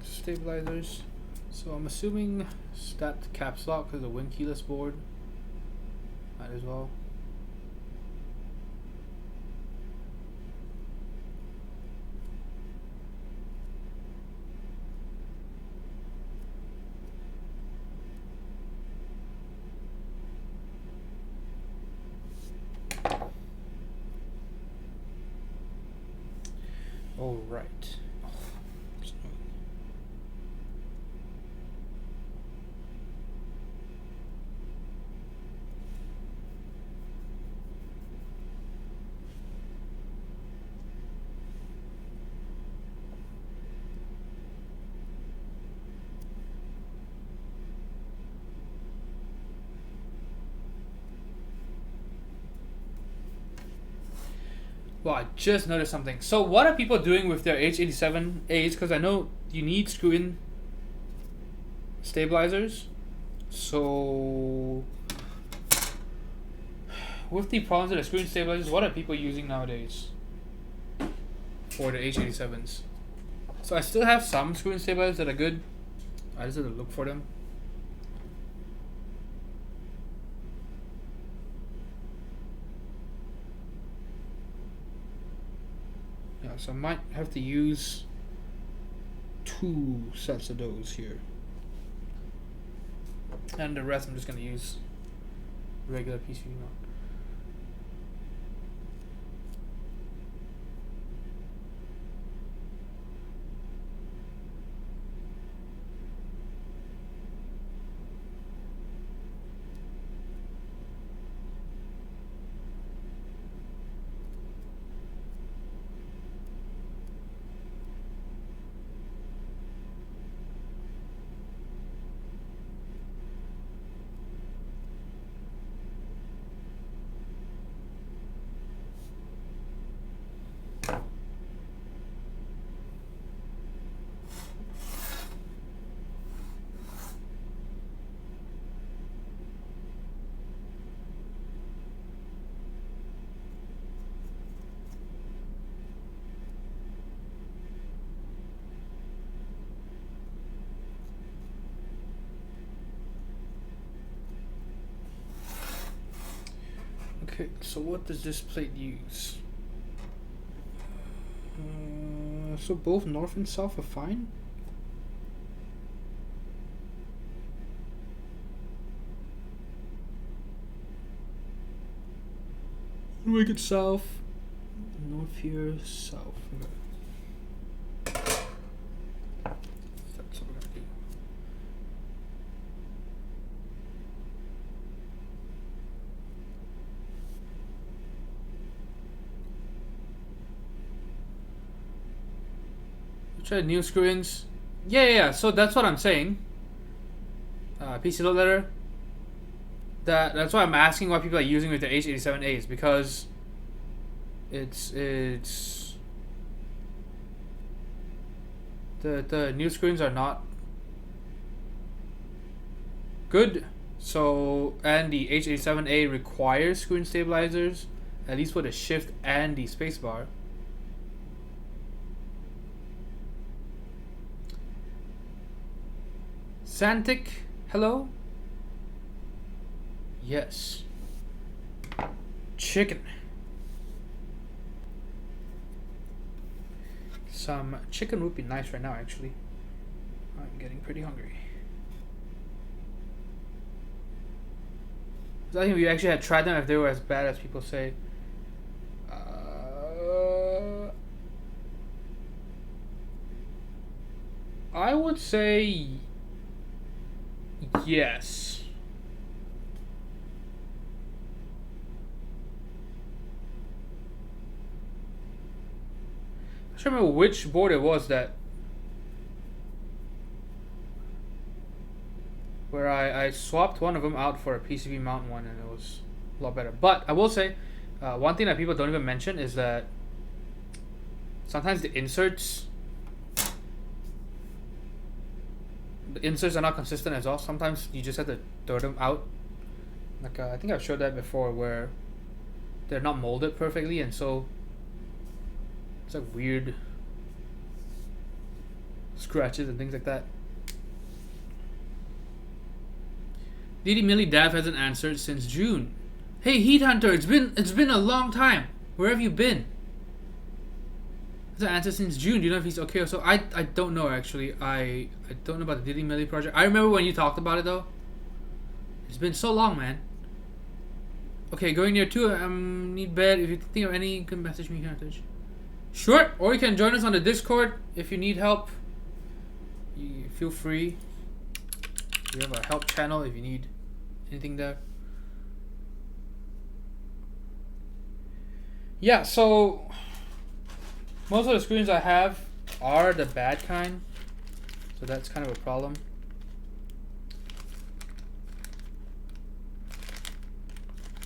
stabilizers. So I'm assuming stat caps lock because the win keyless board. Might as well. All right. Well, I just noticed something. So what are people doing with their H87As? Because I know you need screw-in stabilizers. So with the problems with the screw-in stabilizers, what are people using nowadays for the H87s? So I still have some screw-in stabilizers that are good. I just have to look for them. Yeah, so I might have to use 2 sets of those here. And the rest I'm just going to use regular PCB mount. Okay, so what does this plate use? So both north and south are fine? Make it south. North here, south. Okay. That's what we're gonna do. Try new screw-ins. Yeah. So that's what I'm saying. PC load letter. That's why I'm asking what people are using with the H87As, because it's the new screens are not good. So, and the H87A requires screen stabilizers, at least for the shift and the spacebar. Santic, hello? Yes. Chicken. Some chicken would be nice right now, actually. I'm getting pretty hungry. I think we actually had tried them if they were as bad as people say. I would say yes. I don't remember which board it was that where I swapped one of them out for a PCB mount one, and it was a lot better. But I will say, one thing that people don't even mention is that sometimes the inserts are not consistent as well. Sometimes you just have to throw them out. Like I think I've showed that before, where they're not molded perfectly, and so it's like weird scratches and things like that. Didi Millie Dav hasn't answered since June. Hey Heat Hunter, it's been a long time. Where have you been? Hasn't answered since June. Do you know if he's okay or so? I don't know actually. I don't know about the Didi Millie project. I remember when you talked about it though. It's been so long, man. Okay, going near 2. Need bed. If you think of any, you can message me here. Sure. Or you can join us on the Discord if you need help. You feel free. We have a help channel if you need anything there. Yeah, so most of the screens I have are the bad kind, so that's kind of a problem.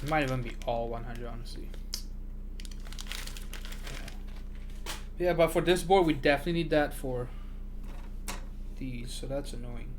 It might even be all 100, honestly. Yeah, but for this board, we definitely need that for these, so that's annoying.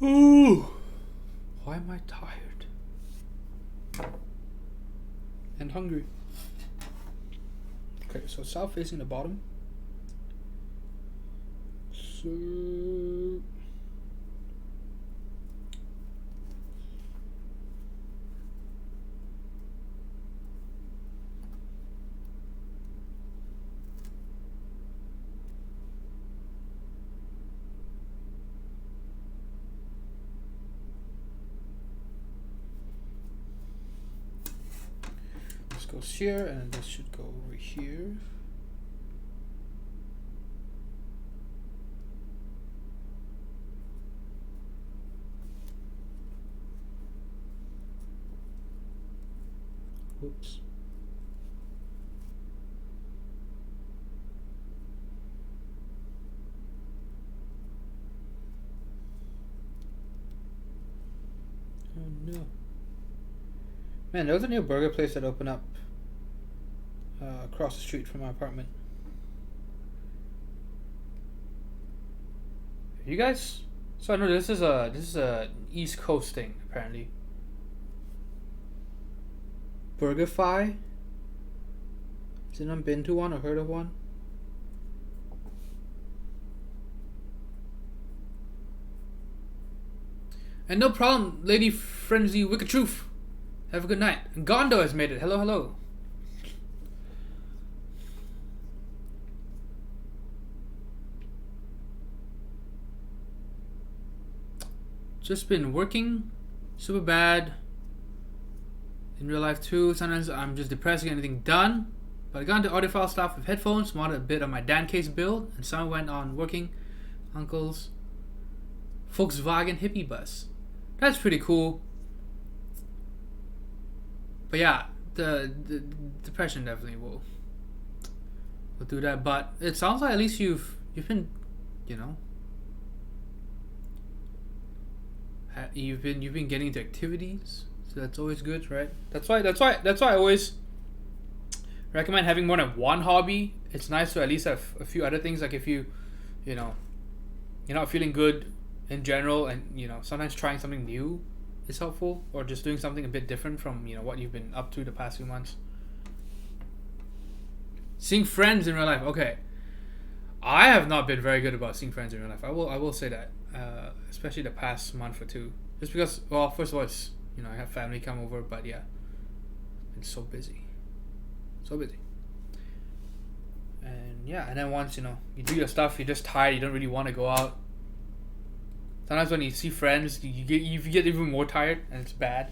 Ooh, why am I tired and hungry? Okay, so south facing the bottom. So goes here, and this should go over here. Whoops. Oh no. Man, there was a new burger place that opened up across the street from my apartment. You guys? So I know this is a East Coast thing apparently. BurgerFi? Has anyone been to one or heard of one? And no problem, Lady Frenzy Wicked Truth. Have a good night. And Gondo has made it. Hello, hello. Just been working super bad in real life too. Sometimes I'm just depressed to get anything done. But I got into audiophile stuff with headphones, modded a bit on my Dan case build, and some went on working Uncle's Volkswagen hippie bus. That's pretty cool. But yeah, the depression definitely will do that. But it sounds like at least you've been, you know, you've been getting into activities, so that's always good, right? That's why I always recommend having more than one hobby. It's nice to at least have a few other things, like if you know, you're not feeling good in general, and you know, sometimes trying something new is helpful, or just doing something a bit different from, you know, what you've been up to the past few months. Seeing friends in real life. Okay, I have not been very good about seeing friends in real life. I will say that, especially the past month or two. Just because, well, first of all, it's, you know, I have family come over, but yeah, been so busy. And yeah, and then once, you know, you do your stuff, you're just tired, you don't really want to go out. Sometimes when you see friends, you get even more tired, and it's bad.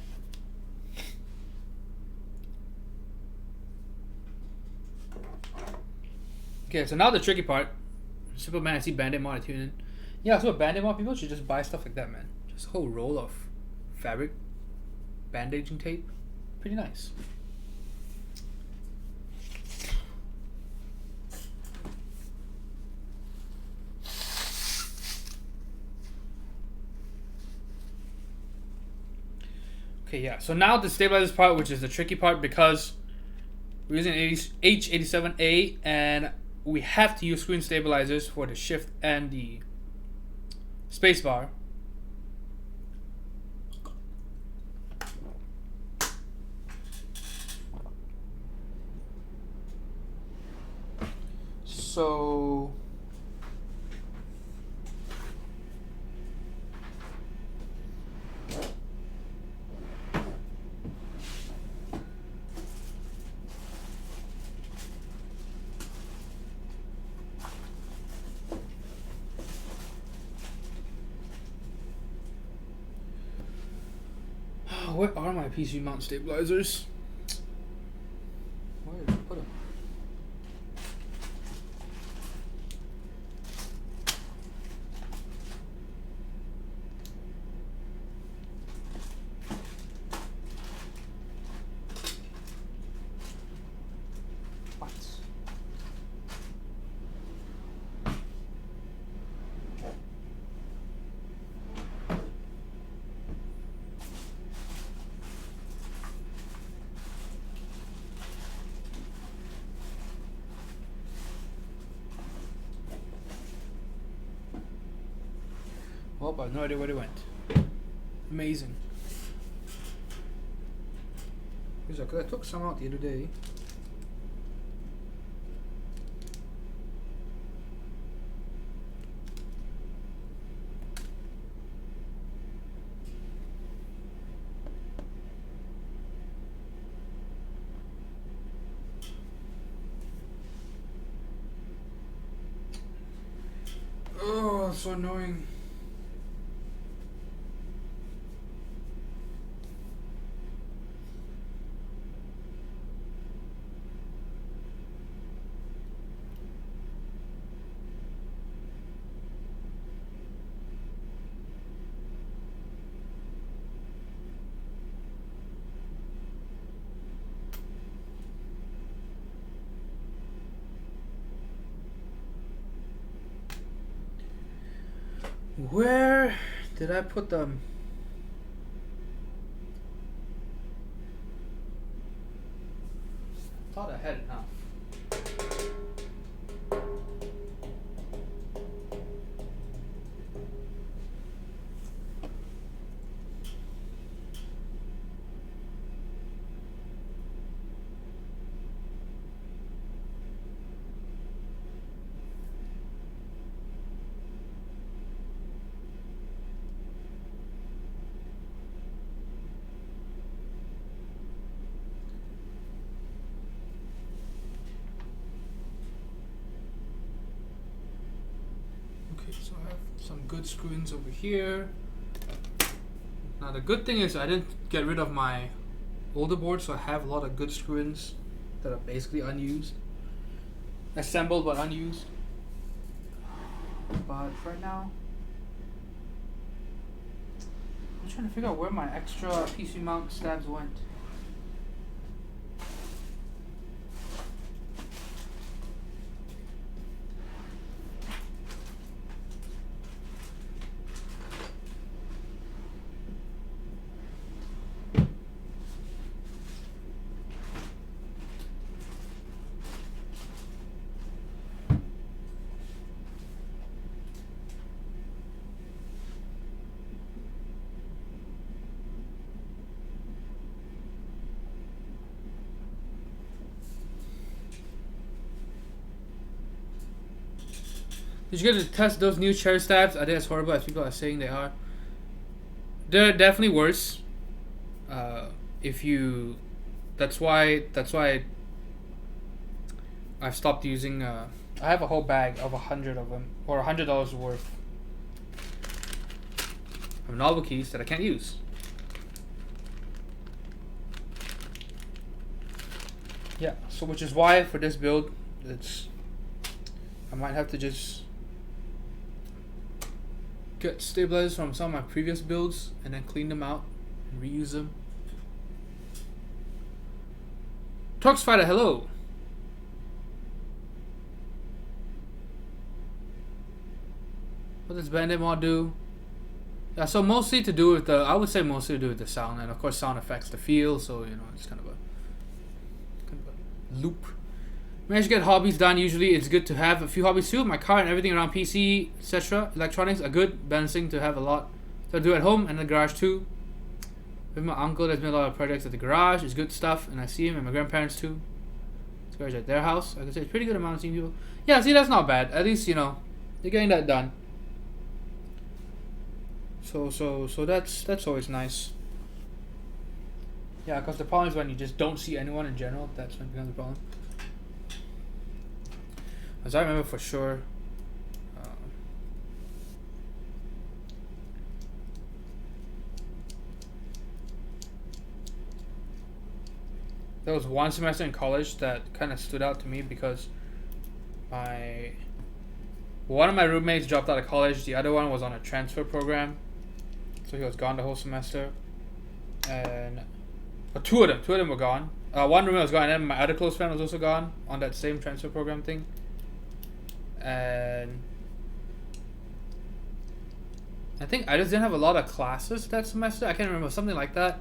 Okay, so now the tricky part. Superman, I see Bandit mod, I tune in. Yeah, so a Bandit mod, people should just buy stuff like that, man. Just a whole roll of fabric. bandaging tape. Pretty nice. Okay, yeah. So now the stabilizers part, which is the tricky part, because we're using H87A and we have to use screen stabilizers for the shift and the spacebar. So where are my PC mount stabilizers? Where did I put them? What? Well, I have no idea where they went. Amazing. Because I took some out the other day. Oh, it's so annoying. Where did I put them? I thought I had enough. So I have some good screws over here. Now the good thing is I didn't get rid of my older board, so I have a lot of good screws that are basically unused. Assembled but unused. But right now, I'm trying to figure out where my extra PC mount stabs went. Did you get to test those new chair stabs? Are they as horrible as people are saying they are? They're definitely worse. If you, that's why I've stopped using. I have a whole bag of 100 of them, or $100 worth of novel keys that I can't use. Yeah, so which is why for this build, I might have to just get stabilizers from some of my previous builds and then clean them out and reuse them. Turks Fighter, hello. What does Bandit mod do? Yeah, so mostly to do with the, I would say mostly to do with the sound, and of course sound affects the feel, so you know it's kind of a loop. Manage to get hobbies done. Usually it's good to have a few hobbies too. My car and everything around PC, etc. Electronics are good, balancing to have a lot to do at home and in the garage too. With my uncle, there's been a lot of projects at the garage. It's good stuff, and I see him, and my grandparents too. It's garage at their house. I can say it's pretty good amount of seeing people. Yeah, see, that's not bad. At least, you know, you're getting that done. So that's always nice. Yeah, because the problem is when you just don't see anyone in general. That's when it becomes a problem. As I remember for sure. There was one semester in college that kind of stood out to me because one of my roommates dropped out of college. The other one was on a transfer program, so he was gone the whole semester. And two of them were gone. One roommate was gone, and then my other close friend was also gone on that same transfer program thing. And I think I just didn't have a lot of classes that semester. I can't remember, something like that.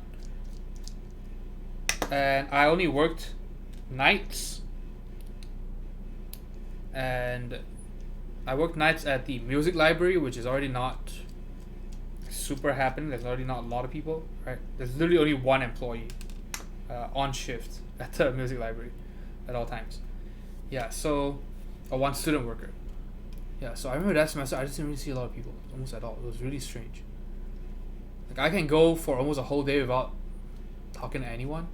And I only worked nights. And I worked nights at the music library, which is already not super happening. There's already not a lot of people, right? There's literally only one employee on shift at the music library at all times. Yeah, so one student worker. Yeah, so I remember that semester I just didn't really see a lot of people, almost at all. It was really strange. Like I can go for almost a whole day without talking to anyone.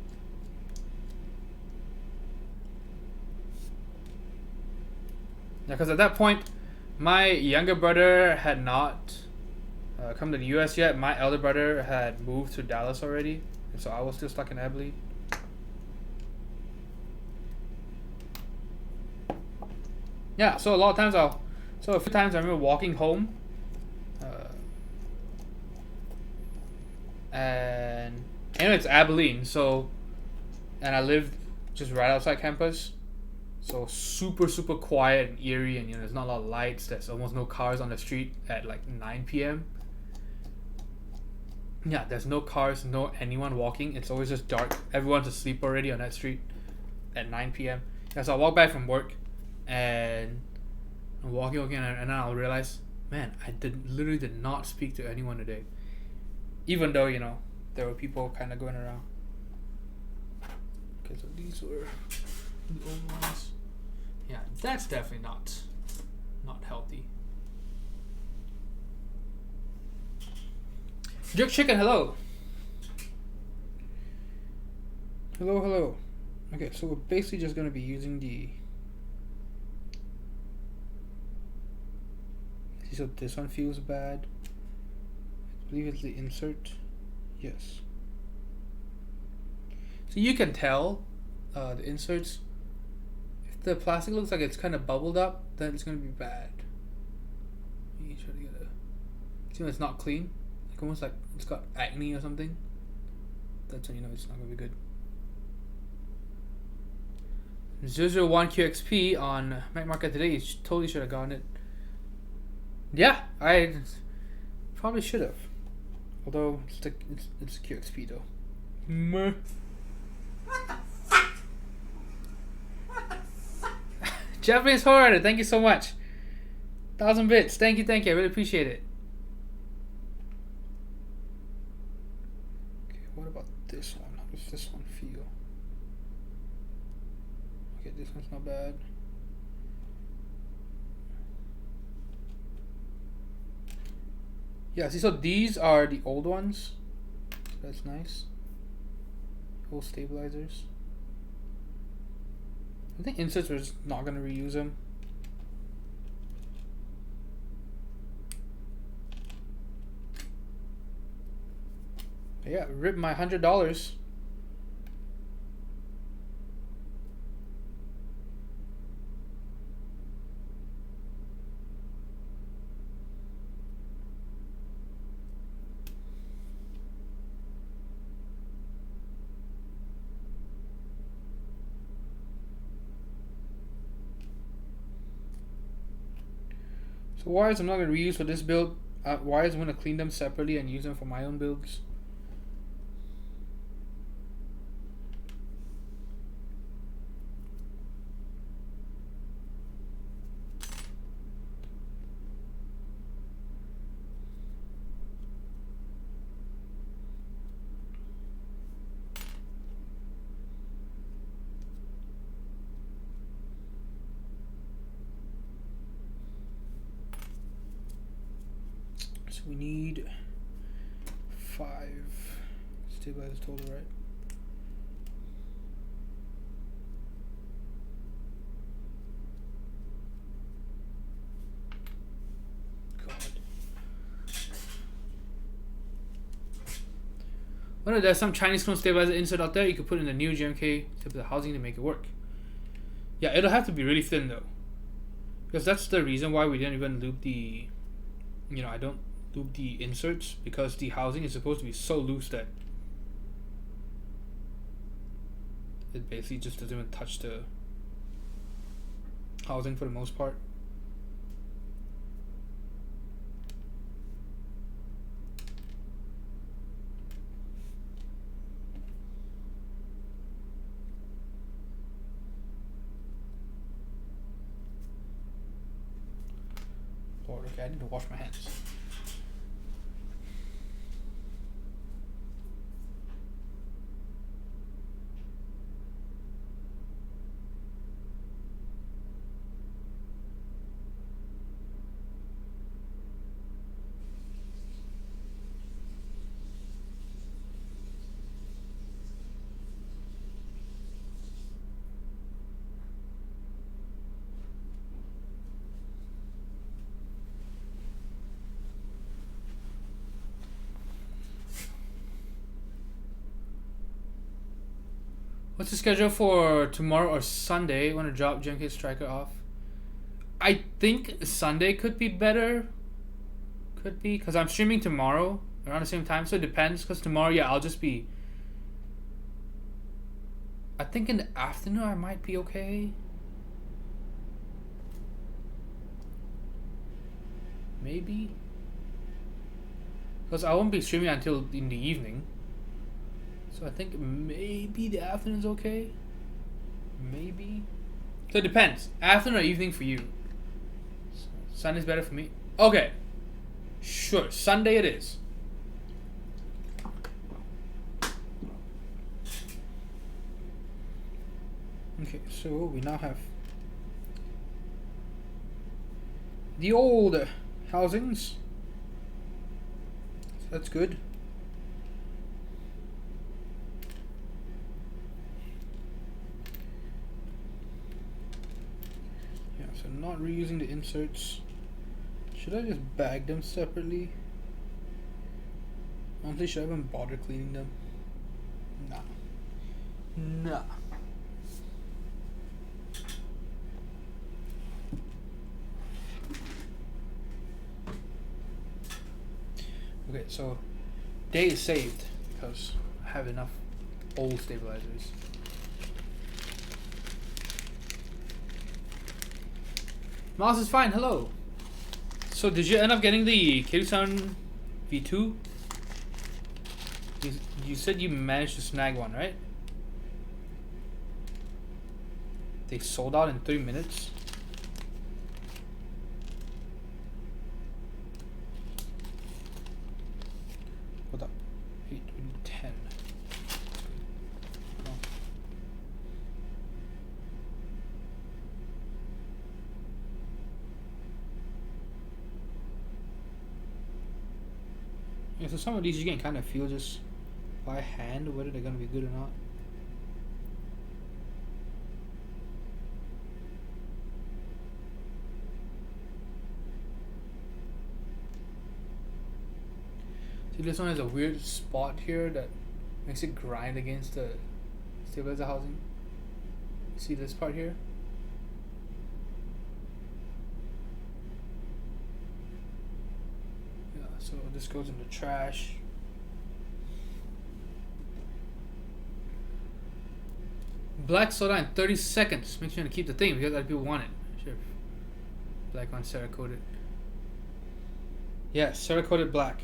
Yeah, because at that point, my younger brother had not come to the US yet. My elder brother had moved to Dallas already, and so I was still stuck in Abilene. Yeah, so a few times I remember walking home, and it's Abilene, so, and I lived just right outside campus, so super quiet and eerie, and you know there's not a lot of lights. There's almost no cars on the street at like 9 p.m. Yeah, there's no cars, no anyone walking. It's always just dark. Everyone's asleep already on that street at 9 p.m. Yeah, so I walk back from work, and I'm walking, and then I'll realize, man, I literally did not speak to anyone today. Even though, you know, there were people kind of going around. Okay, so these were the old ones. Yeah, that's definitely not healthy. Jerk Chicken, hello. Hello. Okay, so we're basically just going to be using the... So this one feels bad. I believe it's the insert. Yes. So you can tell the inserts. If the plastic looks like it's kind of bubbled up, then it's going to be bad. You try to get see when it's not clean, like almost like it's got acne or something. That's when you know it's not going to be good. 001 QXP on Mac Market today. You totally should have gotten it. Yeah, I probably should have. Although it's QXP though. Meh. What the fuck? Japanese horror, thank you so much. 1,000 bits. Thank you. I really appreciate it. Okay, what about this one? How does this one feel? Okay, this one's not bad. Yeah, see, so these are the old ones. So that's nice. Old stabilizers. I think inserts we're just not going to reuse them. But yeah, rip my $100. So wires I'm not going to reuse for this build. Wires I'm going to clean them separately and use them for my own builds. So we need 5 stabilizers total, right? God. Well, there's some Chinese clone stabilizer insert out there. You could put in the new GMK to the housing to make it work. Yeah, it'll have to be really thin though, because that's the reason why we didn't even loop the. I don't loop the inserts because the housing is supposed to be so loose that it basically just doesn't even touch the housing for the most part. Lord, okay, I need to wash my hands. What's the schedule for tomorrow or Sunday? Want to drop GMK Striker off? I think Sunday could be better. Could be, because I'm streaming tomorrow around the same time, so it depends. Because tomorrow, yeah, I'll just be. I think in the afternoon I might be okay. Maybe. Because I won't be streaming until in the evening. So I think maybe the afternoon's okay. Maybe. So it depends. Afternoon or evening for you. Sunday's better for me. Okay. Sure. Sunday it is. Okay, so we now have the old housings. So that's good. Yeah, so not reusing the inserts. Should I just bag them separately? Honestly, should I even bother cleaning them? Nah. Nah. Okay, so day is saved because I have enough old stabilizers. Mouse is fine, hello. So did you end up getting the Kiryu-san V2? You said you managed to snag one, right? They sold out in 3 minutes. Hold up. 8, 10. Oh. Yeah, so some of these you can kind of feel just by hand whether they're going to be good or not. See, this one has a weird spot here that makes it grind against the stabilizer housing. See this part here? Yeah, so this goes in the trash. Black soda in 30 seconds. Make sure to keep the thing because other people want it. Sure. Black on Sarah coated. Yes, Cerakoted black.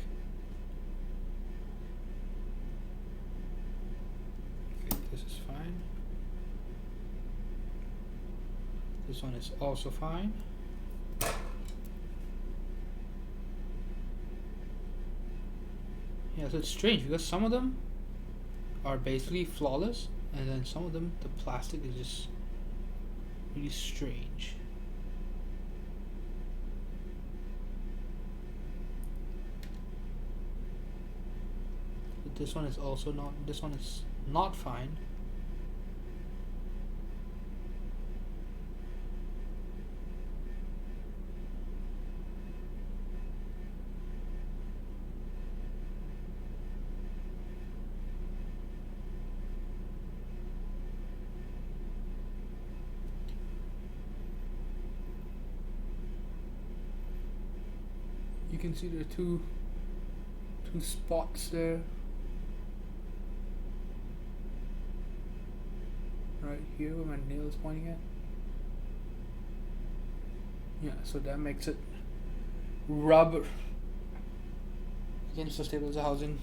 Okay, this is fine. This one is also fine. Yeah, so it's strange because some of them are basically flawless, and then some of them, the plastic is just really strange. But this one is also not, this one is not fine. You can see there are two spots there. Right here where my nail is pointing at. Yeah, so that makes it rub against the stabilizer housing.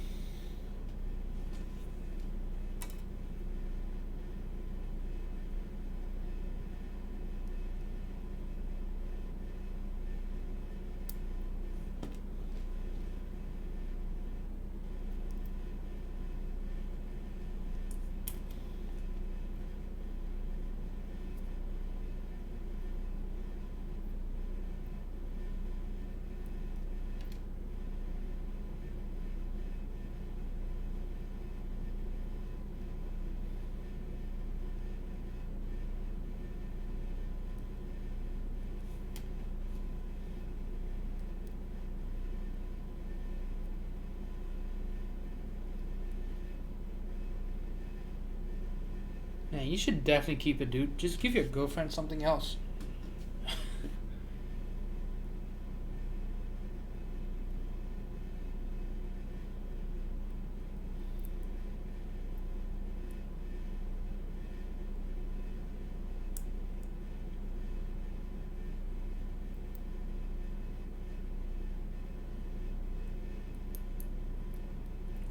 Man, you should definitely keep it, dude. Just give your girlfriend something else.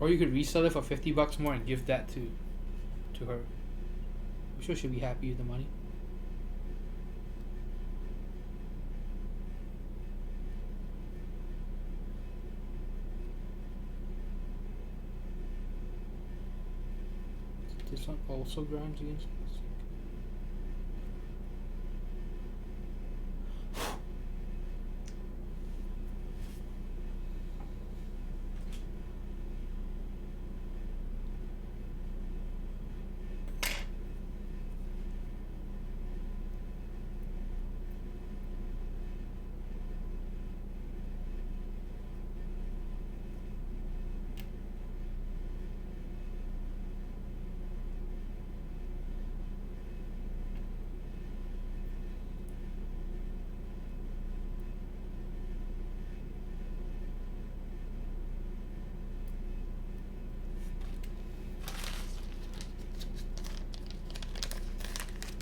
Or you could resell it for $50 more and give that to her. I'm sure she'll be happy with the money. This one also grinds against this.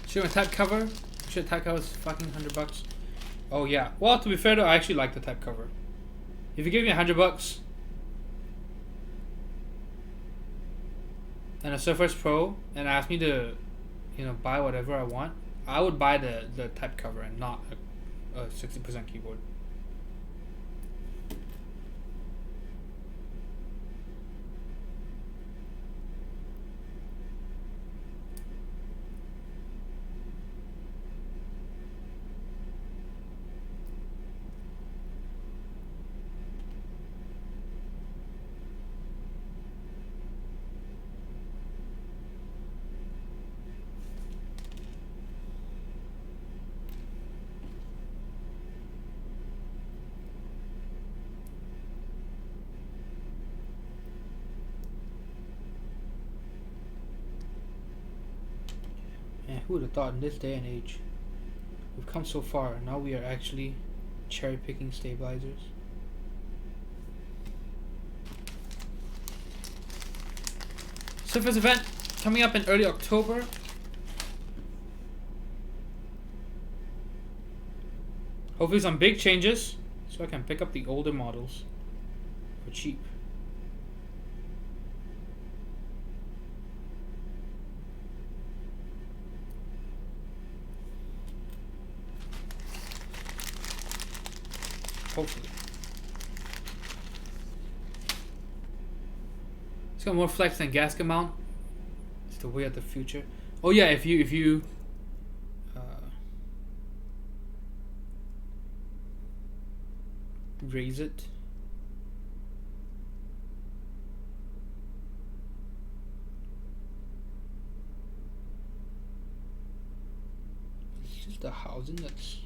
Should a type cover? Should type cover is fucking $100. Oh yeah. Well, to be fair though, I actually like the type cover. If you give me $100 and a Surface Pro and ask me to, buy whatever I want, I would buy the type cover and not a 60% keyboard. Man, who would have thought in this day and age we've come so far, now we are actually cherry picking stabilizers. Surface event coming up in early October. Hopefully some big changes. So I can pick up the older models for cheap. Hopefully. It's got more flex than gasket mount. It's the way of the future. Oh yeah, if you raise it. It's just the housing that's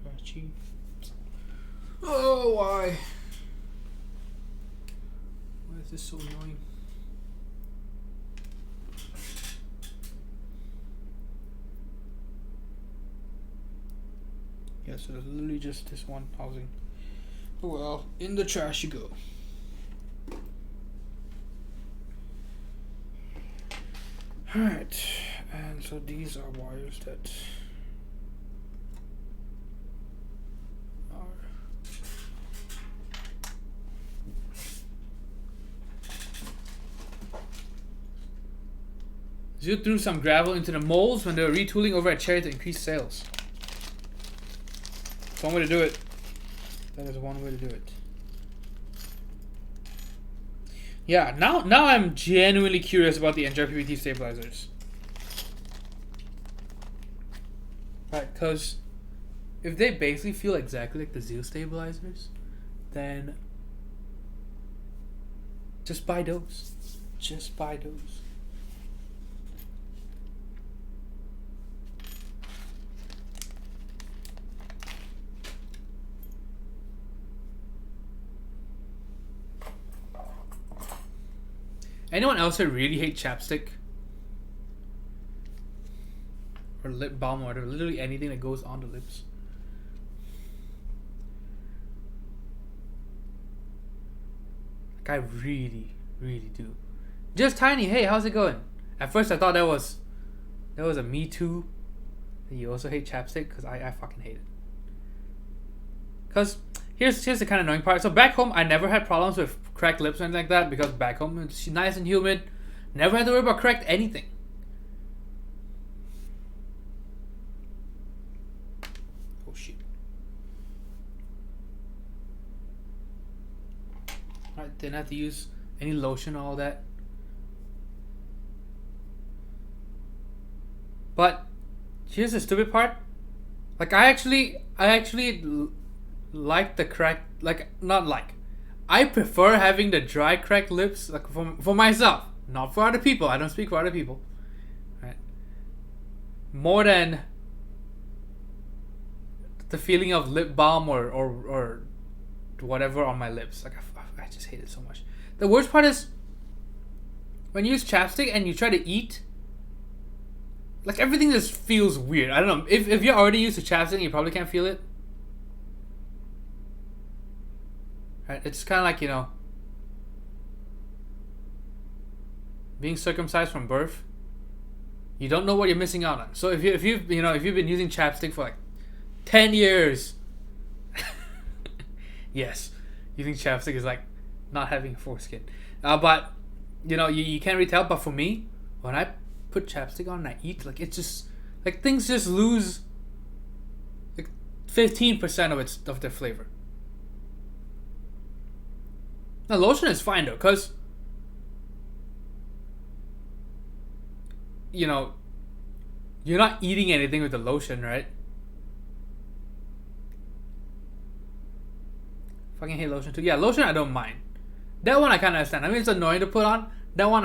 scratchy. Oh, why? Why is this so annoying? Yeah, so it's literally just this one housing. Oh well, in the trash you go. Alright, and so these are wires that are Zoo threw some gravel into the molds when they were retooling over at Cherry to increase sales. That's one way to do it. That is one way to do it. Yeah, now I'm genuinely curious about the NJPVT stabilizers. Right, because if they basically feel exactly like the Zoo stabilizers, then just buy those. Just buy those. Anyone else that really hate chapstick? Or lip balm or whatever, literally anything that goes on the lips. Like I really, really do. Just Tiny, hey, how's it going? At first I thought that was a me too. And you also hate chapstick, because I fucking hate it. Because here's the kind of annoying part. So back home I never had problems with cracked lips or anything like that, because back home it's nice and humid. Never had to worry about cracked anything. Oh shit. Alright, didn't have to use any lotion or all that. But here's the stupid part. Like I actually like the crack, like not like. I prefer having the dry cracked lips, like for myself, not for other people. I don't speak for other people. Right? More than the feeling of lip balm or whatever on my lips. Like I just hate it so much. The worst part is when you use chapstick and you try to eat. Like everything just feels weird. I don't know. If you're already used to chapstick, you probably can't feel it. Right? It's kind of like, being circumcised from birth. You don't know what you're missing out on. So if you've been using chapstick for like 10 years, yes, using chapstick is like not having a foreskin. But you can't really tell. But for me, when I put chapstick on and I eat, like it's just like things just lose like 15% of their flavor. Now lotion is fine though, cause you're not eating anything with the lotion, right? Fucking hate lotion too. Yeah, lotion I don't mind. That one I kind of understand. I mean, it's annoying to put on. That one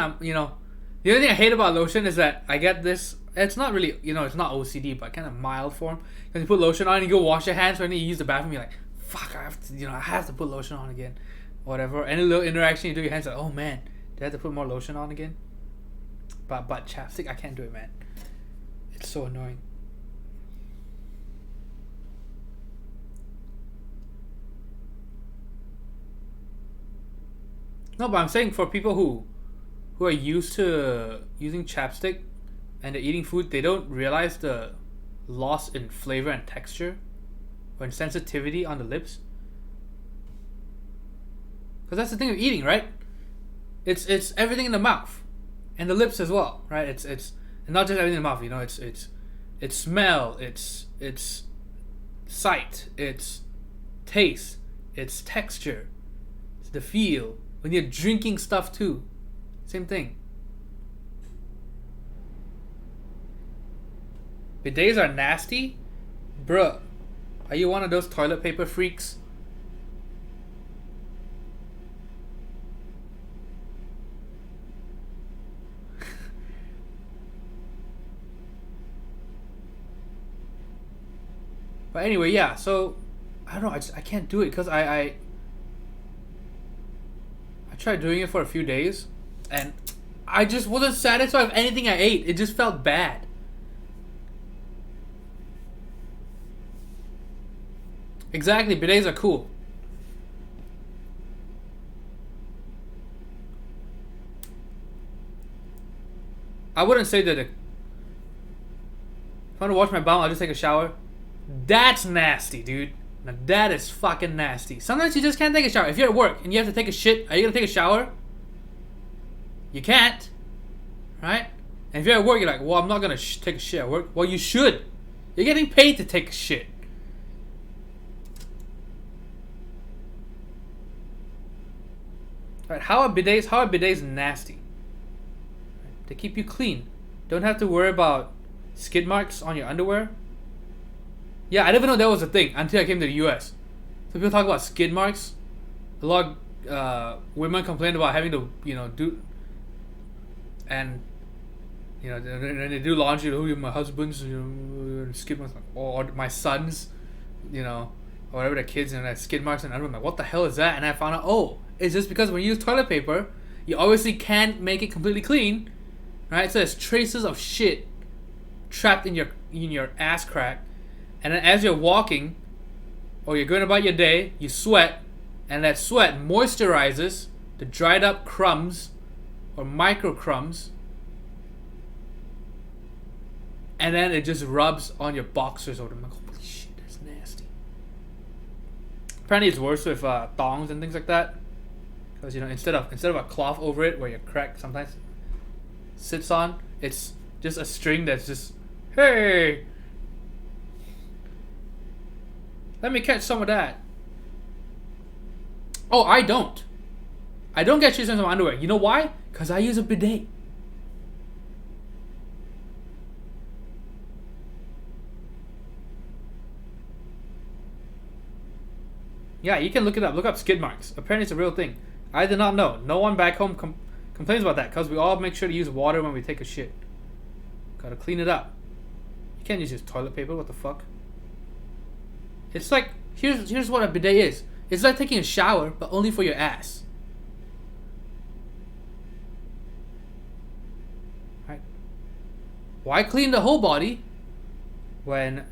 the only thing I hate about lotion is that I get this. It's not really, it's not OCD, but kind of mild form. Because you put lotion on and you go wash your hands when you use the bathroom, you're like, fuck, I have to put lotion on again. Whatever. Any little interaction you do, your hands like, oh man, do I have to put more lotion on again? But chapstick, I can't do it, man. It's so annoying. No, but I'm saying for people who are used to using chapstick and they're eating food, they don't realize the loss in flavor and texture, or in sensitivity on the lips. Because that's the thing of eating, right? It's everything in the mouth, and the lips as well, right? It's and not just everything in the mouth. You know, it's smell, it's sight, it's taste, it's texture, it's the feel. When you're drinking stuff too, same thing. Bidets are nasty? Bruh, are you one of those toilet paper freaks? But anyway, yeah, so I don't know, I can't do it because I tried doing it for a few days and I just wasn't satisfied with anything I ate. It just felt bad. Exactly, bidets are cool. I wouldn't say that if I want to wash my bum, I'll just take a shower. That's nasty, dude. Now that is fucking nasty. Sometimes you just can't take a shower. If you're at work and you have to take a shit, are you gonna take a shower? You can't, right? And if you're at work, you're like, well, I'm not gonna take a shit at work. Well, you should. You're getting paid to take a shit. Right? How are bidets? How are bidets nasty? They keep you clean. Don't have to worry about skid marks on your underwear. Yeah, I didn't even know that was a thing until I came to the US. So people talk about skid marks. A lot of women complain about having to, do, and when they do laundry, my husband's skid marks, or my son's, or whatever the kids and skid marks, and I'm like, what the hell is that? And I found out, oh, it's just because when you use toilet paper, you obviously can't make it completely clean, right? So there's traces of shit trapped in your ass crack. And then as you're walking, or you're going about your day, you sweat, and that sweat moisturizes the dried up crumbs, or micro crumbs, and then it just rubs on your boxers or the holy shit, that's nasty. Apparently it's worse with thongs and things like that, because instead of a cloth over it where your crack sometimes sits on, it's just a string that's just, hey, let me catch some of that. Oh, I don't get shit in my underwear. You know why? Because I use a bidet. Yeah, you can look it up. Look up skid marks. Apparently it's a real thing. I did not know. No one back home complains about that because we all make sure to use water when we take a shit. Gotta clean it up. You can't use just toilet paper. What the fuck? It's like, here's what a bidet is. It's like taking a shower, but only for your ass. Right? Why clean the whole body when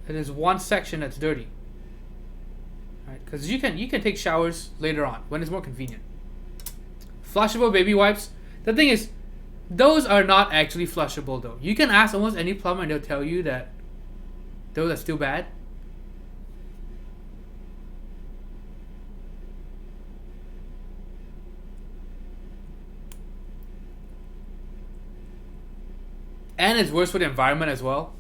it is one section that's dirty? Right? Because you can take showers later on when it's more convenient. Flushable baby wipes. The thing is, those are not actually flushable though. You can ask almost any plumber and they'll tell you that those are still bad. And it's worse for the environment as well.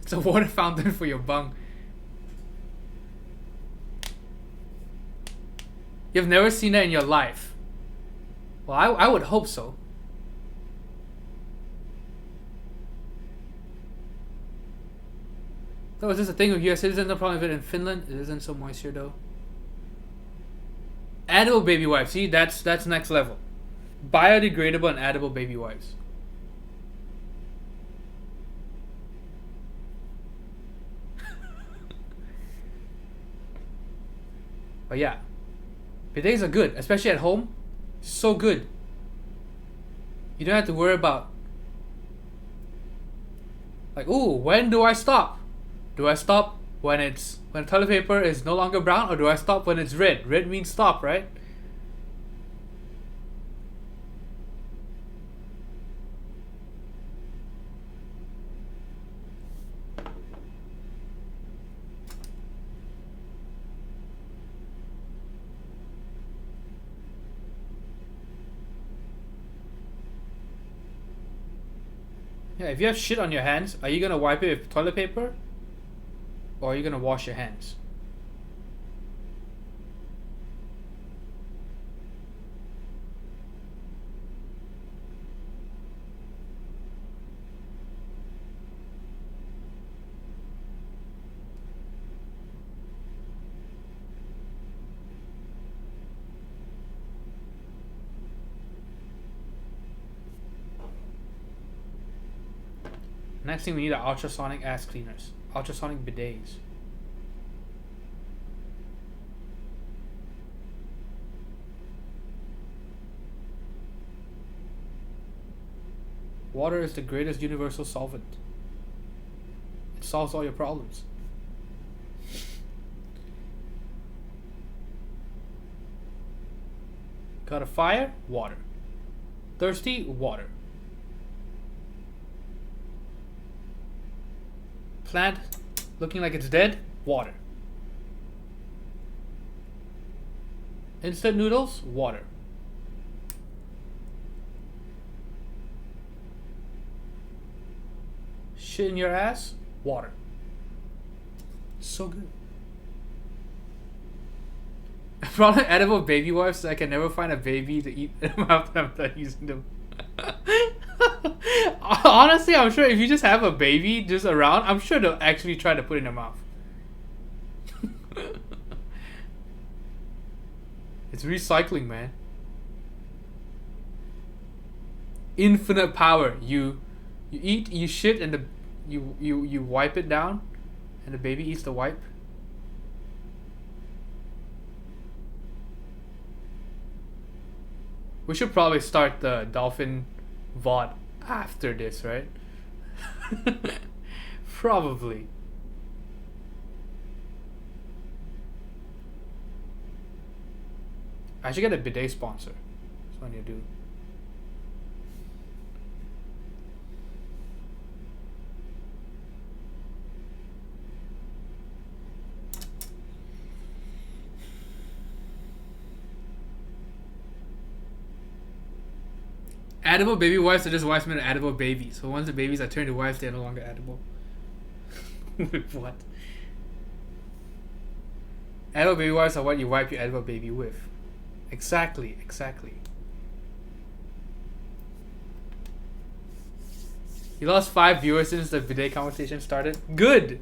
It's a water fountain for your bung. You've never seen that in your life. Well, I would hope so. Though, is this a thing with US citizens? No problem with it in Finland. It isn't so moist here though. Edible baby wipes. See, that's next level. Biodegradable and edible baby wipes. But yeah, bidets are good, especially at home. So good. You don't have to worry about Like, ooh, when do I stop? Do I stop when toilet paper is no longer brown, or do I stop when it's red? Red means stop, right? Yeah, if you have shit on your hands, are you gonna wipe it with toilet paper? Or are you gonna wash your hands? Next thing we need are ultrasonic ass cleaners. Ultrasonic bidets. Water is the greatest universal solvent. It solves all your problems. Got a fire? Water. Thirsty? Water. Plant looking like it's dead? Water. Instant noodles? Water. Shit in your ass? Water. So good. Probably edible baby wipes. I can never find a baby to eat them after I'm done using them. Honestly, I'm sure if you just have a baby just around, I'm sure they'll actually try to put it in their mouth. It's recycling, man. Infinite power. You eat, you shit, and you wipe it down, and the baby eats the wipe. We should probably start the Dolphin VOD after this, right? Probably. I should get a bidet sponsor. That's what I need to do. Edible baby wipes are just wipes made of edible babies. So once the babies are turned to wipes, they're no longer edible. What? Edible baby wipes are what you wipe your edible baby with. Exactly. You lost 5 viewers since the bidet conversation started. Good.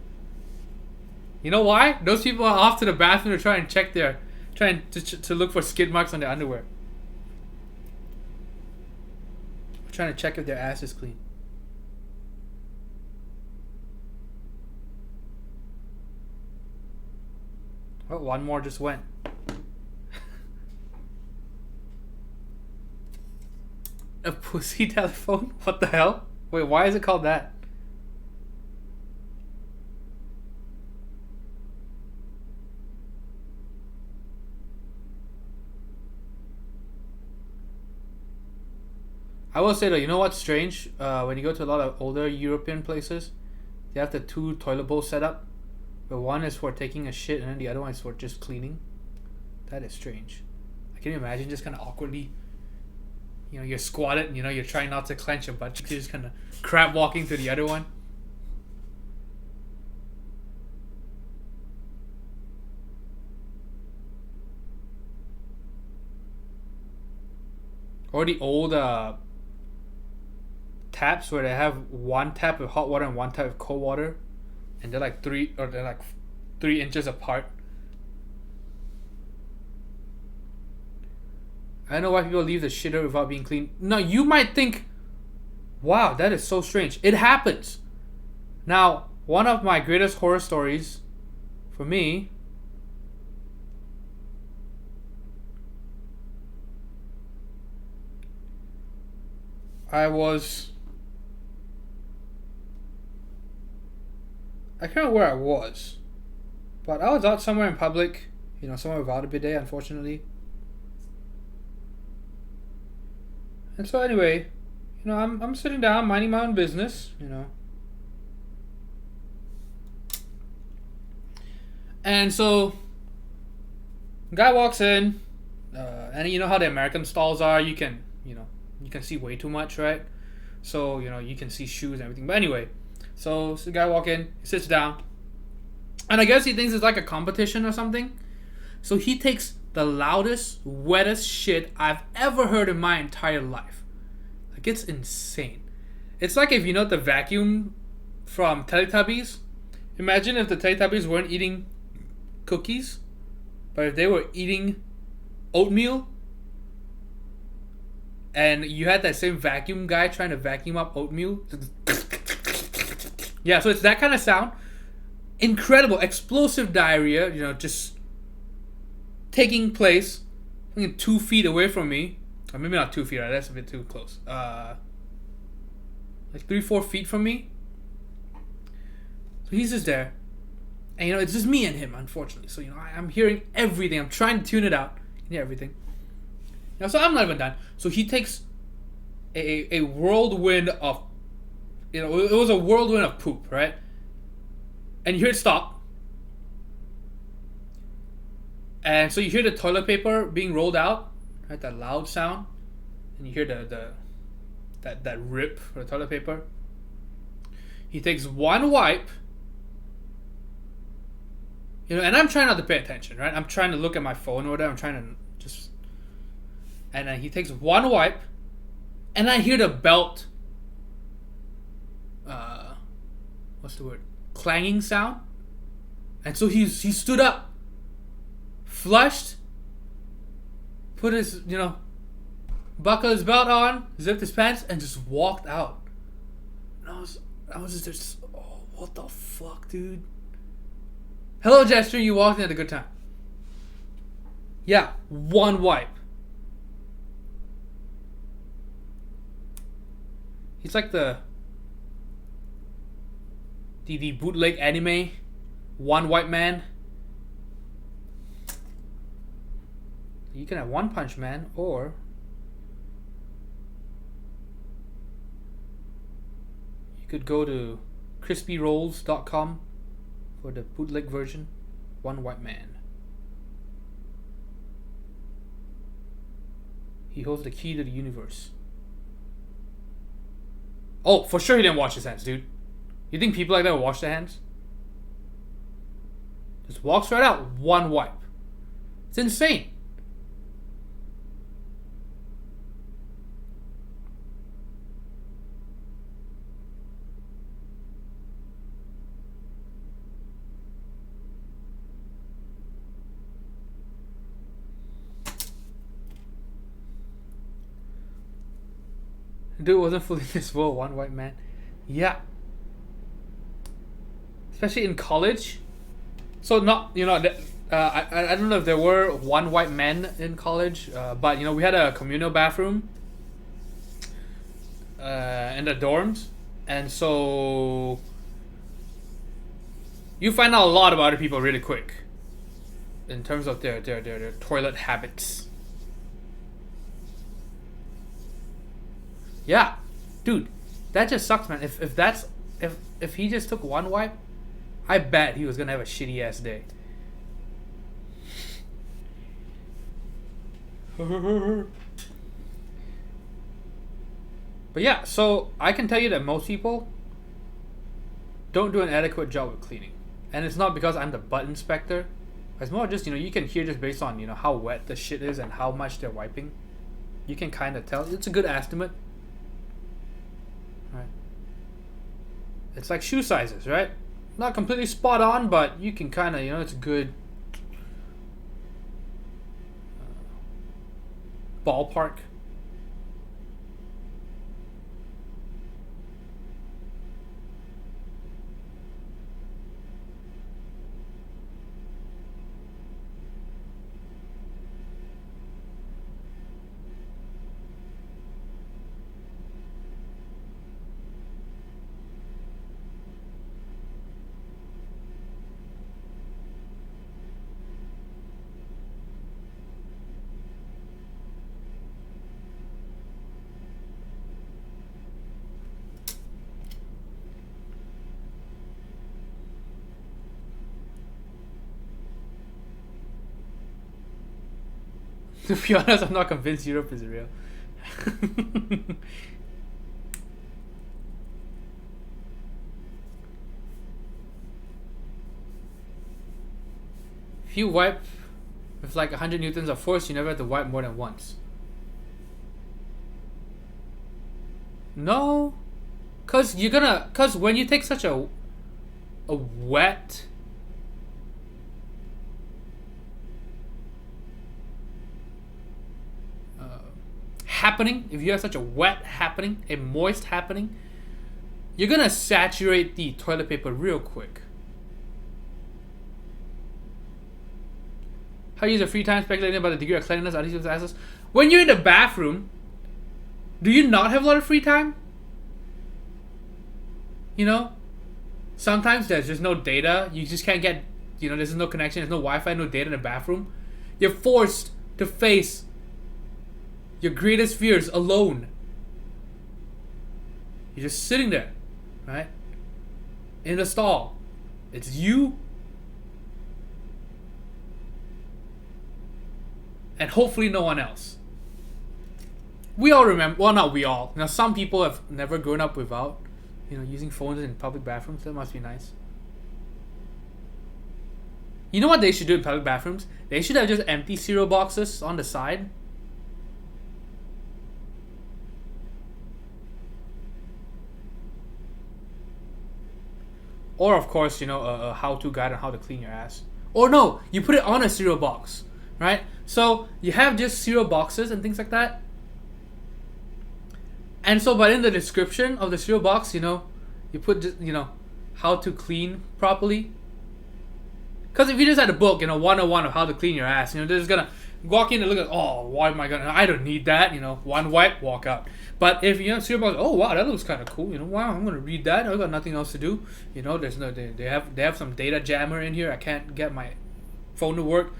You know why? Those people are off to the bathroom to try and check to look for skid marks on their underwear. Trying to check if their ass is clean. Oh, one more just went. A pussy telephone? What the hell? Wait, why is it called that? I will say though, you know what's strange? When you go to a lot of older European places, they have the 2 toilet bowls set up. But one is for taking a shit and then the other one is for just cleaning. That is strange. Can you imagine just kind of awkwardly, you're squatted and you're trying not to clench your butt. You're just kind of crab walking to the other one. Or the old taps where they have one tap of hot water and one tap of cold water, and they're like 3 inches apart. I don't know why people leave the shitter without being clean. Now you might think, wow, that is so strange. It happens. Now, one of my greatest horror stories for me I was I can't remember where I was, but I was out somewhere in public, somewhere without a bidet, unfortunately. And so anyway, I'm sitting down, minding my own business. And so, guy walks in, and you know how the American stalls are. You can see way too much, right? So you can see shoes and everything. But anyway, so the guy walk in, he sits down, and I guess he thinks it's like a competition or something. So he takes the loudest, wettest shit I've ever heard in my entire life. Like, it's insane. It's like if the vacuum from Teletubbies. Imagine if the Teletubbies weren't eating cookies, but if they were eating oatmeal, and you had that same vacuum guy trying to vacuum up oatmeal. Yeah, so it's that kind of sound. Incredible, explosive diarrhea, just taking place 2 feet away from me. Or maybe not 2 feet, right? That's a bit too close. Like 3-4 feet from me. So he's just there. And it's just me and him, unfortunately. So I'm hearing everything. I'm trying to tune it out. You can hear everything. So I'm not even done. So he takes a whirlwind of, it was a whirlwind of poop, right? And you hear it stop. And so you hear the toilet paper being rolled out, right? That loud sound. And you hear that rip for the toilet paper. He takes one wipe. And I'm trying not to pay attention, right? I'm trying to look at my phone or whatever. I'm trying to just... And then he takes one wipe, and I hear the belt, what's the word? Clanging sound. And so he stood up, flushed, put his, buckled his belt on, zipped his pants, and just walked out. And I was just, oh, what the fuck, dude? Hello, Jester, you walked in at a good time. Yeah, one wipe. He's like the bootleg anime One White Man. You can have One Punch Man, or you could go to crispyrolls.com for the bootleg version. One White Man. He holds the key to the universe. Oh, for sure he didn't wash his hands, dude. You think people like that would wash their hands? Just walks right out, one wipe. It's insane. Dude wasn't fully this well, One White Man. Yeah. Especially in college. So not, I don't know if there were one white men in college, but we had a communal bathroom in the dorms, and so you find out a lot about other people really quick in terms of their toilet habits. Yeah, dude, that just sucks, man. If he just took one wipe, I bet he was gonna have a shitty ass day. But yeah, so I can tell you that most people don't do an adequate job of cleaning, and it's not because I'm the butt inspector. It's more just you can hear just based on how wet the shit is and how much they're wiping. You can kind of tell. It's a good estimate. Right. It's like shoe sizes, right? Not completely spot on, but you can kind of, it's a good ballpark. To be honest, I'm not convinced Europe is real. If you wipe with like 100 newtons of force, you never have to wipe more than once. No, cause when you take such a wet happening, if you have such a wet happening, a moist happening, you're gonna saturate the toilet paper real quick. How you use your free time speculating about the degree of cleanliness other people's asses? When you're in the bathroom, do you not have a lot of free time? You know? Sometimes there's just no data. You just can't get, there's no connection, there's no Wi-Fi, no data in the bathroom. You're forced to face your greatest fears alone. You're just sitting there, right? In the stall. It's you and hopefully no one else. We all remember, well, not we all. Some people have never grown up without, using phones in public bathrooms. That must be nice. You know what they should do in public bathrooms? They should have just empty cereal boxes on the side. Or, of course, a how-to guide on how to clean your ass. Or no, you put it on a cereal box, right? So you have just cereal boxes and things like that. And so, but in the description of the cereal box, you put just, how to clean properly. Because if you just had a book, 101 of how to clean your ass, they're just gonna walk in and look at, oh, why am I gonna? I don't need that. One wipe, walk out. But if you have cereal box, oh wow, that looks kind of cool. Wow, I'm gonna read that. I got nothing else to do. There's no they have some data jammer in here. I can't get my phone to work.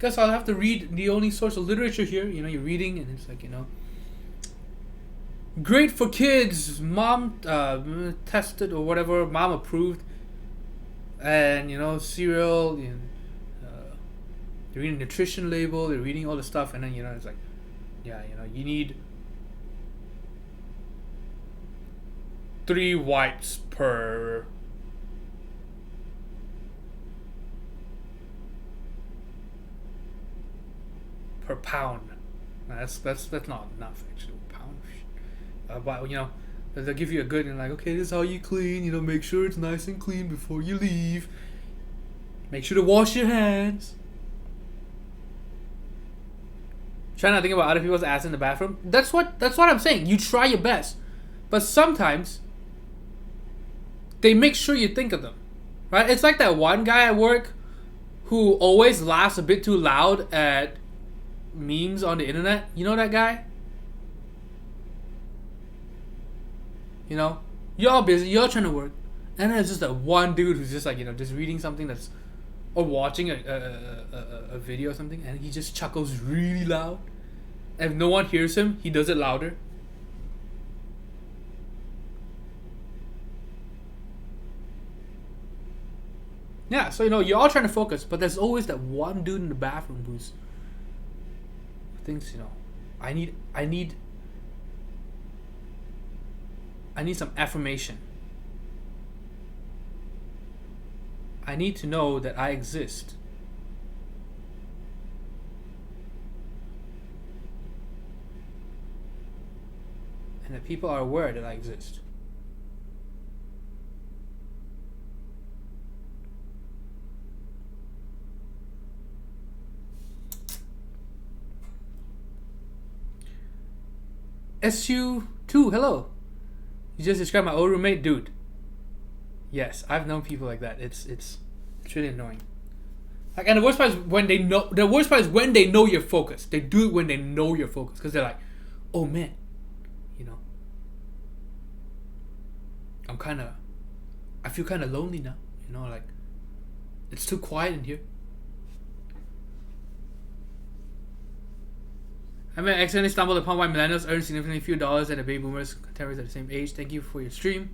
Guess I'll have to read the only source of literature here. You're reading, and it's like great for kids. Mom tested or whatever. Mom approved. And cereal. They're reading nutrition label. They're reading all the stuff, and then it's like, yeah, you need 3 wipes per pound. That's not enough actually. Pound. But they'll give you a good and like, okay, this is how you clean. Make sure it's nice and clean before you leave. Make sure to wash your hands. Try not to think about other people's ass in the bathroom. That's what I'm saying. You try your best, but sometimes they make sure you think of them, right? It's like that one guy at work who always laughs a bit too loud at memes on the internet. You know that guy? You're all busy, you're all trying to work, and then it's just that one dude who's just like, just reading something that's, or watching a video or something, and he just chuckles really loud. And if no one hears him, he does it louder. Yeah, so you're all trying to focus, but there's always that one dude in the bathroom who thinks, I need some affirmation. I need to know that I exist. And that people are aware that I exist. SU2, hello. You just described my old roommate, dude. Yes, I've known people like that. It's really annoying. Like, and the worst part is when they know. The worst part is when they know you're focused. They do it when they know you're focused because they're like, "Oh man, I feel kind of lonely now. Like, it's too quiet in here." I accidentally stumbled upon why millennials earn significantly fewer dollars than the baby boomers contemporaries at the same age. Thank you for your stream.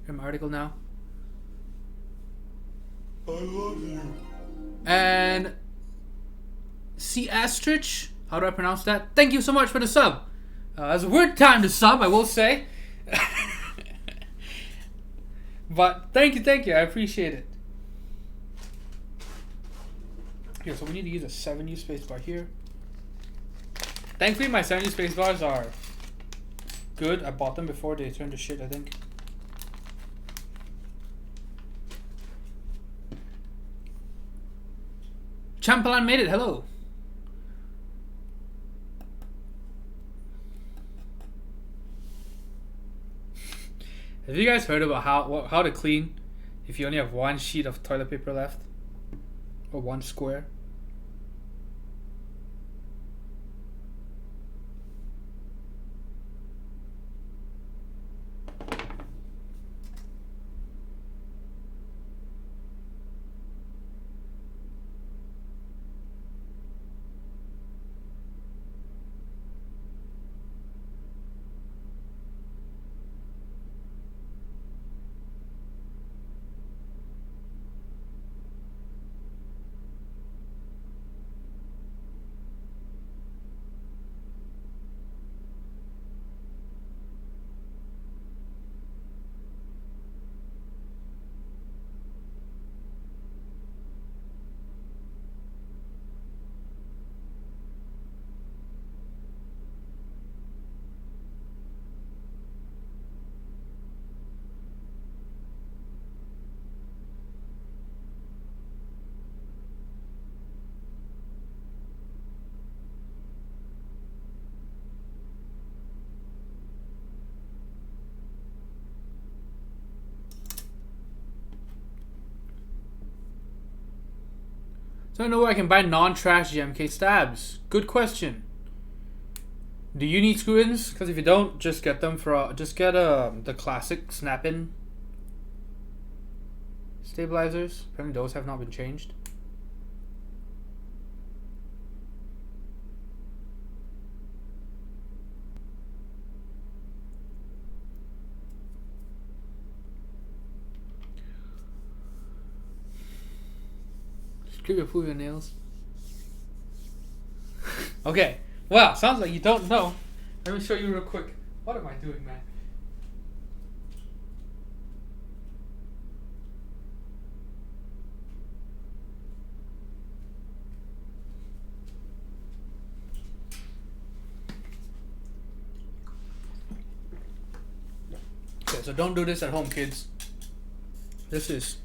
Here's my article now. I love you. And C Astrich. How do I pronounce that? Thank you so much for the sub. It's a weird time to sub, I will say. But thank you. I appreciate it. Here, so we need to use a 7U spacebar here. Thankfully, my 7U spacebars are good. I bought them before they turned to shit, I think. Champalan made it. Hello. Have you guys heard about how to clean if you only have one sheet of toilet paper left? Or one square? So I know where I can buy non-trash GMK stabs. Good question. Do you need screw-ins? Because if you don't, just get them for the classic snap-in stabilizers. Apparently those have not been changed. Pull your nails. Okay. Well, sounds like you don't know. Let me show you real quick. What am I doing, man? Okay, so don't do this at home, kids. This is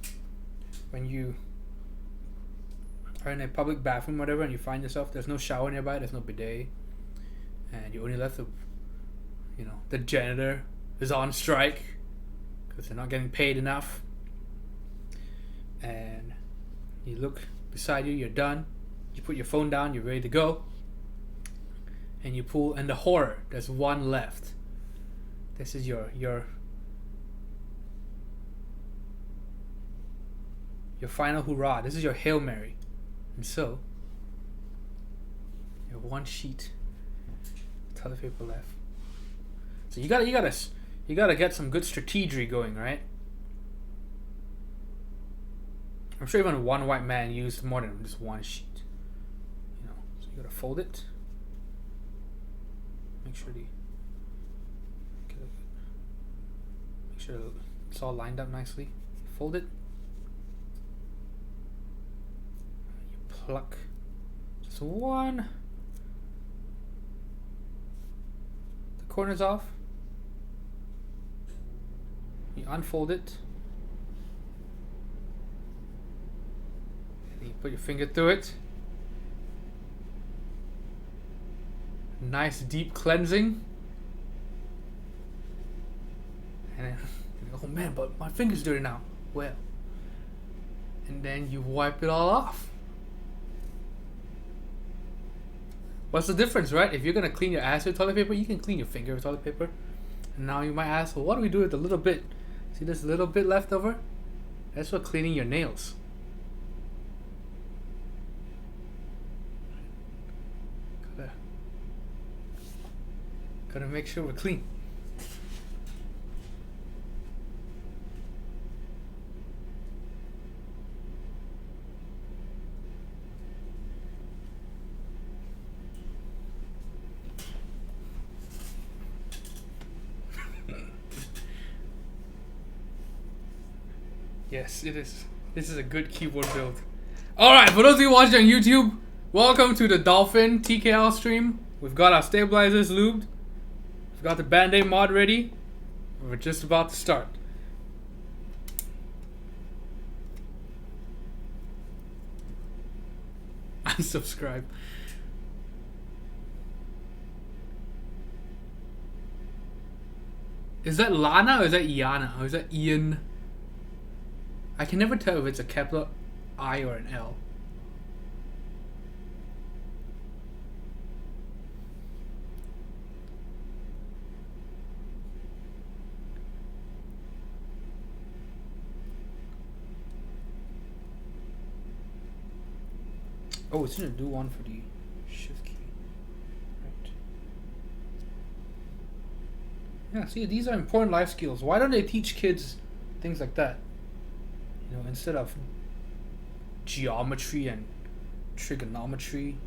when you are in a public bathroom, whatever, and you find yourself, there's no shower nearby, there's no bidet, and you only left the janitor is on strike because they're not getting paid enough, and you look beside you, you're done, you put your phone down, you're ready to go, and you pull, and the horror, there's one left. This is your final hoorah. This is your Hail Mary. And so, you have one sheet of toilet paper left. So you gotta get some good strategy going, right? I'm sure even one white man used more than just one sheet. So you gotta fold it. Make sure it's all lined up nicely. Fold it. Pluck just one, the corners off, you unfold it, and you put your finger through it. Nice deep cleansing, and then, oh man, but my finger's dirty now. Well, and then you wipe it all off. What's the difference, right? If you're gonna clean your ass with toilet paper, you can clean your finger with toilet paper. And now you might ask, well, what do we do with the little bit? See this little bit left over? That's for cleaning your nails. Gotta make sure we're clean. Yes, it is. This is a good keyboard build. Alright, for those of you watching on YouTube, welcome to the Dolphin TKL stream. We've got our stabilizers lubed. We've got the Band-Aid mod ready. We're just about to start. Unsubscribe. Is that Lana or is that Iana? Or is that Ian? I can never tell if it's a capital I or an L. Oh, it's gonna do one for the shift key. Right. Yeah, see, these are important life skills. Why don't they teach kids things like that? You know, instead of geometry and trigonometry.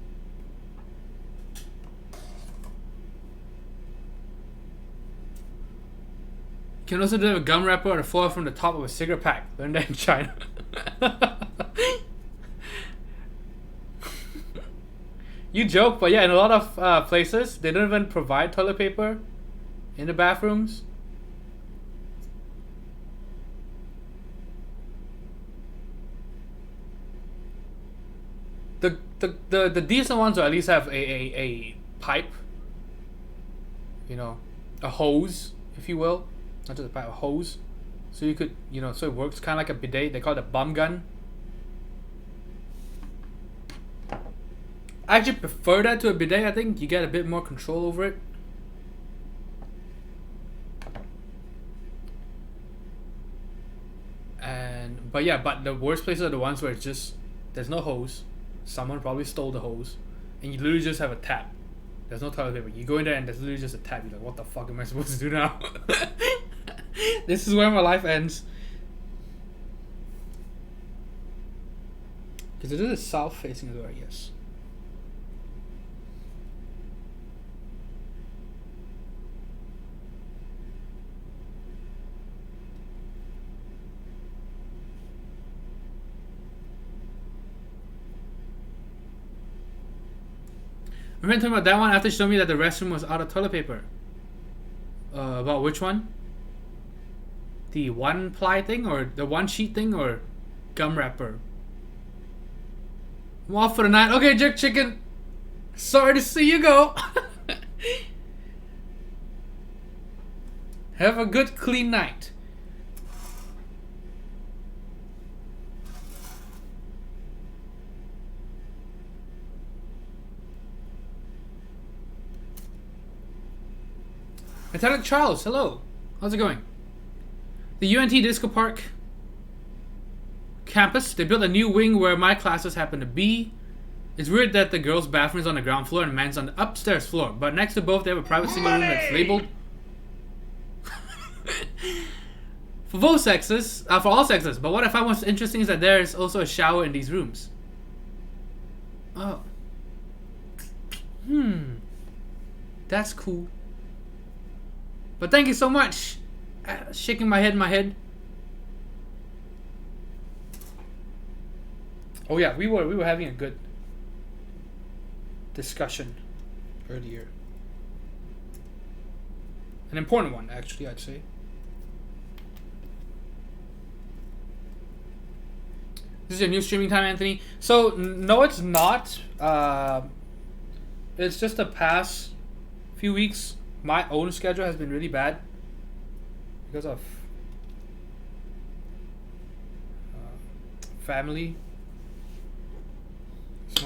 You can also do a gum wrapper on the floor from the top of a cigarette pack. Learned that in China. You joke, but yeah, in a lot of places, they don't even provide toilet paper in the bathrooms. The decent ones will at least have a pipe, you know, a hose, if you will, not just a pipe, a hose, so you could, you know, so it works kind of like a bidet. They call it a bum gun. I actually prefer that to a bidet. I think you get a bit more control over it. But the worst places are the ones where it's just, there's no hose. Someone probably stole the hose, and you literally just have a tap. There's no toilet paper. You go in there and there's literally just a tap. You're like, what the fuck am I supposed to do now? This is where my life ends. Because it is south facing as well, yes. Remember talking about that one after she told me that the restroom was out of toilet paper. About which one? The one ply thing or the one sheet thing or gum wrapper? I'm off for the night. Okay, jerk chicken. Sorry to see you go. Have a good clean night. Untitled Charles, hello. How's it going? The UNT Disco Park campus, they built a new wing where my classes happen to be. It's weird that the girls' bathroom is on the ground floor and men's on the upstairs floor, but next to both they have a private single room that's labeled for both sexes, for all sexes. But what I find most interesting is that there's also a shower in these rooms. Oh. That's cool. But thank you so much. Shaking my head. Oh yeah, we were having a good discussion earlier. An important one, actually, I'd say. This is your new streaming time, Anthony. So no, it's not. It's just the past few weeks. My own schedule has been really bad because of family. It's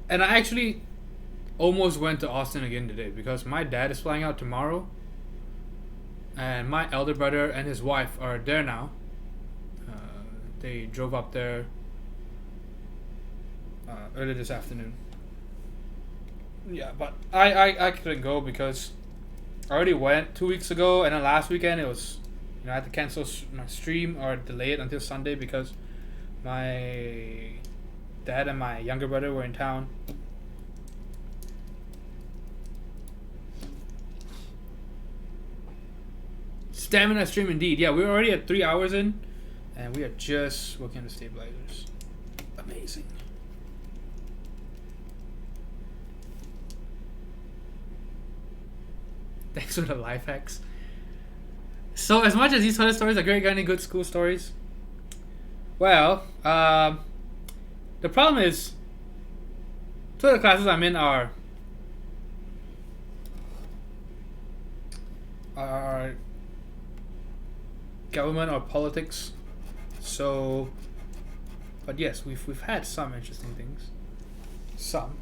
and I actually almost went to Austin again today because my dad is flying out tomorrow, and my elder brother and his wife are there now. They drove up there earlier this afternoon. Yeah, but I couldn't go because I already went 2 weeks ago, and then last weekend it was, I had to cancel my stream or delay it until Sunday because my dad and my younger brother were in town. stamina stream indeed. Yeah, we're already at 3 hours in, and we are just working on the stabilizers. Amazing. Thanks for the life hacks. So as much as these toilet stories are great, got any good school stories? Well, the problem is, two of the classes I'm in are government or politics. So, but yes, we've had some interesting things. Some.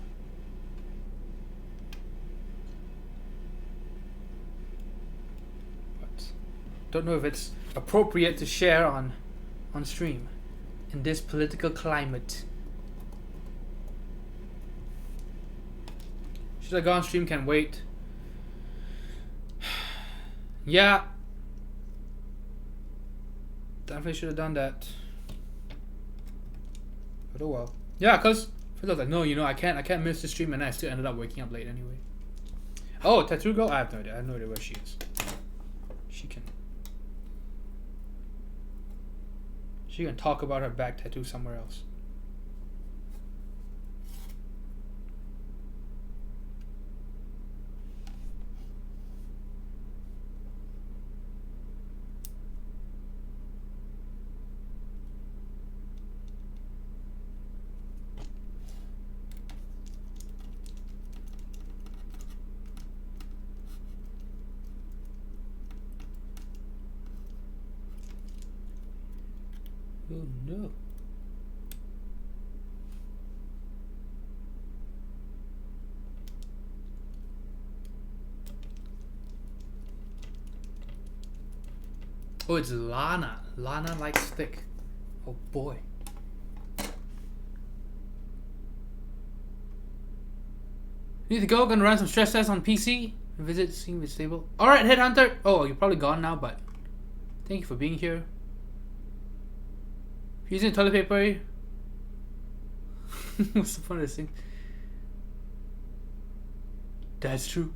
But don't know if it's appropriate to share on stream in this political climate. Should I go on stream? Can wait. Yeah. Definitely should have done that. But oh well. Yeah, cause I was like, no, you know, I can't miss the stream, and I still ended up waking up late anyway. Oh, tattoo girl? I have no idea. I have no idea where she is. She can talk about her back tattoo somewhere else. Oh no. Oh, it's Lana. Lana likes thick. Oh boy. Need to go. Gonna run some stress tests on PC. Visit, seeing if it's stable. Alright, Headhunter. Oh, you're probably gone now, but thank you for being here. Using toilet paper. What's the point of this thing? That's true.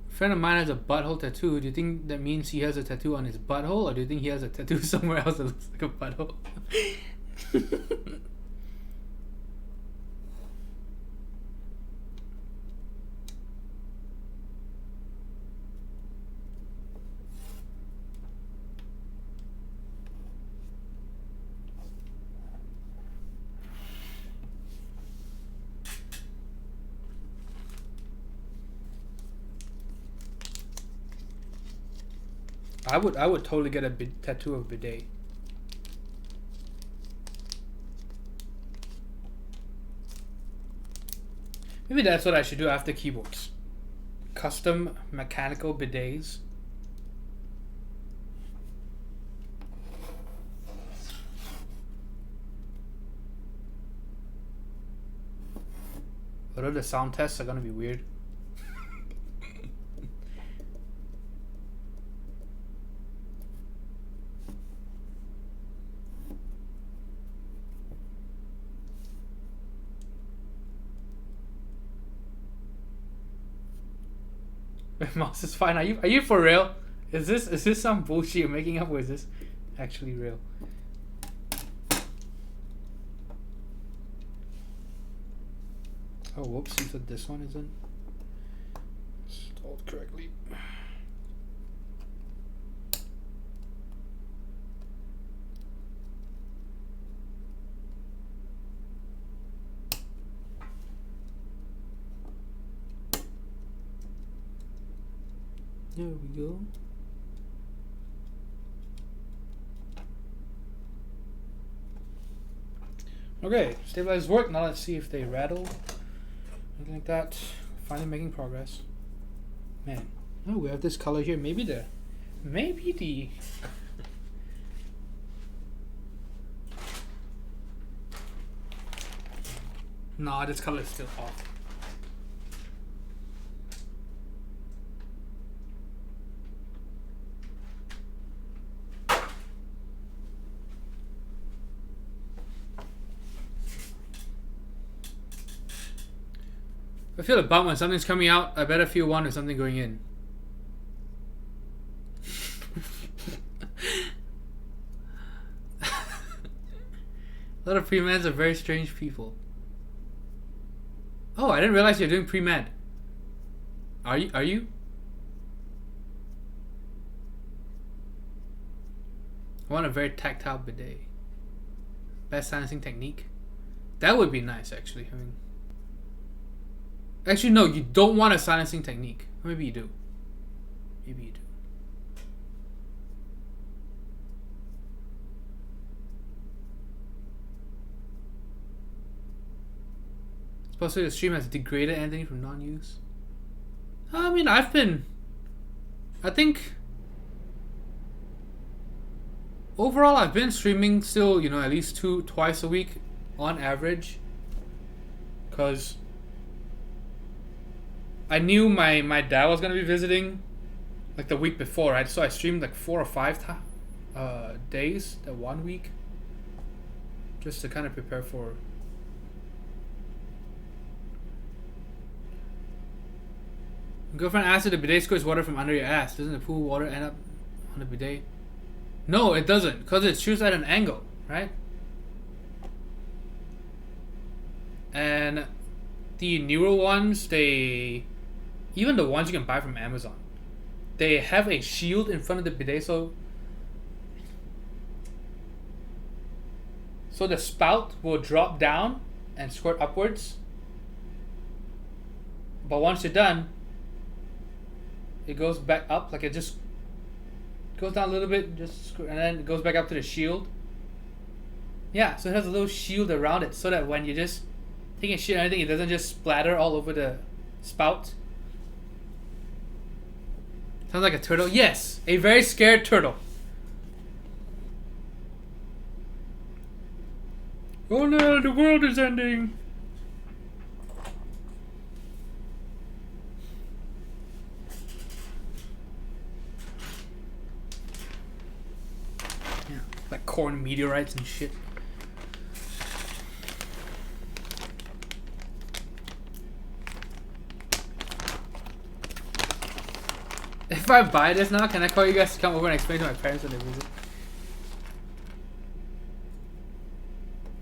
A friend of mine has a butthole tattoo. Do you think that means he has a tattoo on his butthole, or do you think he has a tattoo somewhere else that looks like a butthole? I would totally get a tattoo of bidet. Maybe that's what I should do after keyboards. Custom mechanical bidets. Although the sound tests are gonna be weird. My mouse is fine. Are you for real? Is this some bullshit you're making up, or is this actually real? Oh, whoops! Seems that this one isn't installed correctly. There we go. Okay, stabilizers work. Now let's see if they rattle. Anything like that. Finally making progress. Man. Oh, we have this color here. Maybe the nah, this color is still off. I feel a bump when something's coming out. I better feel one with something going in. A lot of pre-meds are very strange people. Oh, I didn't realize you're doing pre-med. Are you? Are you? I want a very tactile bidet. Best silencing technique. That would be nice, actually. I mean, actually, no, you don't want a silencing technique. Or maybe you do. Maybe you do. Supposedly the stream has degraded Anthony from non-use. I mean, I think overall I've been streaming still, you know, at least twice a week on average. Cause I knew my dad was gonna be visiting like the week before, right? So I streamed like 4 or 5 days that 1 week, just to kind of prepare for. Girlfriend asked if the bidet squirts water from under your ass. Doesn't the pool water end up on the bidet? No, it doesn't, because it shoots at an angle, right? And the newer ones, even the ones you can buy from Amazon, they have a shield in front of the bidet, so the spout will drop down and squirt upwards. But once you're done, it goes back up, like it just goes down a little bit, and then it goes back up to the shield. Yeah, so it has a little shield around it, so that when you're just taking shit or anything, it doesn't just splatter all over the spout. Sounds like a turtle. Yes, a very scared turtle. Oh no, the world is ending. Yeah, like corn meteorites and shit. If I buy this now, can I call you guys to come over and explain to my parents when they visit?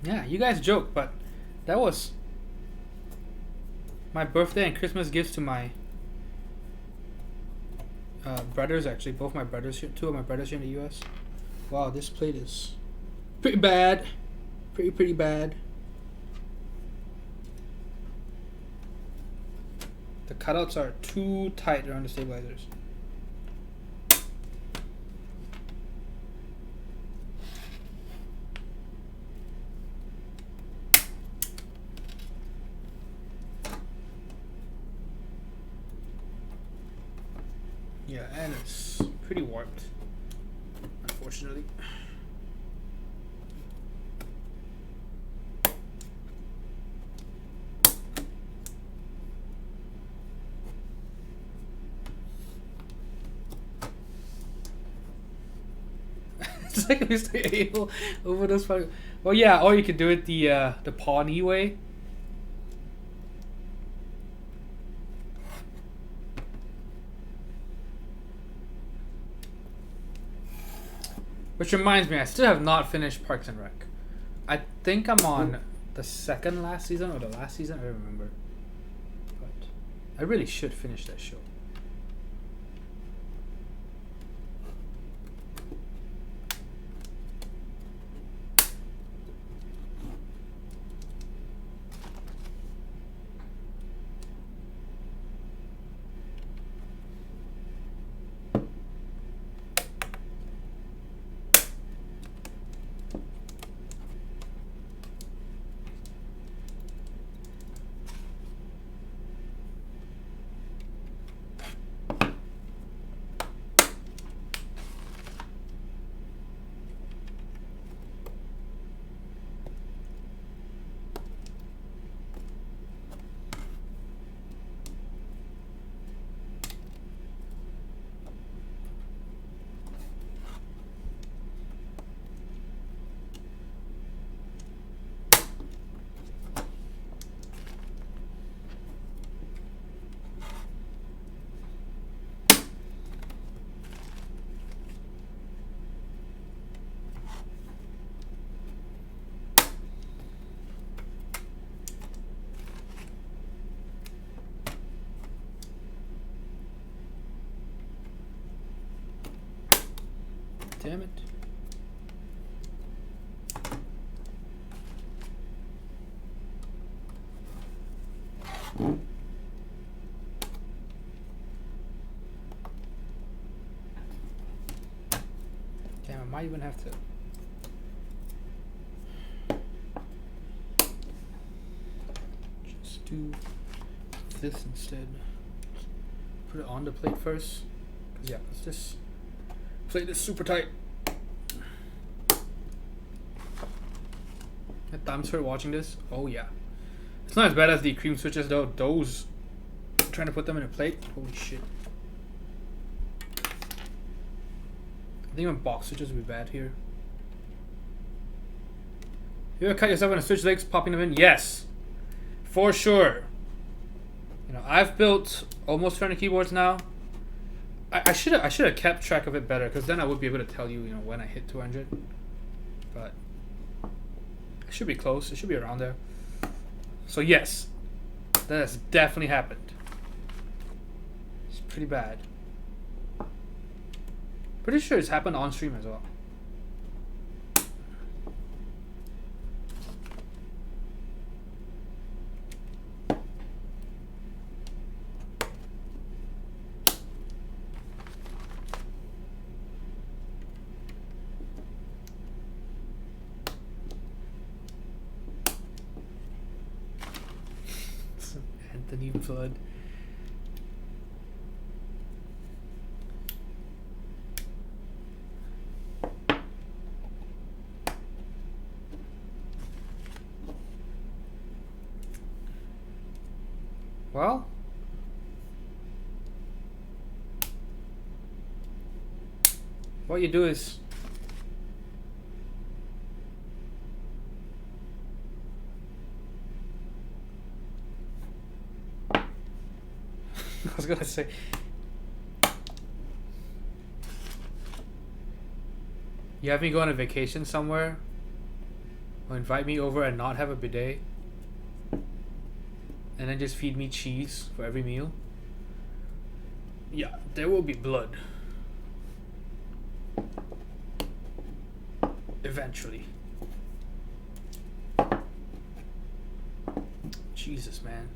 Yeah, you guys joke, but that was my birthday and Christmas gifts to my brothers, actually. Both my brothers here, 2 of my brothers here in the US. Wow, this plate is pretty bad. Pretty bad. The cutouts are too tight around the stabilizers. Yeah, and it's pretty warped, unfortunately. It's like Mr. Able over those fucking. Well, yeah, or you could do it the Pawnee way. Which reminds me, I still have not finished Parks and Rec. I think I'm on the second last season or the last season, I don't remember. But I really should finish that show. damn it. Damn, I might even have to. Just do this instead. Put it on the plate first. Cause yeah, let's just plate this super tight. My thumbs hurt watching this. Oh yeah. It's not as bad as the cream switches though. Those, trying to put them in a plate. Holy shit. I think my box switches would be bad here. You ever cut yourself on the switch legs, popping them in? Yes, for sure. You know, I've built almost 200 keyboards now. I should have kept track of it better, because then I would be able to tell you, you know, when I hit 200. But it should be close. It should be around there. So yes, that has definitely happened. It's pretty bad. Pretty sure it's happened on stream as well. Anthony Blood. Well, what you do is I was gonna say you have me go on a vacation somewhere or invite me over and not have a bidet and then just feed me cheese for every meal. Yeah, there will be blood. Eventually. Jesus, man.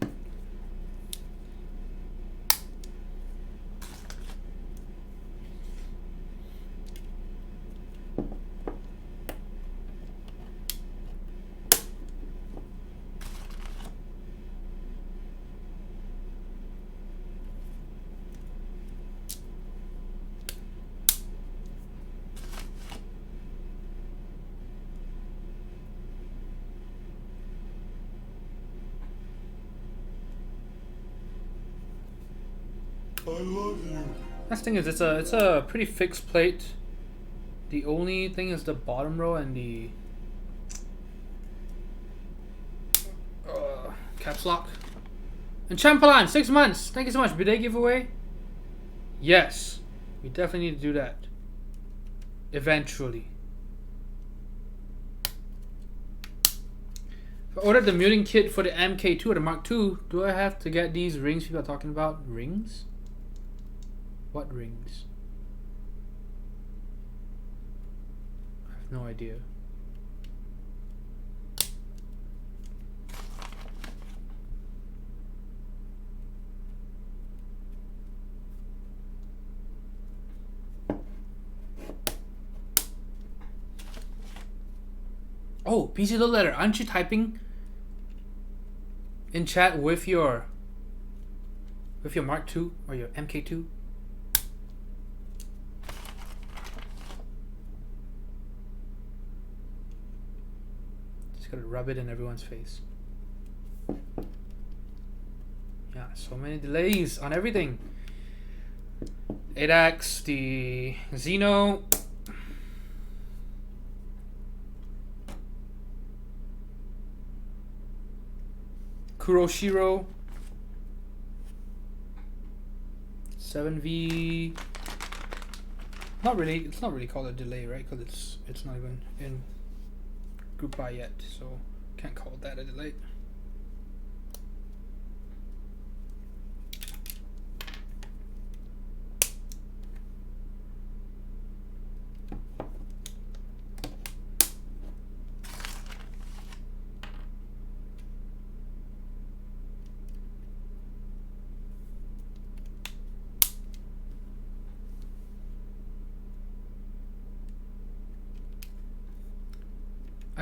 I love you. Next thing is it's a pretty fixed plate. The only thing is the bottom row and the caps lock. And Champalan, 6 months. Thank you so much. Bidet giveaway. Yes, we definitely need to do that. Eventually. If I ordered the muting kit for the MK2 or the Mark II, do I have to get these rings people are talking about? Rings? What rings? I have no idea. Oh, PC Little Letter, aren't you typing in chat with your Mark II or your MK2? Just gotta rub it in everyone's face. Yeah, so many delays on everything. 8X, the Xeno. Kuroshiro 7V. Not really. It's not really called a delay, right? Because it's not even in group buy yet, so can't call that a delay.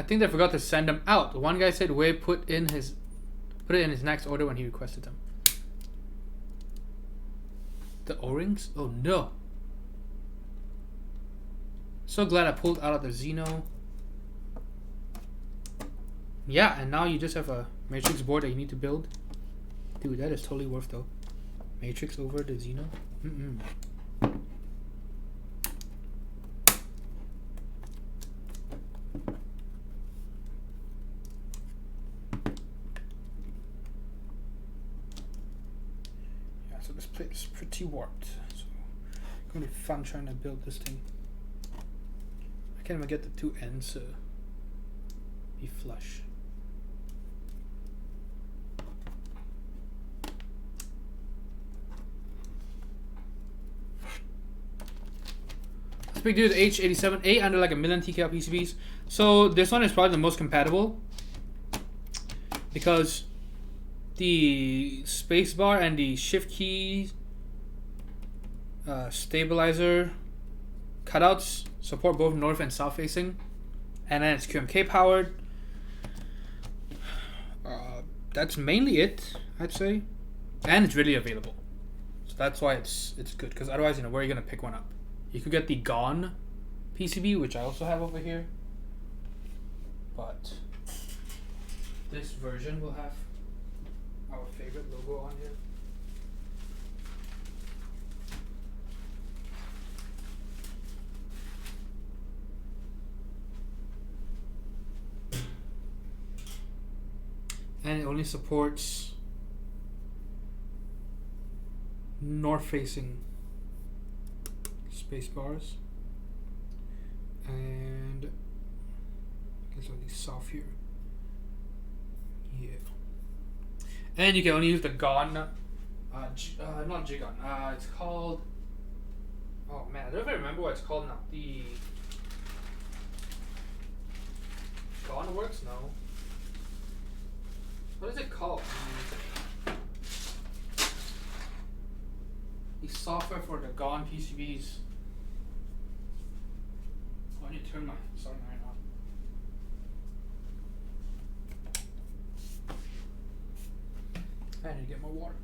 I think they forgot to send them out. One guy said Wei put it in his next order when he requested them. The O-rings? Oh no. So glad I pulled out of the Xeno. Yeah, and now you just have a Matrix board that you need to build. Dude, that is totally worth though. Matrix over the Xeno. Yeah, so this plate is pretty warped. So it's gonna be fun trying to build this thing. I can't even get the two ends to be flush. This big dude, H87, under like 1 million TKL PCBs. So this one is probably the most compatible because the spacebar and the shift keys, stabilizer cutouts support both north and south facing, and then it's QMK powered. That's mainly it, I'd say, and it's really available. So that's why it's good, because otherwise, you know, where are you gonna pick one up? You could get the Gone PCB, which I also have over here, but this version will have our favorite logo on here. And it only supports north-facing space bars, and I guess only south here. Yeah. And you can only use the Gone, not G-Gun. It's called. Oh man, I don't even remember what it's called now. The Gone Works? No. What is it called? The software for the Gone PCBs. Oh, I need to turn my soldering iron on. I need to get more water.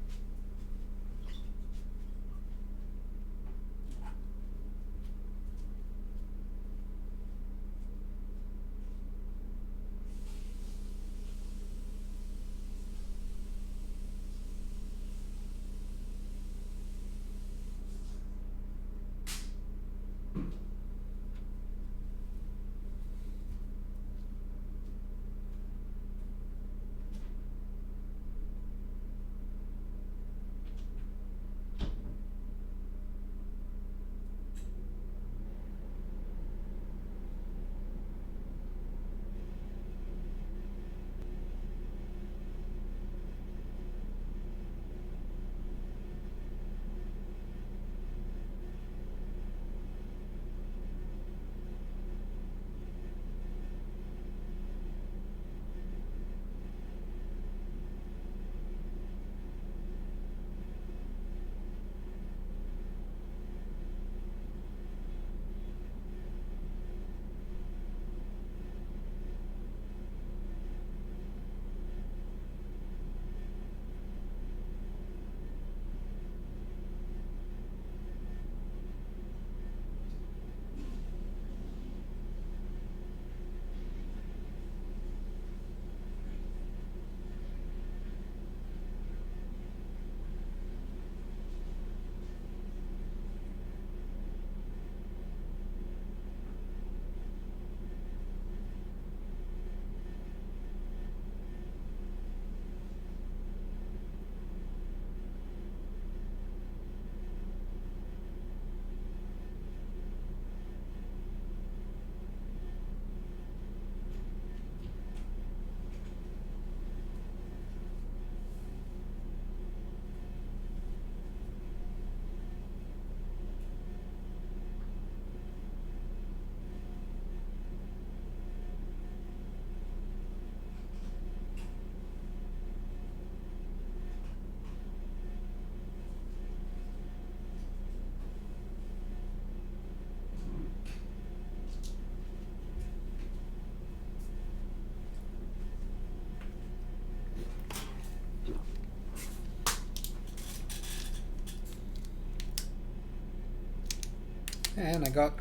And I got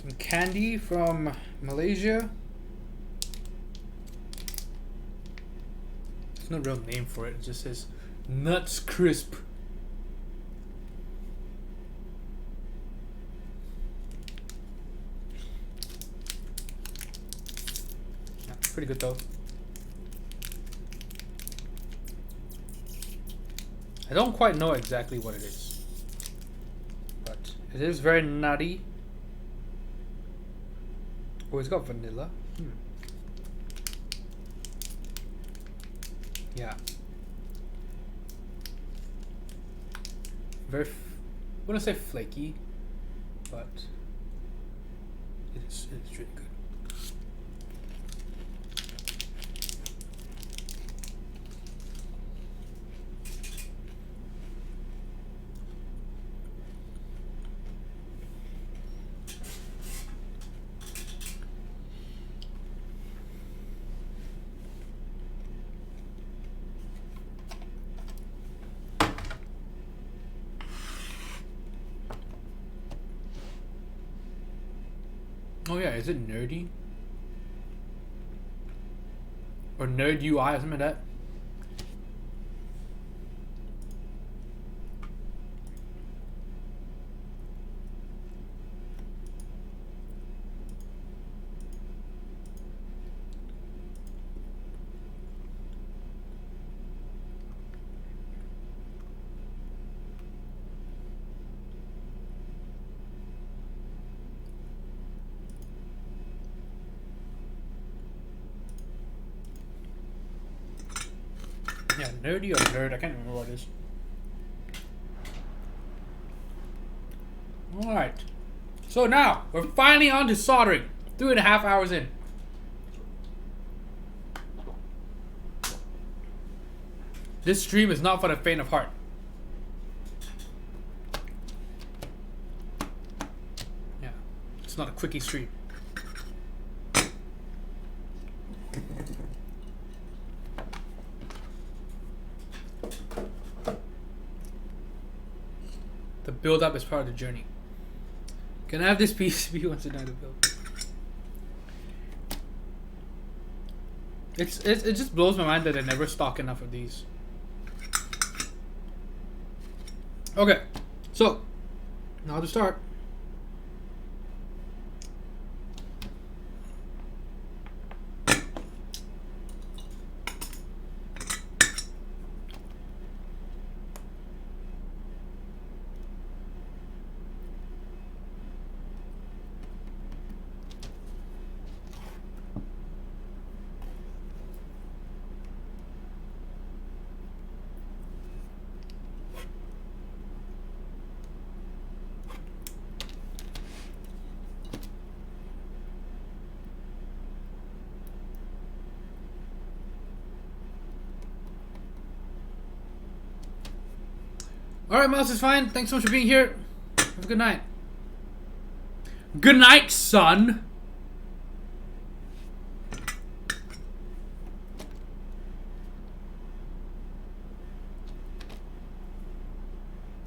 some candy from Malaysia. There's no real name for it. It just says Nuts Crisp. Yeah, pretty good though. I don't quite know exactly what it is, but it is very nutty. Oh, it's got vanilla. Yeah. Very, I wouldn't say flaky, but it's really good. Oh yeah, is it nerdy? Or Nerd UI or something like that? Yeah, nerdy or nerd, I can't remember what it is. Alright. So now, we're finally on to soldering. 3.5 hours in. This stream is not for the faint of heart. Yeah, it's not a quickie stream. The build up is part of the journey. Can I have this PCB once it's done to build? It just blows my mind that they never stock enough of these. Okay, so now to start. Alright, Mouse is fine. Thanks so much for being here. Have a good night. Good night, son.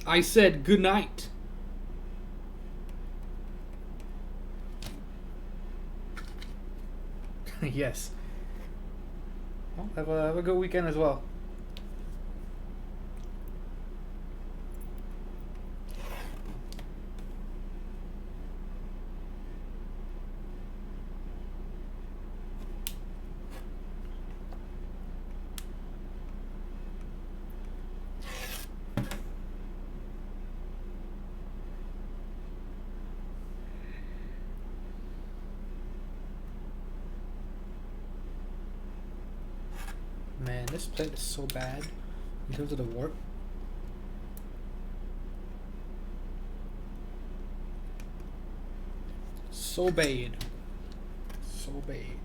I said good night. Yes. Well, have a good weekend as well. Man, this plate is so bad in terms of the warp. So bad. So bad.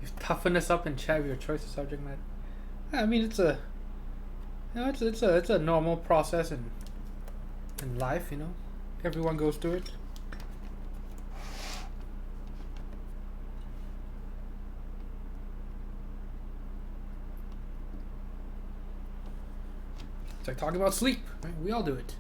You've toughened us up in chat with your choice of subject matter. I mean, it's a, it's a normal process in life, you know. Everyone goes through it. It's like talking about sleep, right? We all do it.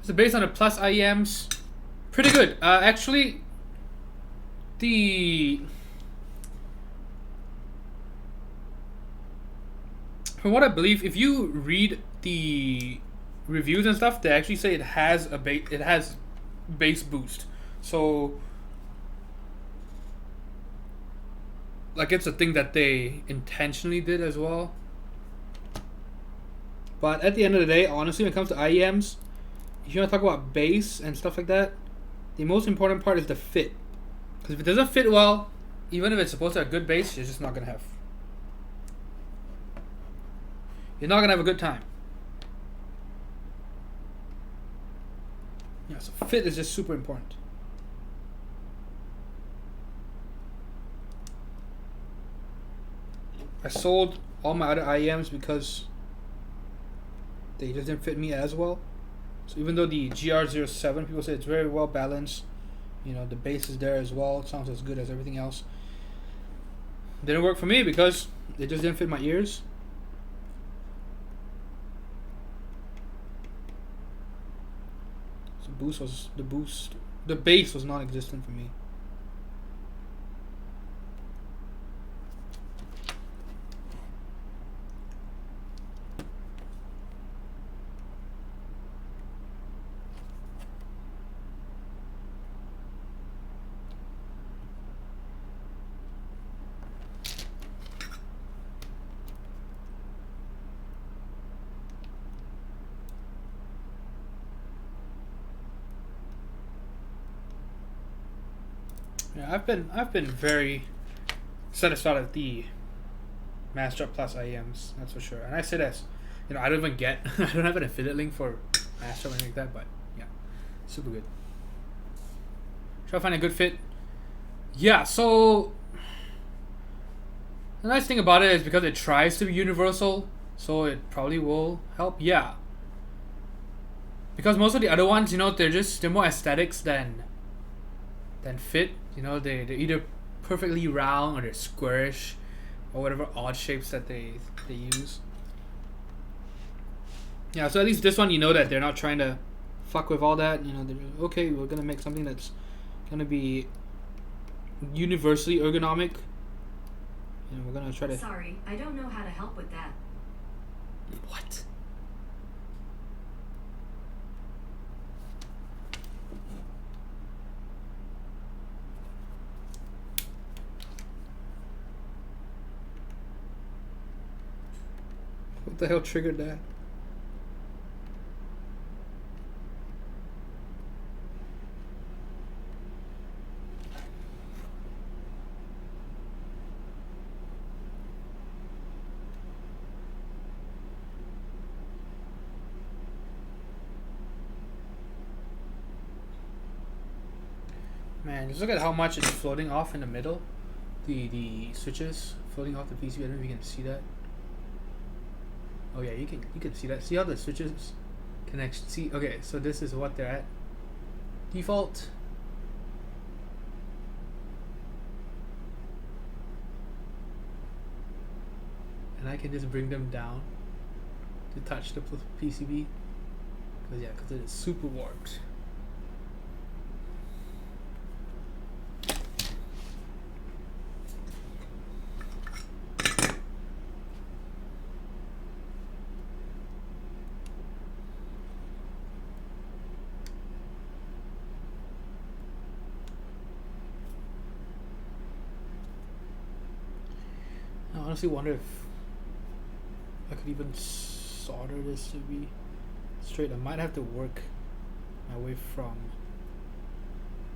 So based on the plus IEMs, pretty good. Actually, from what I believe, if you read the reviews and stuff, they actually say it has base boost. So like it's a thing that they intentionally did as well. But at the end of the day, honestly, when it comes to IEMs, if you want to talk about bass and stuff like that, the most important part is the fit. Because if it doesn't fit well, even if it's supposed to have good bass, you're just not gonna have. You're not gonna have a good time. Yeah, so fit is just super important. I sold all my other IEMs because they just didn't fit me as well. So even though the GR07, people say it's very well balanced, you know, the bass is there as well, it sounds as good as everything else. It didn't work for me because it just didn't fit my ears. So the bass was non-existent for me. Yeah, I've been very satisfied with the Master Plus IEMs, that's for sure. And I say this, you know, I don't even get I don't have an affiliate link for Master or anything like that, but yeah, super good. Try to find a good fit. Yeah, so the nice thing about it is because it tries to be universal, so it probably will help. Yeah, because most of the other ones, you know, they're more aesthetics than fit. You know, they're either perfectly round or they're squarish or whatever odd shapes that they use. Yeah, so at least this one, you know that they're not trying to fuck with all that. You know, they're okay, we're gonna make something that's gonna be universally ergonomic. You know, we're gonna try to. Sorry, I don't know how to help with that. What? What the hell triggered that? Man, just look at how much it's floating off in the middle. The switches floating off the PCB. I don't know if you can see that. Oh yeah, you can see that. See how the switches connect. See, okay, so this is what they're at. default. And I can just bring them down to touch the PCB. Because yeah, because it is super warped. I honestly wonder if I could even solder this to be straight. I might have to work my way from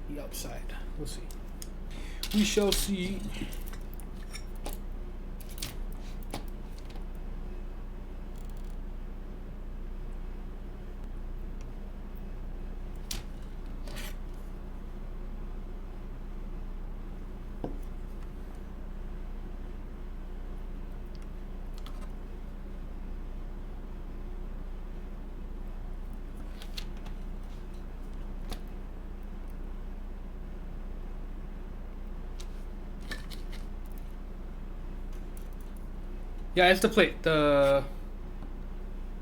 the outside. We'll see. We shall see. Yeah, it's the plate.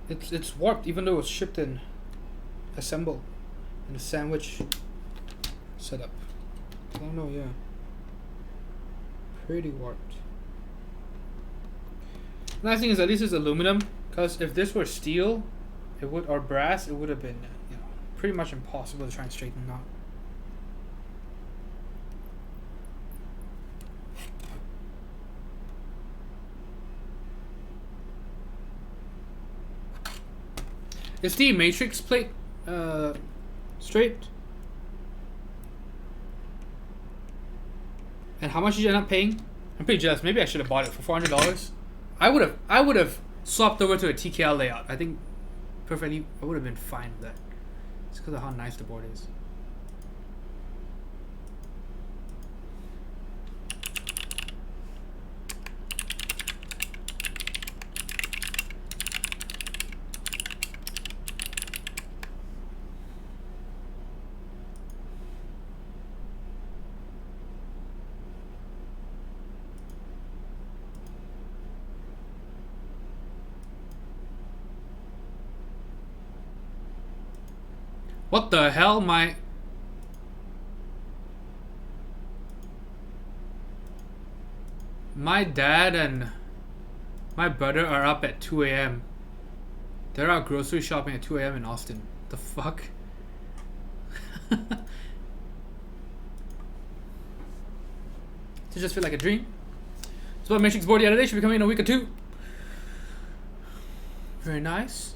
It's warped even though it was shipped and assembled in a sandwich setup. Oh no, yeah. Pretty warped. Nice thing is at least it's aluminum, because if this were steel, it would, or brass, it would have been, you know, pretty much impossible to try and straighten out. Is the matrix plate straight? And how much did you end up paying? I'm pretty jealous. Maybe I should have bought it for $400. I would have swapped over to a TKL layout. I think perfectly. I would have been fine with that. It's because of how nice the board is. What the hell? My dad and my brother are up at 2 a.m. They're out grocery shopping at 2 a.m. in Austin. The fuck? Does it just feel like a dream? So what Matrix board the other day should be coming in a week or two. Very nice.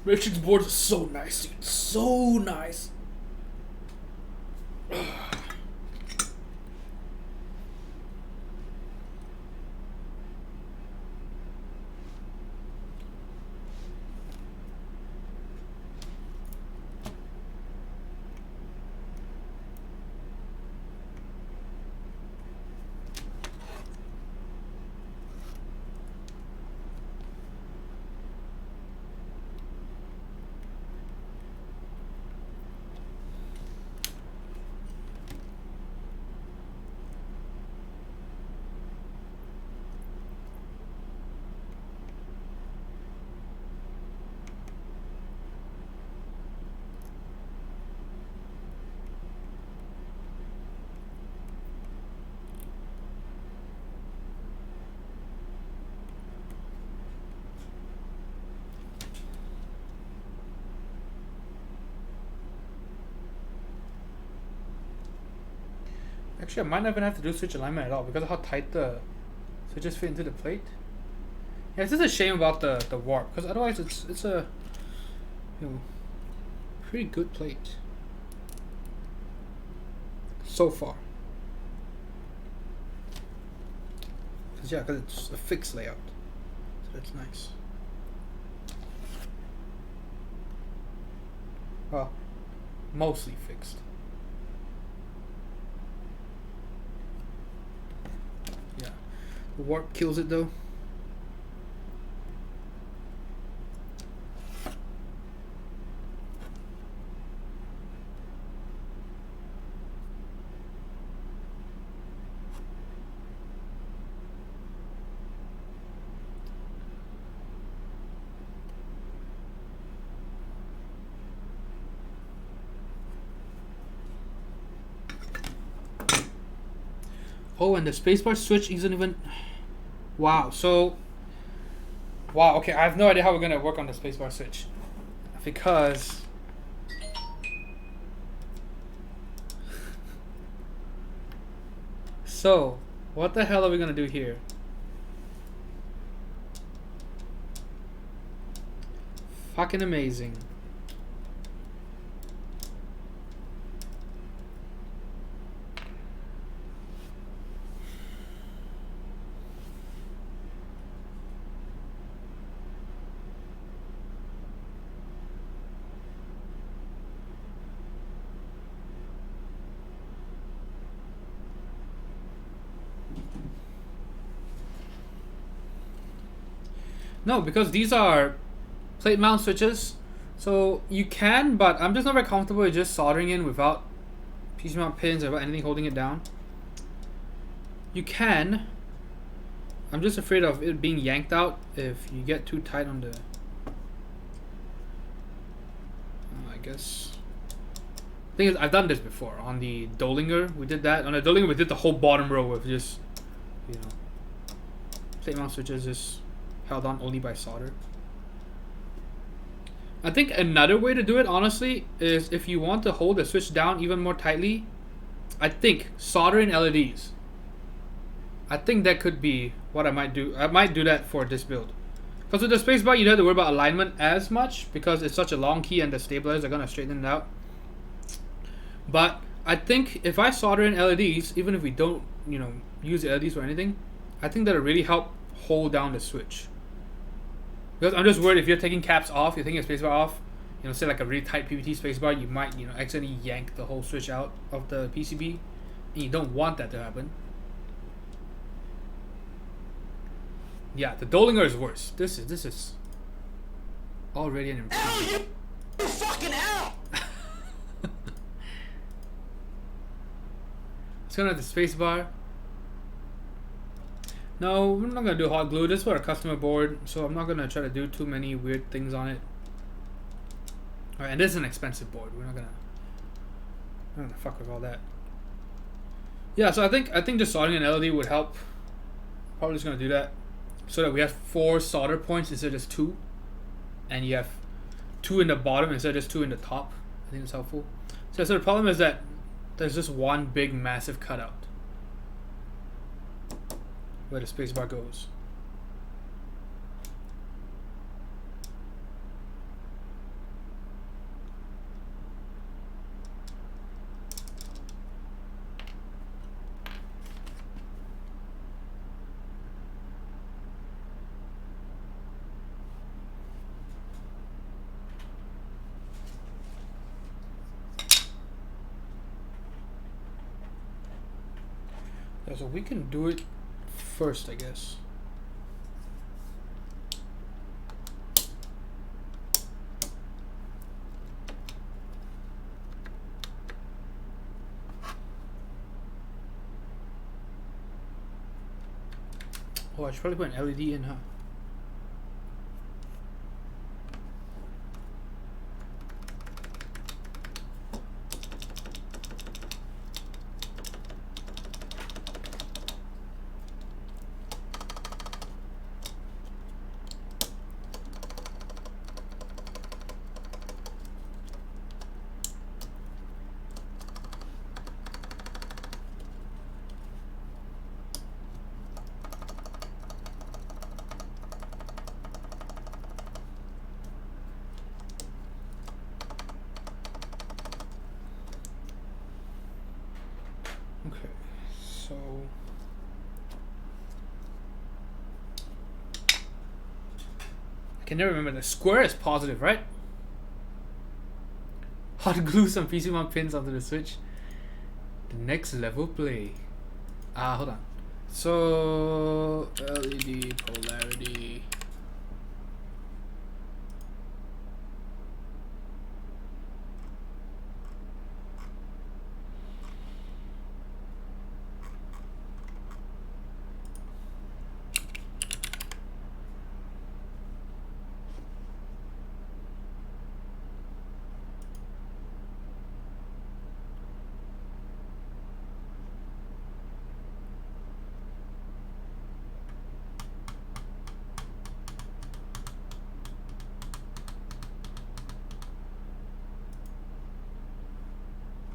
Matrix board is so nice, dude. So nice. Actually, I might not even have to do switch alignment at all because of how tight the switches fit into the plate. Yeah, it's just a shame about the warp, because otherwise it's a, you know, pretty good plate so far. Cause yeah, cause it's a fixed layout, so that's nice. Well, mostly fixed. Yeah, the warp kills it though. Oh, and the spacebar switch isn't even. Wow. So. Wow. Okay, I have no idea how we're gonna work on the spacebar switch, because. So, what the hell are we gonna do here? Fucking amazing. No, because these are plate mount switches. So you can, but I'm just not very comfortable with just soldering in without PC mount pins or without anything holding it down. You can. I'm just afraid of it being yanked out if you get too tight on the. I guess. Thing is, I've done this before on the Dollinger. We did that on the Dollinger. We did the whole bottom row with just, you know, plate mount switches just held on only by solder. I think another way to do it, honestly, is if you want to hold the switch down even more tightly, I think soldering LEDs. I think that could be what I might do. I might do that for this build. Because with the spacebar, you don't have to worry about alignment as much because it's such a long key and the stabilizers are going to straighten it out. But I think if I solder in LEDs, even if we don't, you know, use LEDs for anything, I think that'll really help hold down the switch. Because I'm just worried if you're taking caps off, you're taking a spacebar off, you know, say like a really tight PVT spacebar, you might, you know, accidentally yank the whole switch out of the PCB, and you don't want that to happen. Yeah, the Dollinger is worse. This is already an improvement. You fucking hell! It's gonna have the spacebar. No, we're not gonna do hot glue. This is for a customer board, so I'm not gonna try to do too many weird things on it. Alright, and this is an expensive board. We're not gonna fuck with all that. Yeah, so I think just soldering an LED would help. Probably just gonna do that, so that we have 4 solder points instead of just 2, and you have 2 in the bottom instead of just 2 in the top. I think it's helpful. So the problem is that there's just one big massive cutout where the spacebar goes. Yeah, so we can do it first, I guess. Oh, I should probably put an LED in, huh? Okay, so I can never remember. The square is positive, right? Hot glue some PC mount pins onto the switch. The next level play. Hold on. So LED polarity.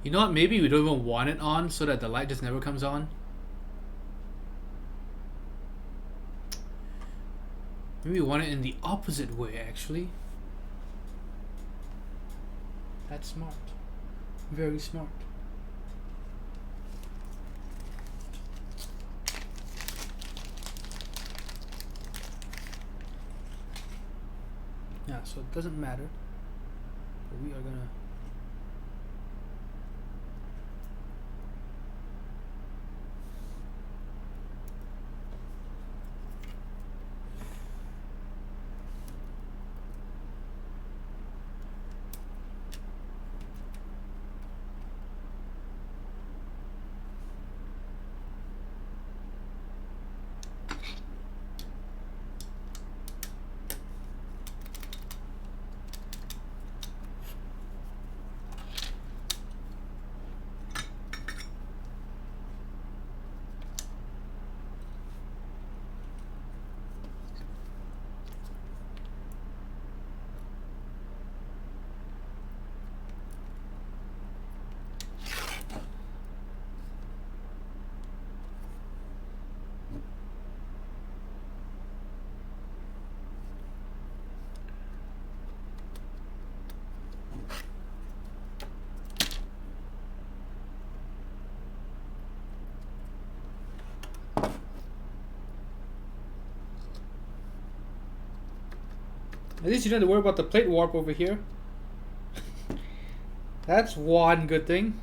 You know what? Maybe we don't even want it on so that the light just never comes on. Maybe we want it in the opposite way, actually. That's smart. Very smart. Yeah, so it doesn't matter. But we are gonna... At least you don't have to worry about the plate warp over here. That's one good thing.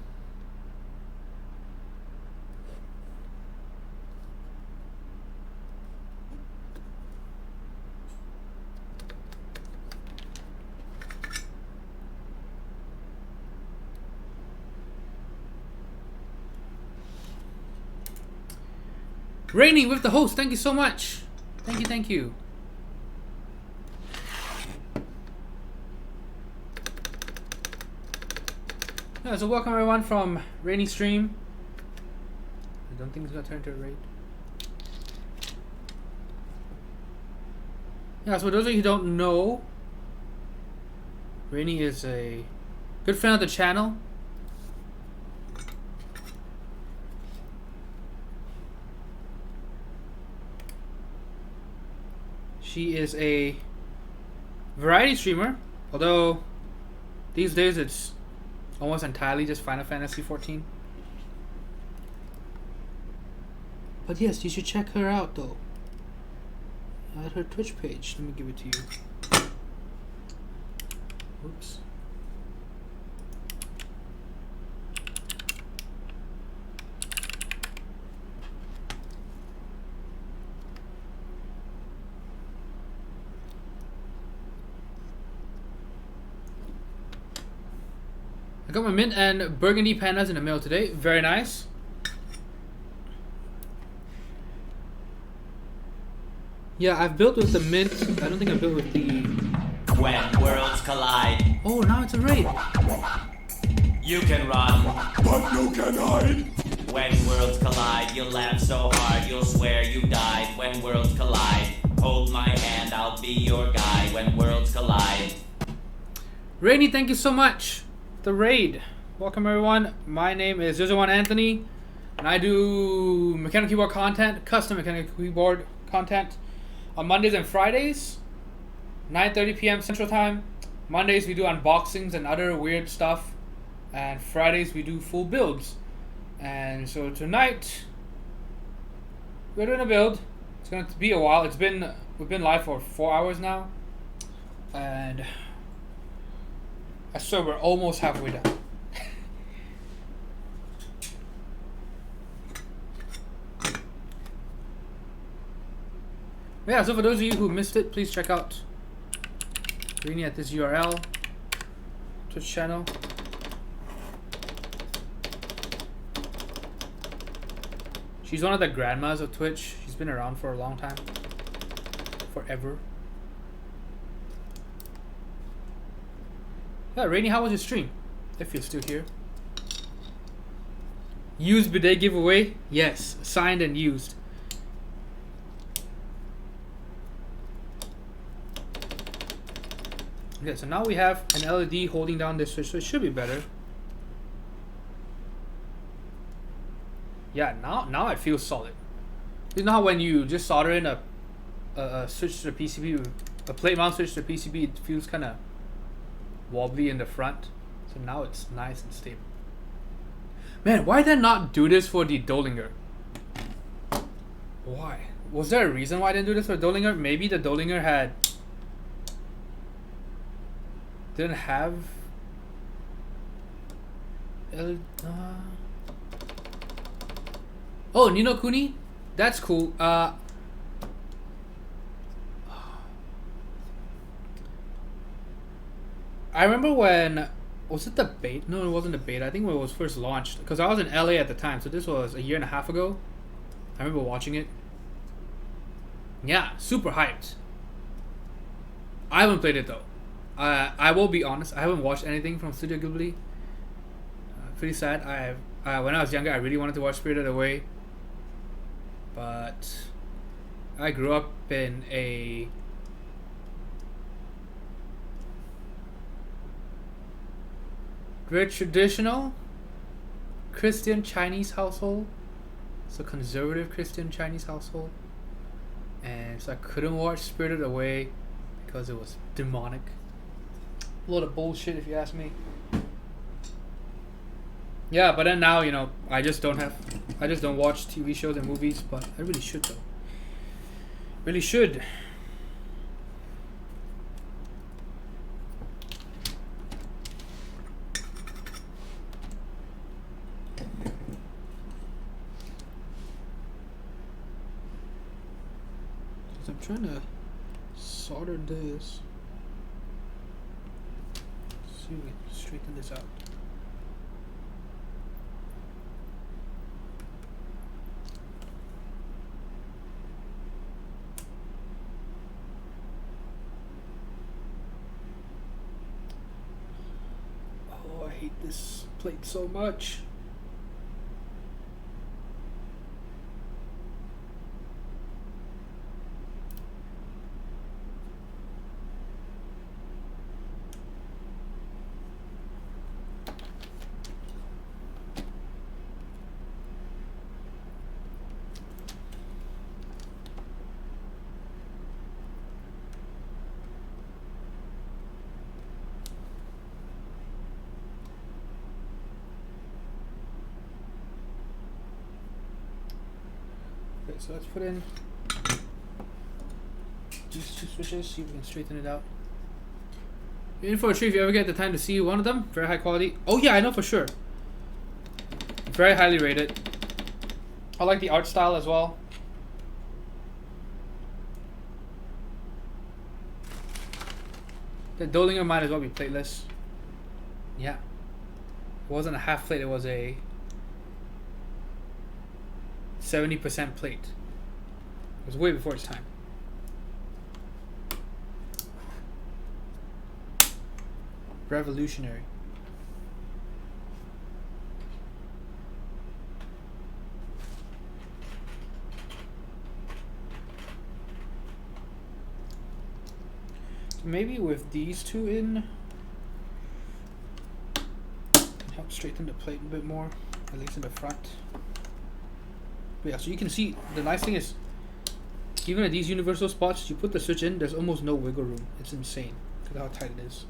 Rainy with the host, thank you so much. Thank you, thank you. Yeah, so welcome everyone from Rainy Stream. I don't think it's gonna turn into a raid. Yeah, so for those of you who don't know, Rainy is a good friend of the channel. She is a variety streamer, although these days it's almost entirely just Final Fantasy 14. But yes, you should check her out though. At her Twitch page. Let me give it to you. Oops. I got my mint and burgundy pandas in the mail today. Very nice. Yeah, I've built with the mint. I don't think I built with the... When worlds collide, Oh, now it's a raid. you can run. But you can hide. When worlds collide, you'll laugh so hard, you'll swear you died. When worlds collide, hold my hand, I'll be your guide. When worlds collide. Rainy, thank you so much. The raid. Welcome everyone. My name is 001 Anthony, and I do mechanical keyboard content, custom mechanical keyboard content on Mondays and Fridays, 9:30 p.m. Central Time. Mondays we do unboxings and other weird stuff, and Fridays we do full builds. And so tonight we're doing a build. It's going to be a while. We've been live for 4 hours now, and I swear we're almost halfway done. Yeah, so for those of you who missed it, please check out Rini at this URL, Twitch channel. She's one of the grandmas of Twitch. She's been around for a long time. Forever. Yeah, Rainy, how was your stream? If you're still here. Used bidet giveaway? Yes, signed and used. Okay, so now we have an LED holding down this switch, so it should be better. Yeah, now it feels solid. You know how when you just solder in a switch to the PCB, a plate mount switch to the PCB, it feels kind of wobbly in the front. So now it's nice and stable. Man, why did I not do this for the Dollinger? Why? Was there a reason why I didn't do this for Dollinger? Maybe the Dollinger didn't have oh, Nino Kuni? That's cool. I remember when, was it the beta? No, it wasn't the beta. I think when it was first launched, because I was in LA at the time, so this was a year and a half ago. I remember watching it. Yeah, super hyped. I haven't played it though. I will be honest, I haven't watched anything from Studio Ghibli. Pretty sad. When I was younger, I really wanted to watch Spirited Away, but I grew up in a very traditional Christian Chinese household. It's a conservative Christian Chinese household, and so I couldn't watch Spirited Away because it was demonic. A lot of bullshit, if you ask me. Yeah, but then now, you know, I just don't watch TV shows and movies, but I really should though. Really should. I'm trying to solder this. See if we can straighten this out. Oh, I hate this plate so much. Okay, so let's put in these two switches, see if we can straighten it out. You're in for a treat if you ever get the time to see one of them. Very high quality. Oh yeah, I know for sure. Very highly rated. I like the art style as well. The Dollinger might as well be plateless. Yeah. It wasn't a half plate, it was a 70% plate. It was way before its time. Revolutionary. Maybe with these two in, help straighten the plate a bit more, at least in the front. But yeah, so you can see the nice thing is, even at these universal spots, you put the switch in, there's almost no wiggle room. It's insane. Look at how tight it is.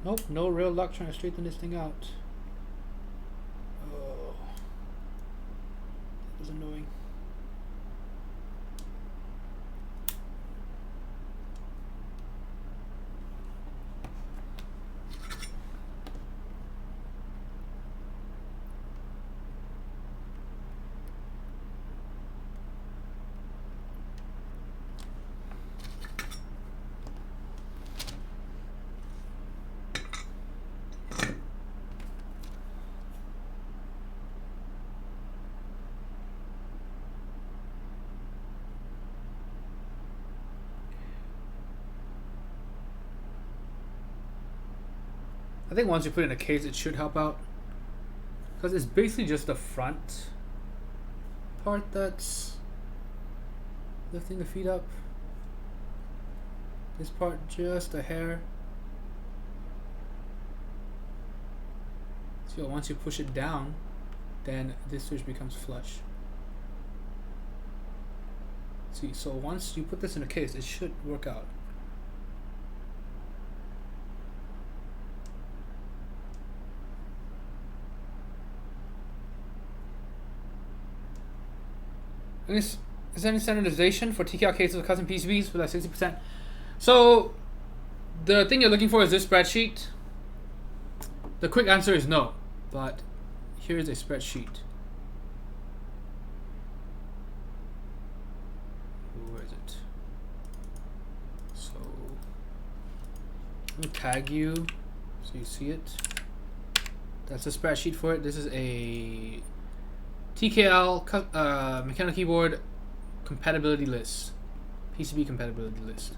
Nope, no real luck trying to straighten this thing out. Oh, that was annoying. I think once you put it in a case, it should help out. Because it's basically just the front part that's lifting the feet up. This part, just a hair. So once you push it down, then this switch becomes flush. See, so once you put this in a case, it should work out. Is there any standardization for TKL cases of custom PCBs with like 60%? So the thing you're looking for is this spreadsheet. The quick answer is no, but here's a spreadsheet. Where is it? So let me tag you so you see it. That's a spreadsheet for it. This is a TKL mechanical keyboard compatibility list, PCB compatibility list.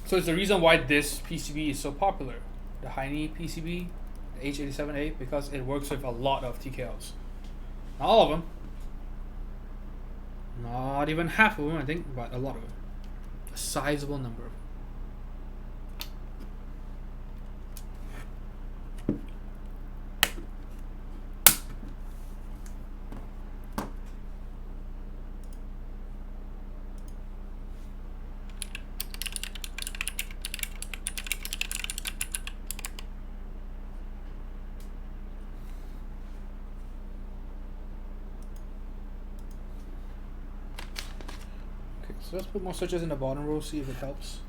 So it's the reason why this PCB is so popular, the Heine PCB, the H87A, because it works with a lot of TKLs. Not all of them, not even half of them, I think, but a lot of them, a sizable number of them. So let's put more switches in the bottom row, see if it helps.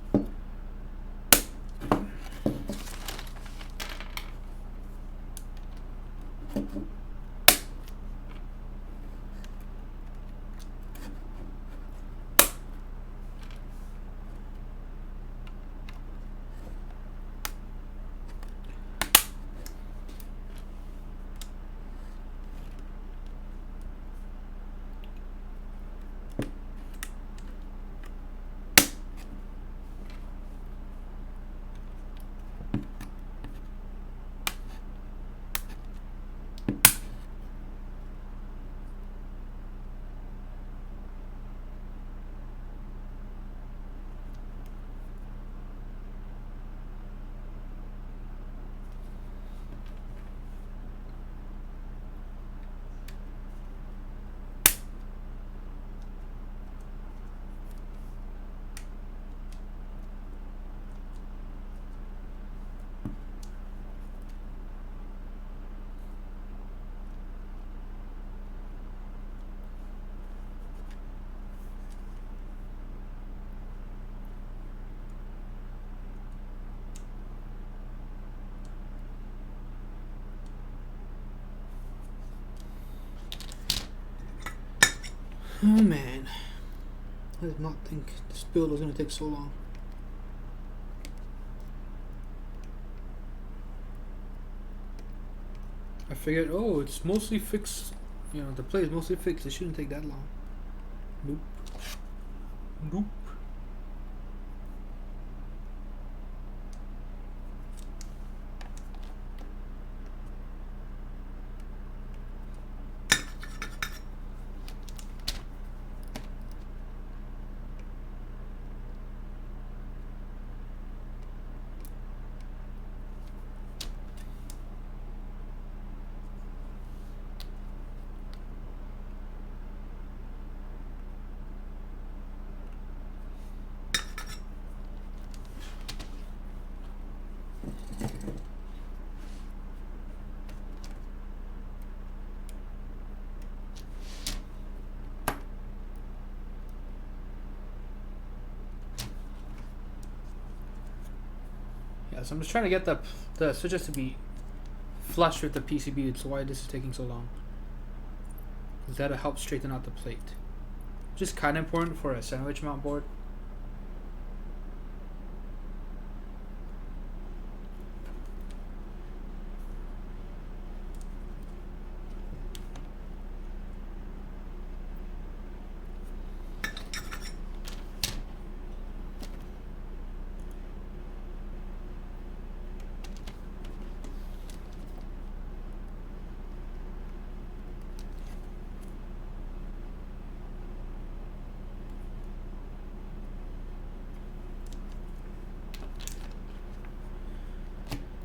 Oh man, I did not think this build was going to take so long. I figured, oh, it's mostly fixed, you know, the play is mostly fixed, it shouldn't take that long. Nope. Nope. So I'm just trying to get the switches to be flush with the PCB. It's why this is taking so long. Because that'll help straighten out the plate. Which is kind of important for a sandwich mount board.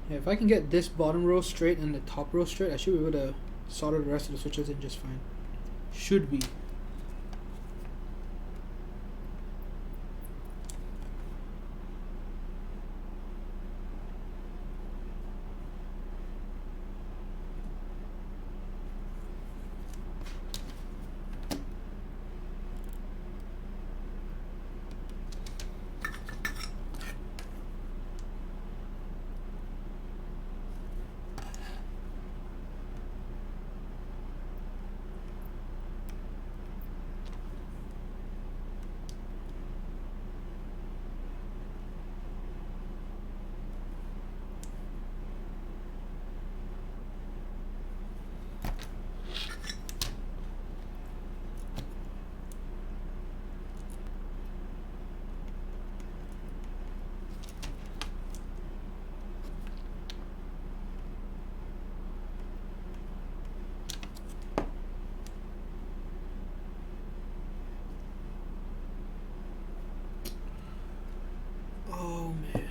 Yeah, if I can get this bottom row straight and the top row straight, I should be able to solder the rest of the switches in just fine. Should be. Oh man.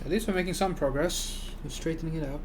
At least we're making some progress. We're straightening it out.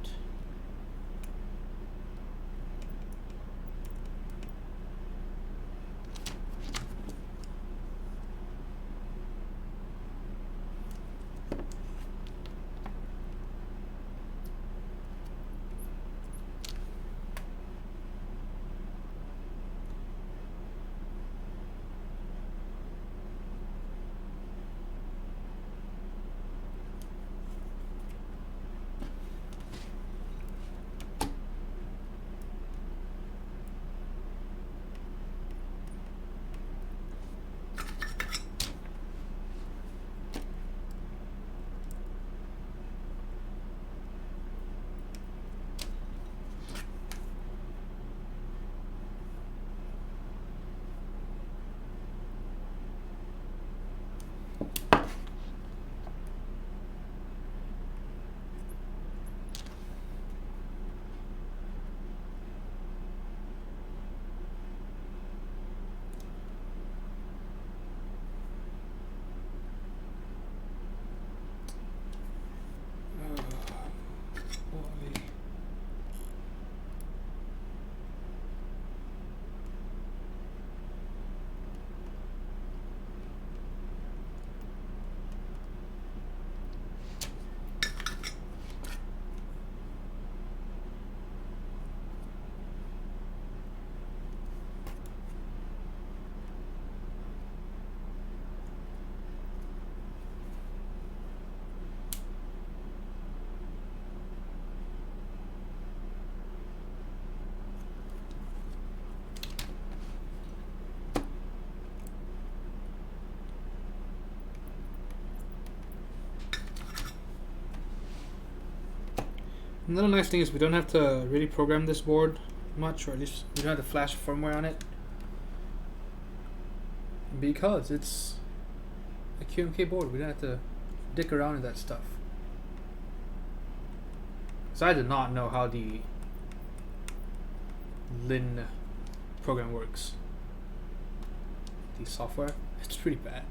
Another nice thing is we don't have to really program this board much, or at least we don't have to flash firmware on it, because it's a QMK board. We don't have to dick around with that stuff. So I did not know how the Lin program works. the software. It's pretty bad.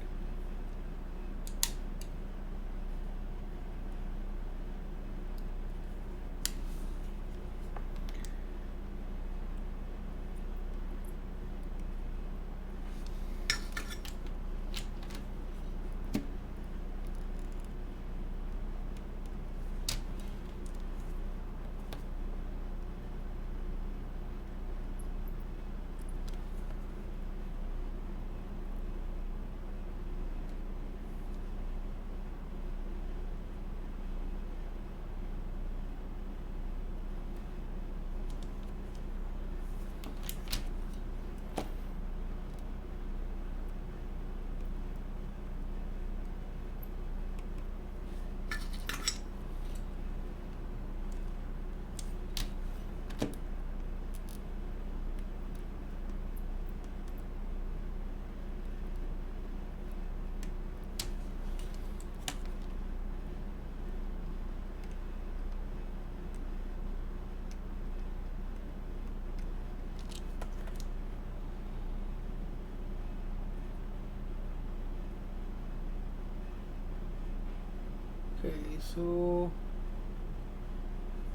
Okay, so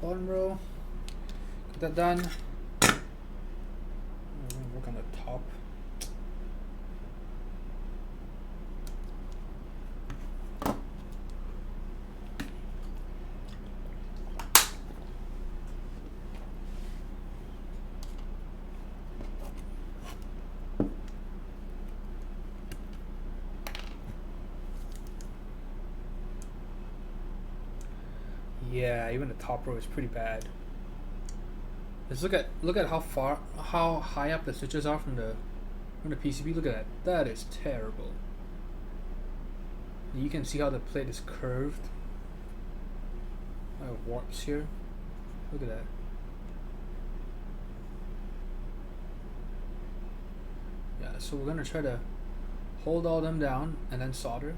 bottom row, get that done. I'm gonna work on the top. Yeah, even the top row is pretty bad. Let's look at how high up the switches are from the PCB. Look at that. That is terrible. You can see how the plate is curved. I have warps here. Look at that. Yeah, so we're gonna try to hold all them down and then solder.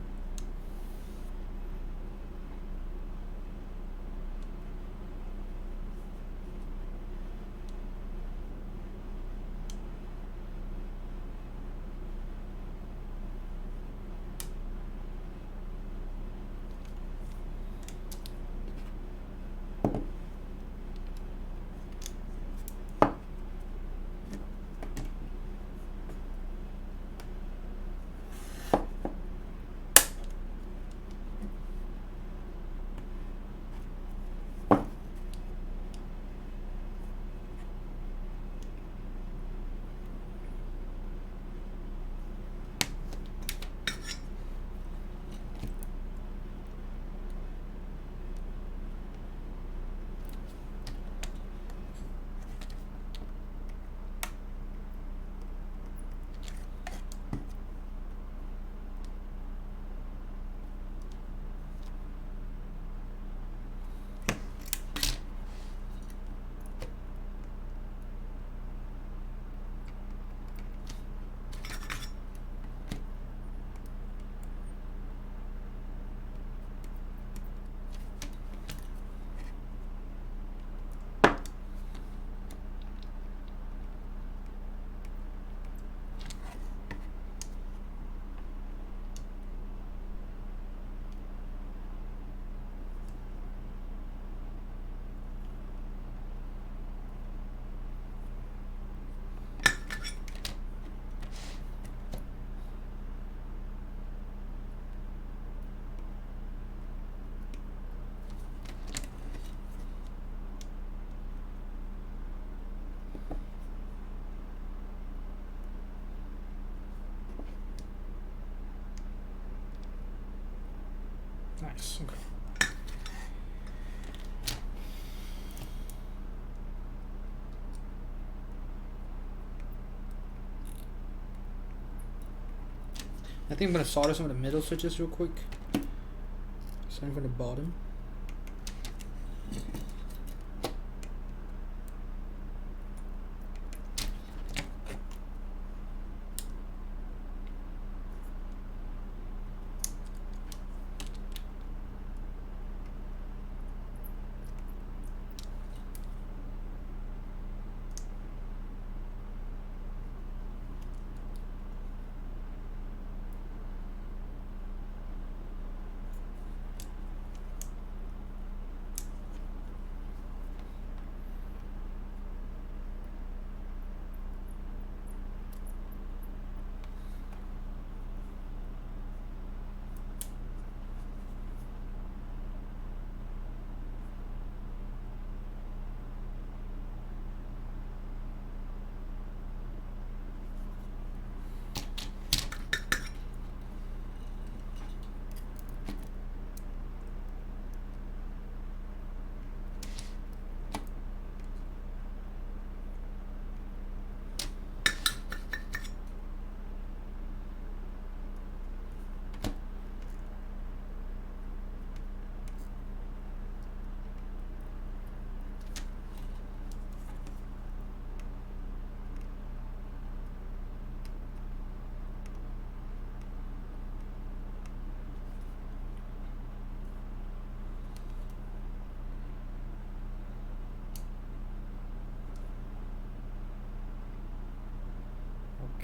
Nice. Okay. I think I'm gonna solder some of the middle switches real quick. Starting from the bottom.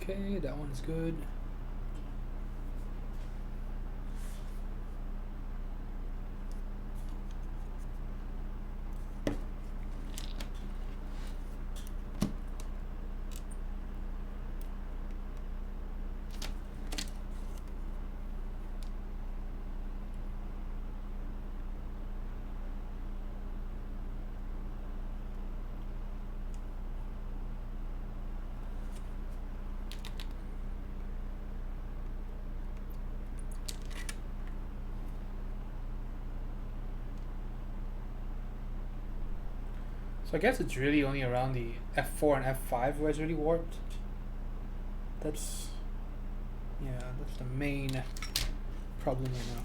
Okay, that one's good. So I guess it's really only around the F4 and F5 where it's really warped. That's, yeah, that's the main problem right now.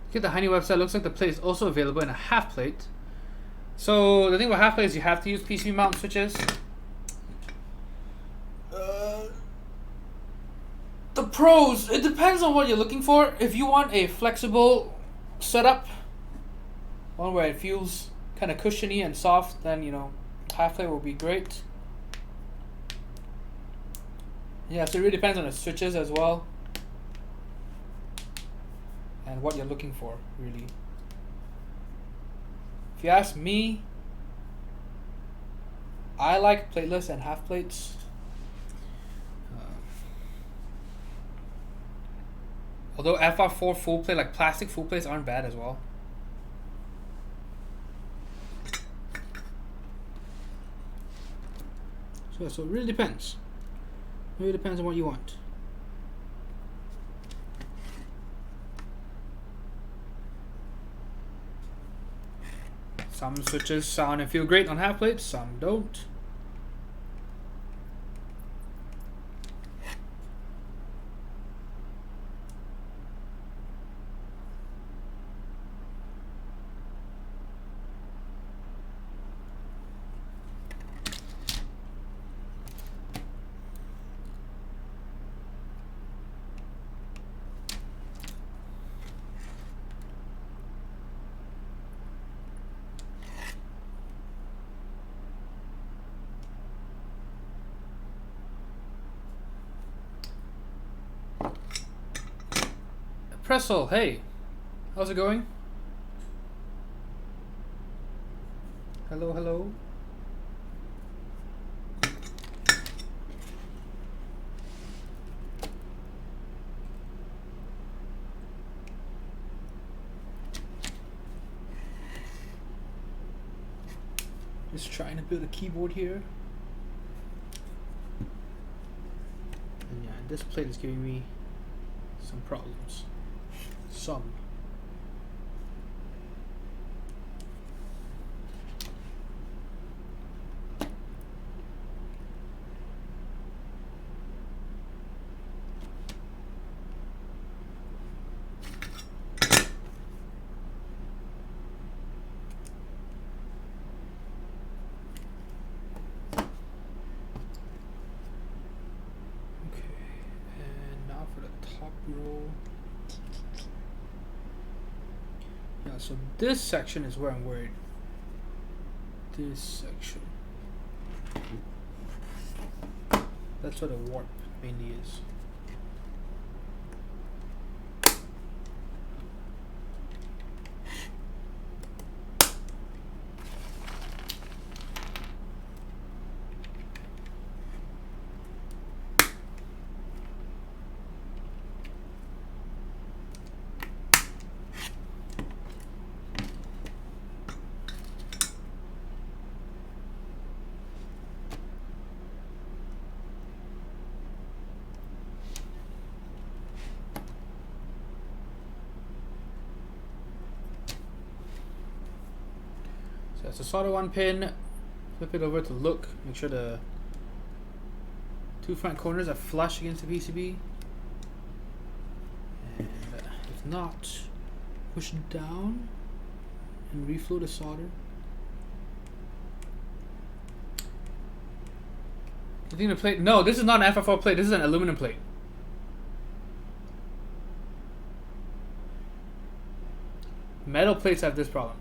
Look at the Honey website. Looks like the plate is also available in a half plate. So the thing about half plate is you have to use PCB mount switches. The pros, it depends on what you're looking for. If you want a flexible setup, one where it feels kind of cushiony and soft, then you know half plate will be great. Yeah, so it really depends on the switches as well. And what you're looking for, really. If you ask me, I like plateless and half plates. Although FR4 full plate, like plastic full plates, aren't bad as well. So it really depends. It really depends on what you want. Some switches sound and feel great on half plates, some don't. Pressel, hey, how's it going? Hello, hello. Just trying to build a keyboard here. And yeah, this plate is giving me some problems. Some. So this section is where I'm worried. This section. That's where the warp mainly is. So solder one pin, flip it over to look, make sure the two front corners are flush against the PCB. And if not, push it down and reflow the solder. You think the plate? No, this is not an FF4 plate. This is an aluminum plate. Metal plates have this problem.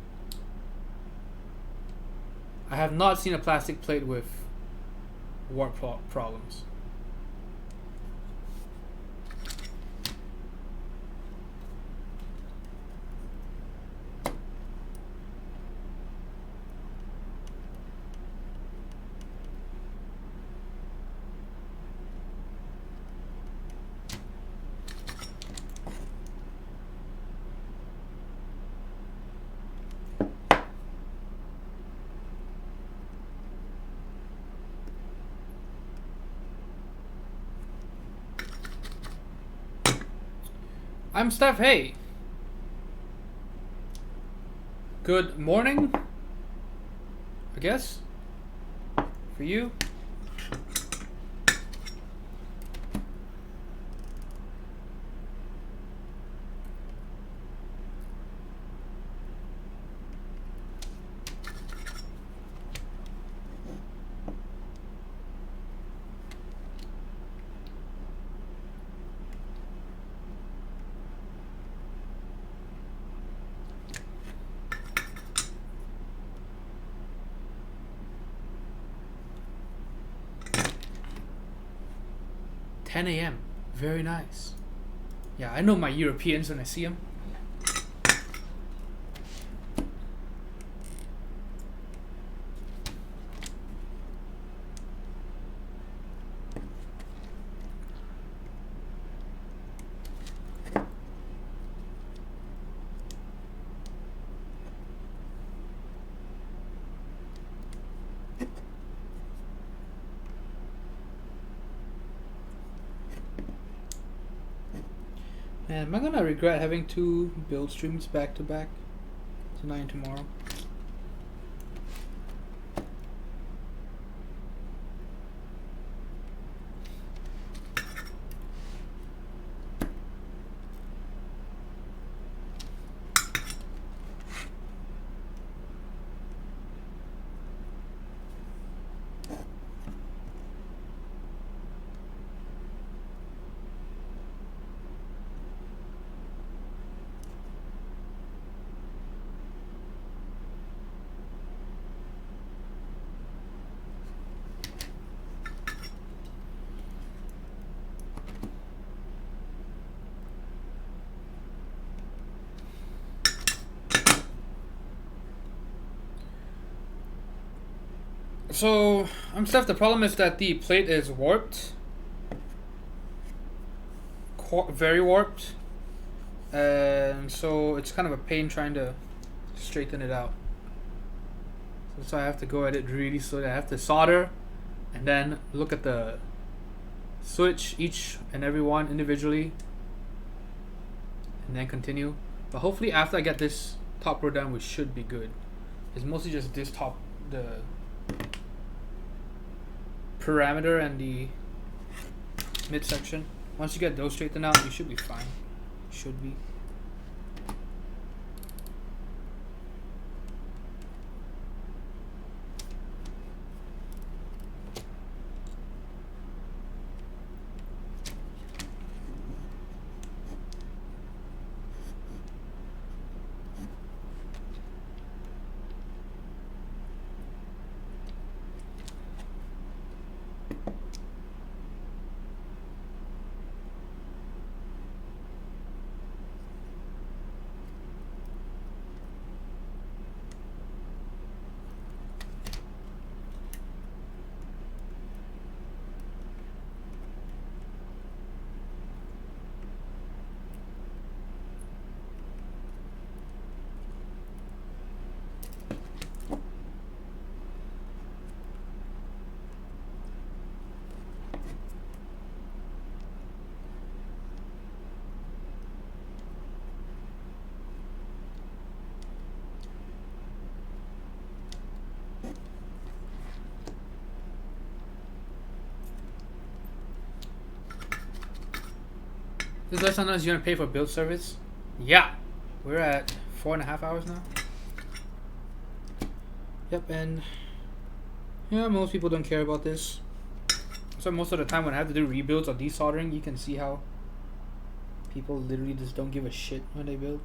I have not seen a plastic plate with warp problems. I'm Steph. Hey. Good morning, I guess, for you. $10 a.m. Very nice. Yeah, I know my Europeans when I see them. Man, am I gonna regret having 2 build streams back to back tonight and tomorrow? So, I'm Steph. The problem is that the plate is warped. Very warped. And so it's kind of a pain trying to straighten it out. So I have to go at it really slowly. I have to solder and then look at the switch each and every one individually and then continue. But hopefully after I get this top row done, we should be good. It's mostly just this top, the parameter and the midsection. Once you get those straightened out, you should be fine. Should be. This last sometimes you're gonna pay for build service? Yeah. We're at 4.5 hours now. Yep, and yeah, most people don't care about this. So most of the time when I have to do rebuilds or desoldering, you can see how people literally just don't give a shit when they build.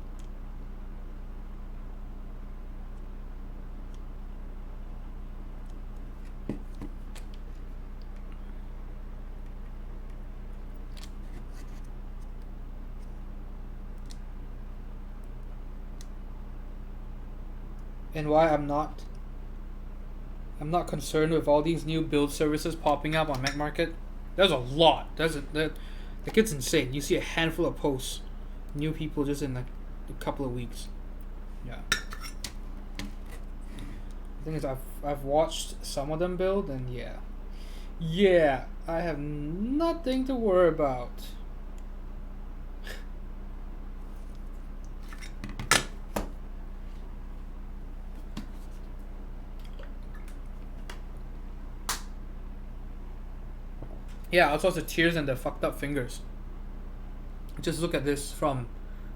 And why I'm not concerned with all these new build services popping up on Mac Market. There's a lot. Like it's insane. You see a handful of posts, new people just in like a couple of weeks. Yeah. The thing is, I've watched some of them build, and yeah, I have nothing to worry about. Yeah, also the tears and the fucked up fingers. Just look at this from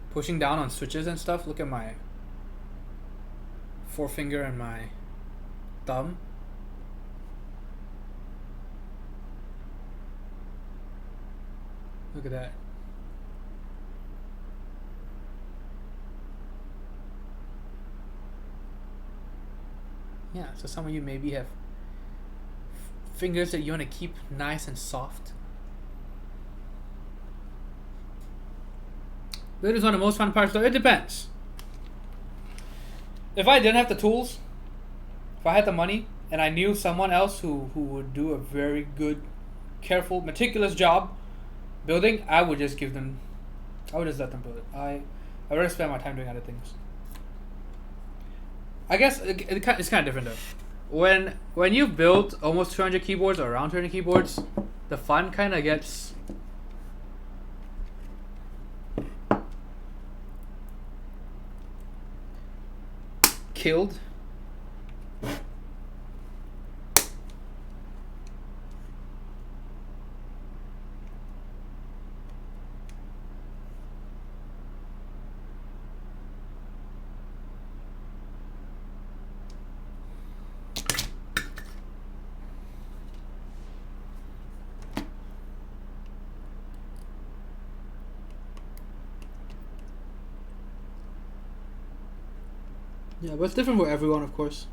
pushing down on switches and stuff. Look at my forefinger and my thumb. Look at that. Yeah, so some of you maybe have fingers that you want to keep nice and soft. That is one of the most fun parts though. It depends. If I didn't have the tools, if I had the money, and I knew someone else who would do a very good, careful, meticulous job building, I would just let them build it. I'd rather spend my time doing other things. I guess it's kind of different though. When you've built almost 200 keyboards or around 200 keyboards, the fun kind of gets killed. Yeah, but it's different for everyone, of course.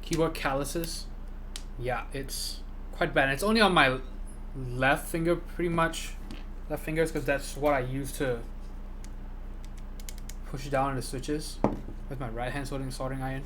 Keyboard calluses. Yeah, it's quite bad. It's only on my left finger, pretty much. Left fingers, because that's what I use to push down on the switches with my right hand soldering iron.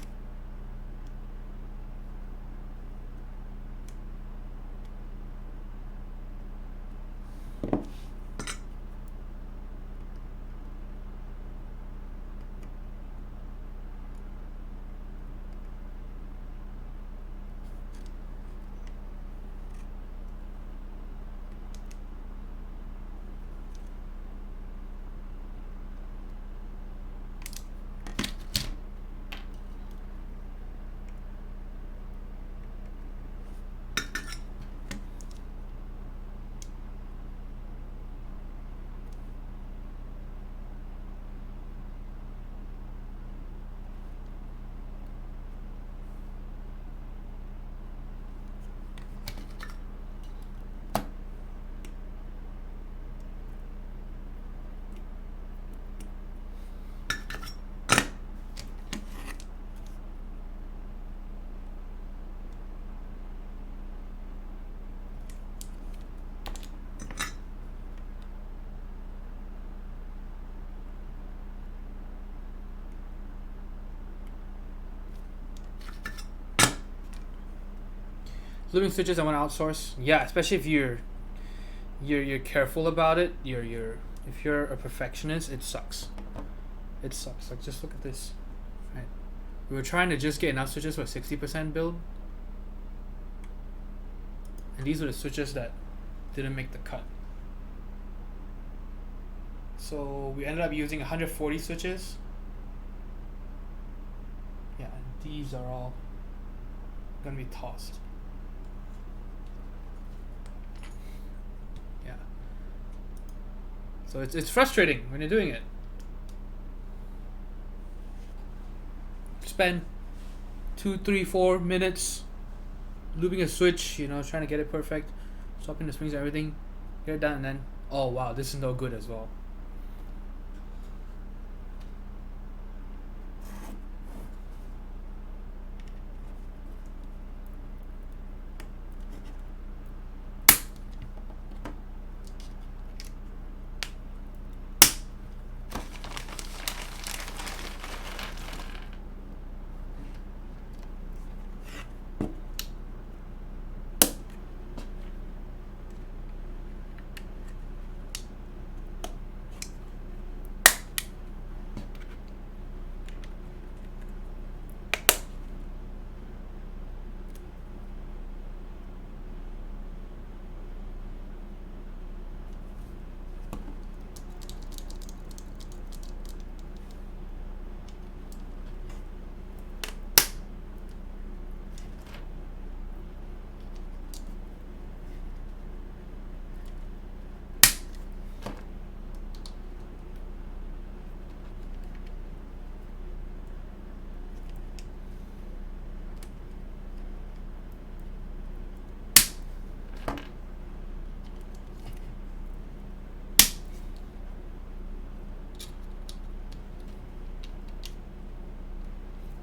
Living switches I want to outsource. Yeah, especially if you're careful about it. If you're a perfectionist, it sucks. It sucks. Like, just look at this. Right. We were trying to just get enough switches for a 60% build. And these are the switches that didn't make the cut. So we ended up using 140 switches. Yeah, and these are all gonna be tossed. Yeah. So it's frustrating when you're doing it. Spend 2, 3, 4 minutes looping a switch, you know, trying to get it perfect, swapping the springs and everything, get it done, and then, oh wow, this is no good as well.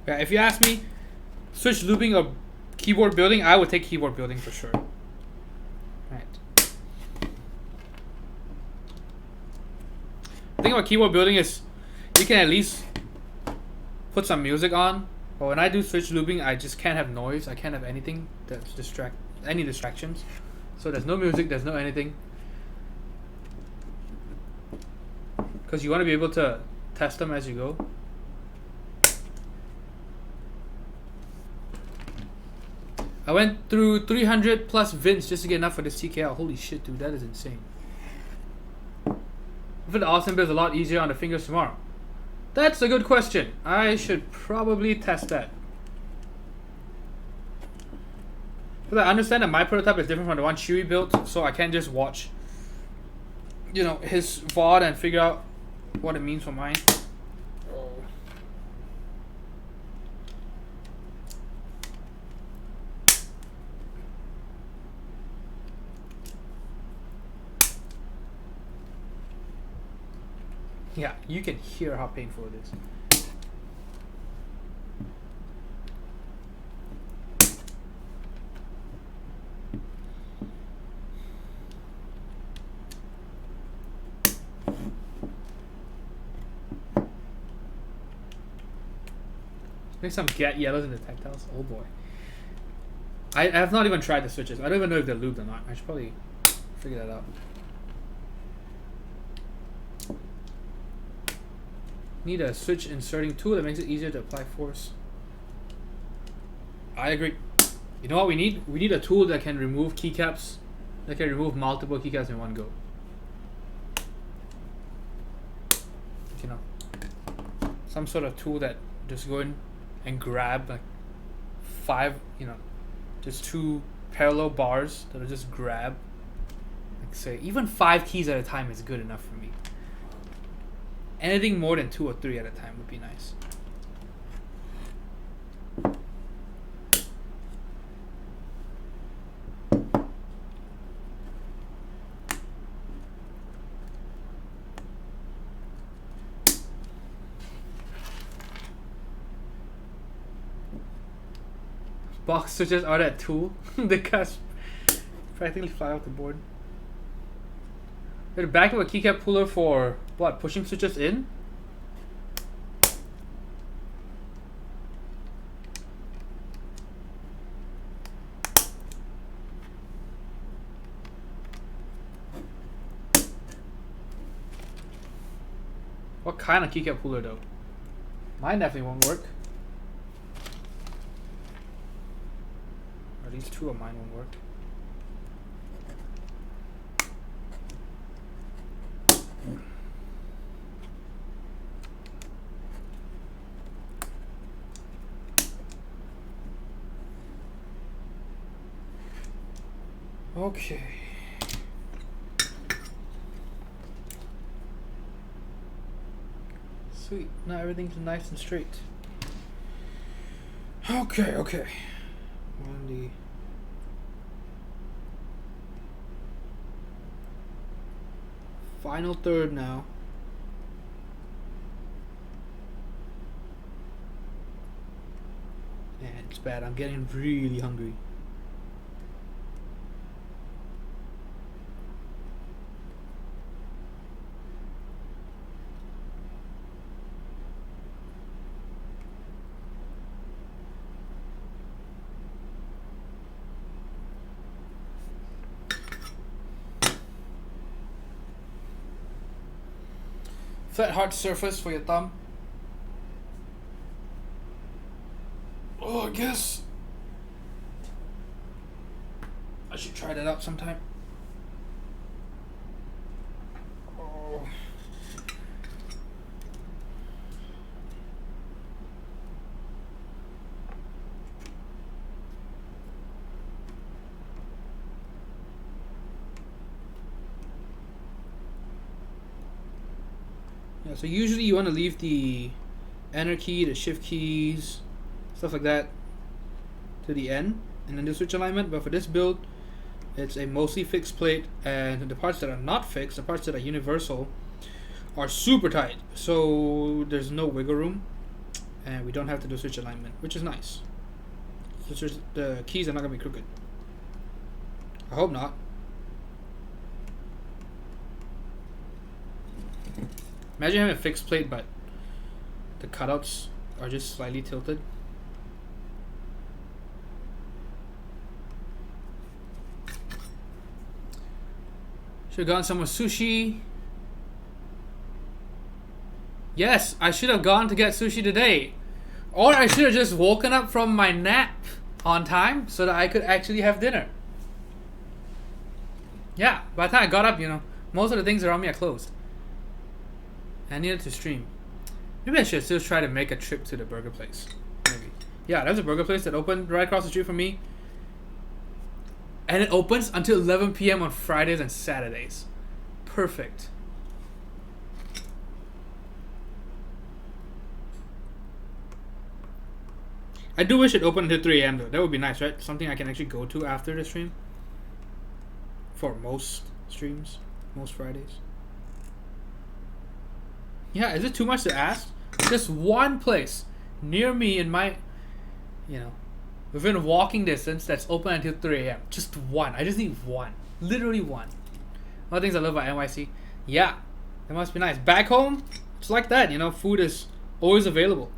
Yeah, if you ask me, switch looping or keyboard building, I would take keyboard building for sure. Right. The thing about keyboard building is you can at least put some music on. But when I do switch looping, I just can't have noise. I can't have anything that's any distractions. So there's no music, there's no anything. Because you want to be able to test them as you go. I went through 300 plus vints just to get enough for this TKL. Holy shit, dude, that is insane. If the awesome bit is a lot easier on the fingers tomorrow. That's a good question. I should probably test that. Because I understand that my prototype is different from the one Chewy built, so I can't just watch, you know, his VOD and figure out what it means for mine. Yeah, you can hear how painful it is. Make some get yellows in the tactiles. Oh boy. I have not even tried the switches. I don't even know if they're lubed or not. I should probably figure that out. Need a switch inserting tool that makes it easier to apply force. I agree. You know what we need? We need a tool that can remove keycaps, that can remove multiple keycaps in one go. You know, some sort of tool that just go in and grab like 5, you know, just 2 parallel bars that'll just grab. Like say, even 5 keys at a time is good enough for me. Anything more than 2 or 3 at a time would be nice. Box switches are that tool. The cuts practically fly off the board. We're back to a keycap puller for what? Pushing switches in? What kind of keycap puller though? Mine definitely won't work. Or these 2 of mine won't work. Okay. Sweet. Now everything's nice and straight. Okay, okay. On the final third now. Man, it's bad. I'm getting really hungry. Flat hard surface for your thumb. Oh, I guess I should try that out sometime. Oh. Yeah, so usually you want to leave the enter key, the shift keys, stuff like that to the end and then do switch alignment. But for this build, it's a mostly fixed plate, and the parts that are not fixed, the parts that are universal, are super tight. So there's no wiggle room, and we don't have to do switch alignment, which is nice. So the keys are not gonna be crooked. I hope not. Imagine having a fixed plate, but the cutouts are just slightly tilted. Should have gone somewhere sushi. Yes, I should have gone to get sushi today. Or I should have just woken up from my nap on time so that I could actually have dinner. Yeah, by the time I got up, most of the things around me are closed. I needed to stream. Maybe I should still try to make a trip to the burger place. Maybe. Yeah, there's a burger place that opened right across the street from me. And it opens until 11 p.m. on Fridays and Saturdays. Perfect. I do wish it opened until 3 a.m. though. That would be nice, right? Something I can actually go to after the stream. For most streams. Most Fridays. Yeah, is it too much to ask? Just one place near me in my, within walking distance that's open until 3 a.m. Just one. I just need one. Literally one. One of the things I love about NYC. Yeah, it must be nice. Back home, it's like that. Food is always available.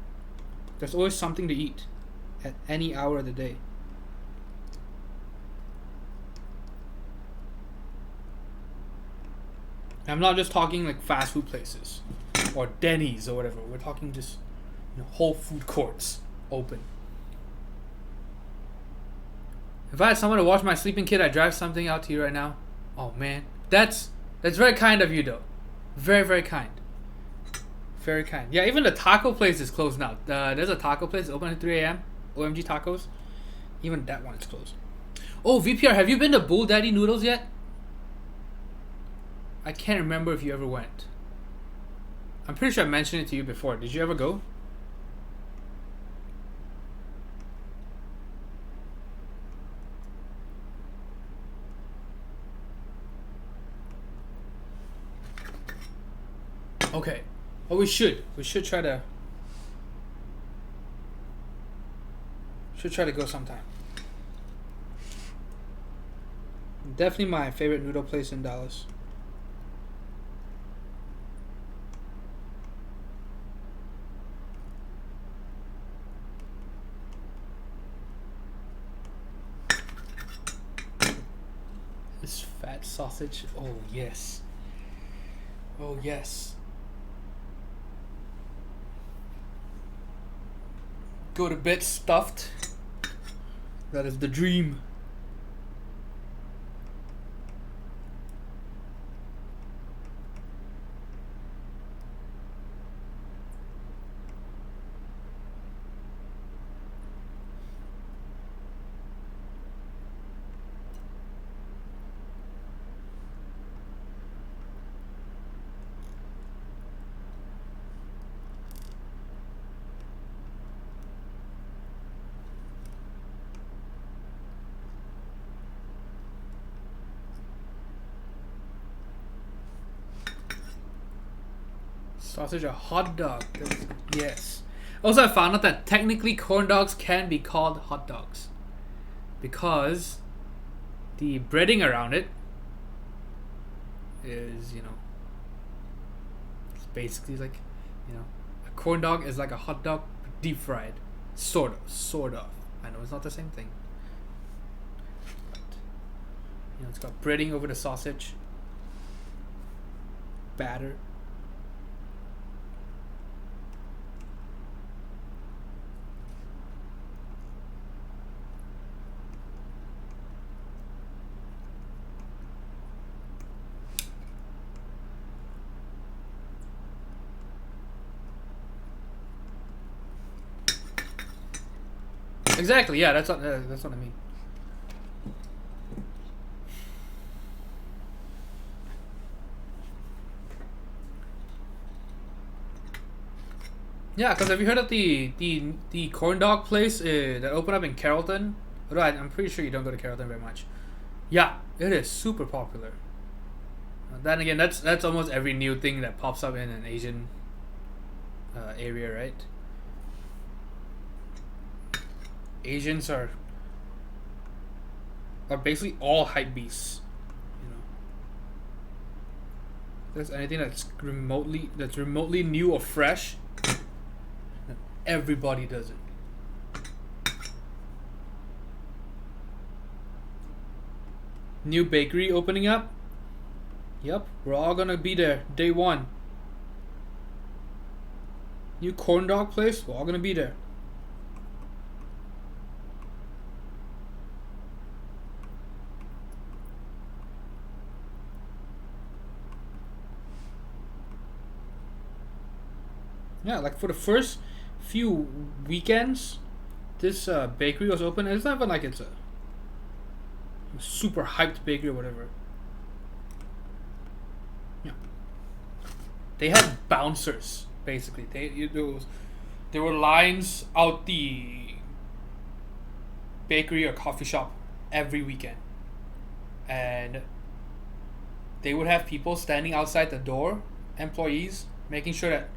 There's always something to eat at any hour of the day. I'm not just talking like fast food places or Denny's or whatever. We're talking just whole food courts open. If I had someone to watch my sleeping kid, I'd drive something out to you right now. Oh man, that's very kind of you though. Very, very kind. Very kind. Yeah, even the taco place is closed now. There's a taco place open at 3 a.m. OMG Tacos. Even that one is closed. Oh, VPR, have you been to Bull Daddy Noodles yet? I can't remember if you ever went. I'm pretty sure I mentioned it to you before. Did you ever go? Okay. Well, we should. We should try to. Should try to go sometime. Definitely my favorite noodle place in Dallas. This fat sausage. Oh yes. Oh yes. Go to bed stuffed. That is the dream. Sausage a hot dog? Yes. Also, I found out that technically corn dogs can be called hot dogs because the breading around it is, it's basically like, a corn dog is like a hot dog deep fried, sort of. I know it's not the same thing, but it's got breading over the sausage, batter. Exactly. Yeah, that's what I mean. Yeah, because have you heard of the corn dog place that opened up in Carrollton? Although I'm pretty sure you don't go to Carrollton very much. Yeah, it is super popular. Then again, that's almost every new thing that pops up in an Asian area, right? Asians are basically all hype beasts. If there's anything that's remotely new or fresh, everybody does it. New bakery opening up. Yep, we're all gonna be there day one. New corn dog place, we're all gonna be there. Yeah, like for the first few weekends, this bakery was open. And it's not even like it's a super hyped bakery or whatever. Yeah, they had bouncers basically. There were lines out the bakery or coffee shop every weekend, and they would have people standing outside the door, employees, making sure that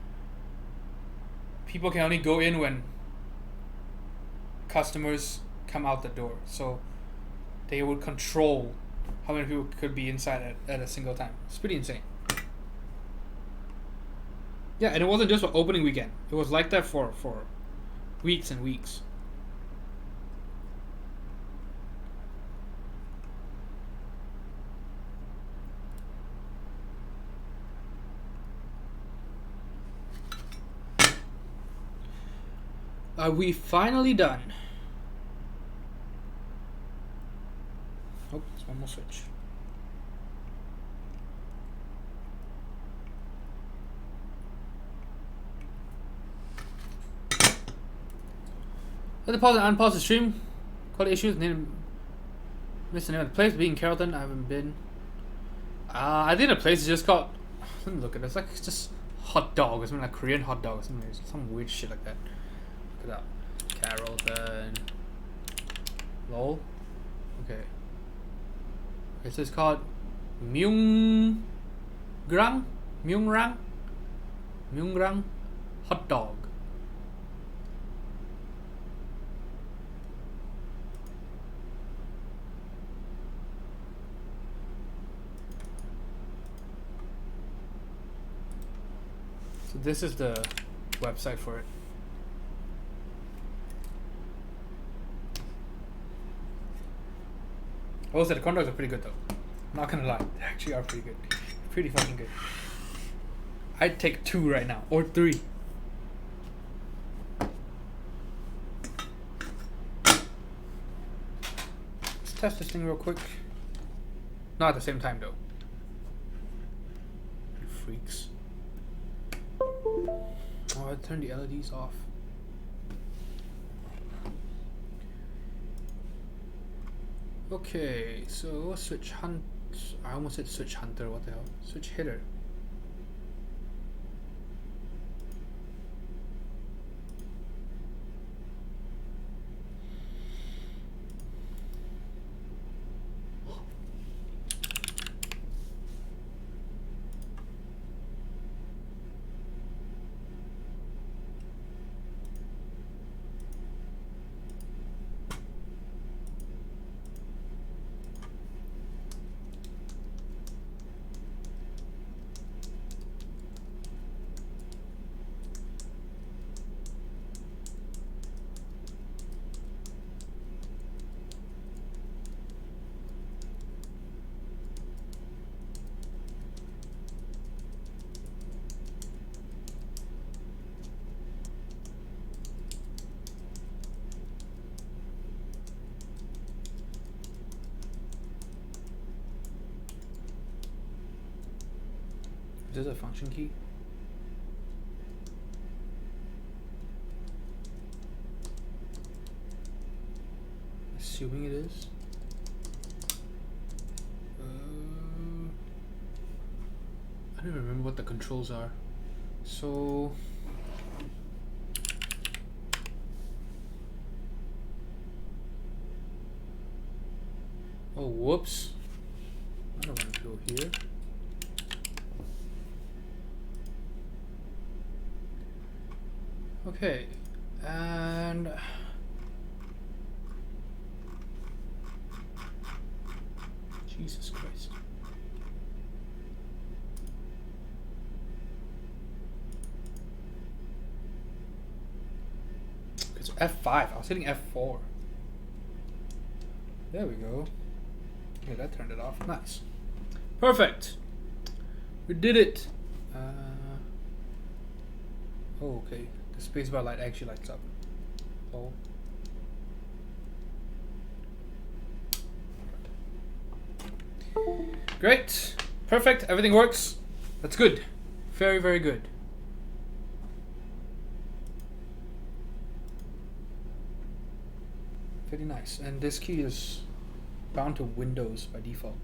people can only go in when customers come out the door. So they would control how many people could be inside at a single time. It's pretty insane. Yeah, and it wasn't just for opening weekend. It was like that for weeks and weeks. Are we finally done? Oh, there's one more switch. Let the pause and unpause the stream. Quality issues. Missed the name of the place. Being Carrollton, I haven't been. I think the place is just called. Let me look at it. It's like it's just hot dog or something, like Korean hot dog or something. Some weird shit like that. Look it up. Carrollton. Lol. Okay. Okay, so it's called Myungrang hot dog. So this is the website for it. Also, the corn dogs are pretty good though. Not gonna lie, they actually are pretty good. Pretty fucking good. I'd take 2 right now, or 3. Let's test this thing real quick. Not at the same time though. You freaks. Oh, I turned the LEDs off. Okay, so switch hunt. I almost said switch hunter. What the hell? Switch hitter. this a function key? Assuming it is. I don't remember what the controls are. So oh, whoops. I don't want to go here. Okay, and Jesus Christ. It's F5. I was hitting F4. There we go. Okay, that turned it off. Nice. Perfect. We did it. Oh, okay. The spacebar light actually lights up. Oh. Great. Perfect. Everything works. That's good. Very, very good. Very nice. And this key is bound to Windows by default.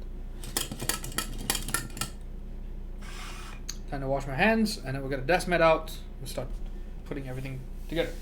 Time to wash my hands, and then we'll get a desk mat out. We'll start putting everything together.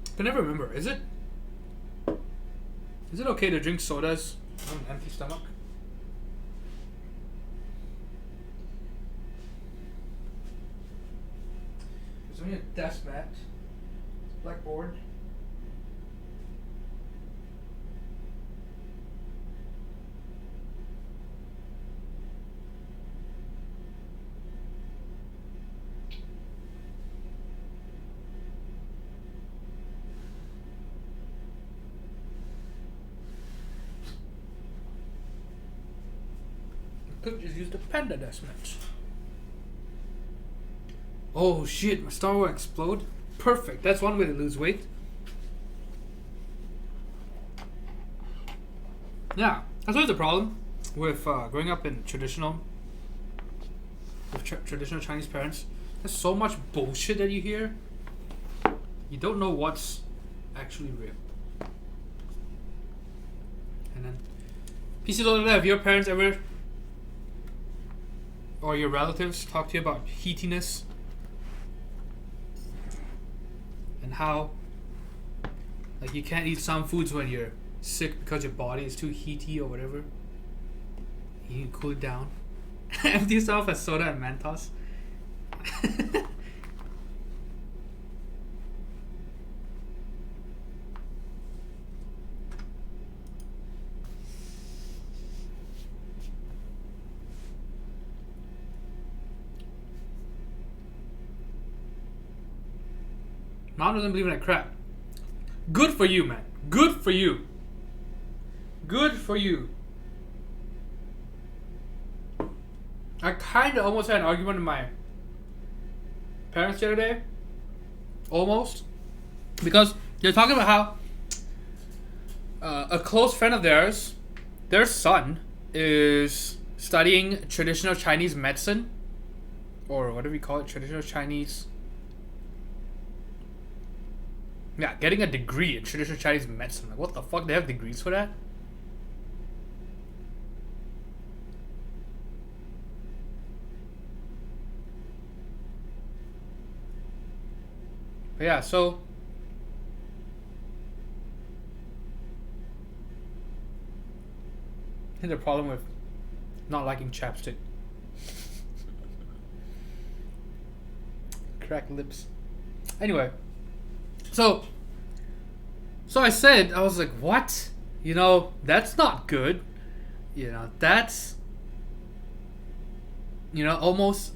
I can never remember. Is it okay to drink sodas on an empty stomach? There's only a desk mat, blackboard. Could just use the Panda desk mat. Oh shit, my stomach will explode. Perfect, that's one way to lose weight. Yeah, that's always the problem with growing up in traditional Chinese parents. There's so much bullshit that you hear. You don't know what's actually real. And then PC Loader, have your parents ever or your relatives talk to you about heatiness and how like you can't eat some foods when you're sick because your body is too heaty or whatever? You need to cool it down. Empty yourself as soda and Mentos. Mom doesn't believe in that crap. Good for you, man. Good for you. Good for you. I kind of almost had an argument with my parents the other day. Almost. Because they're talking about how a close friend of theirs, their son, is studying traditional Chinese medicine. Or whatever you call it, traditional Chinese. Yeah, getting a degree in traditional Chinese medicine. Like, what the fuck? They have degrees for that? But yeah, so here's the problem with not liking chapstick. Cracked lips. Anyway. So I said, I was like, what? You know, that's not good. You know, that's, you know, almost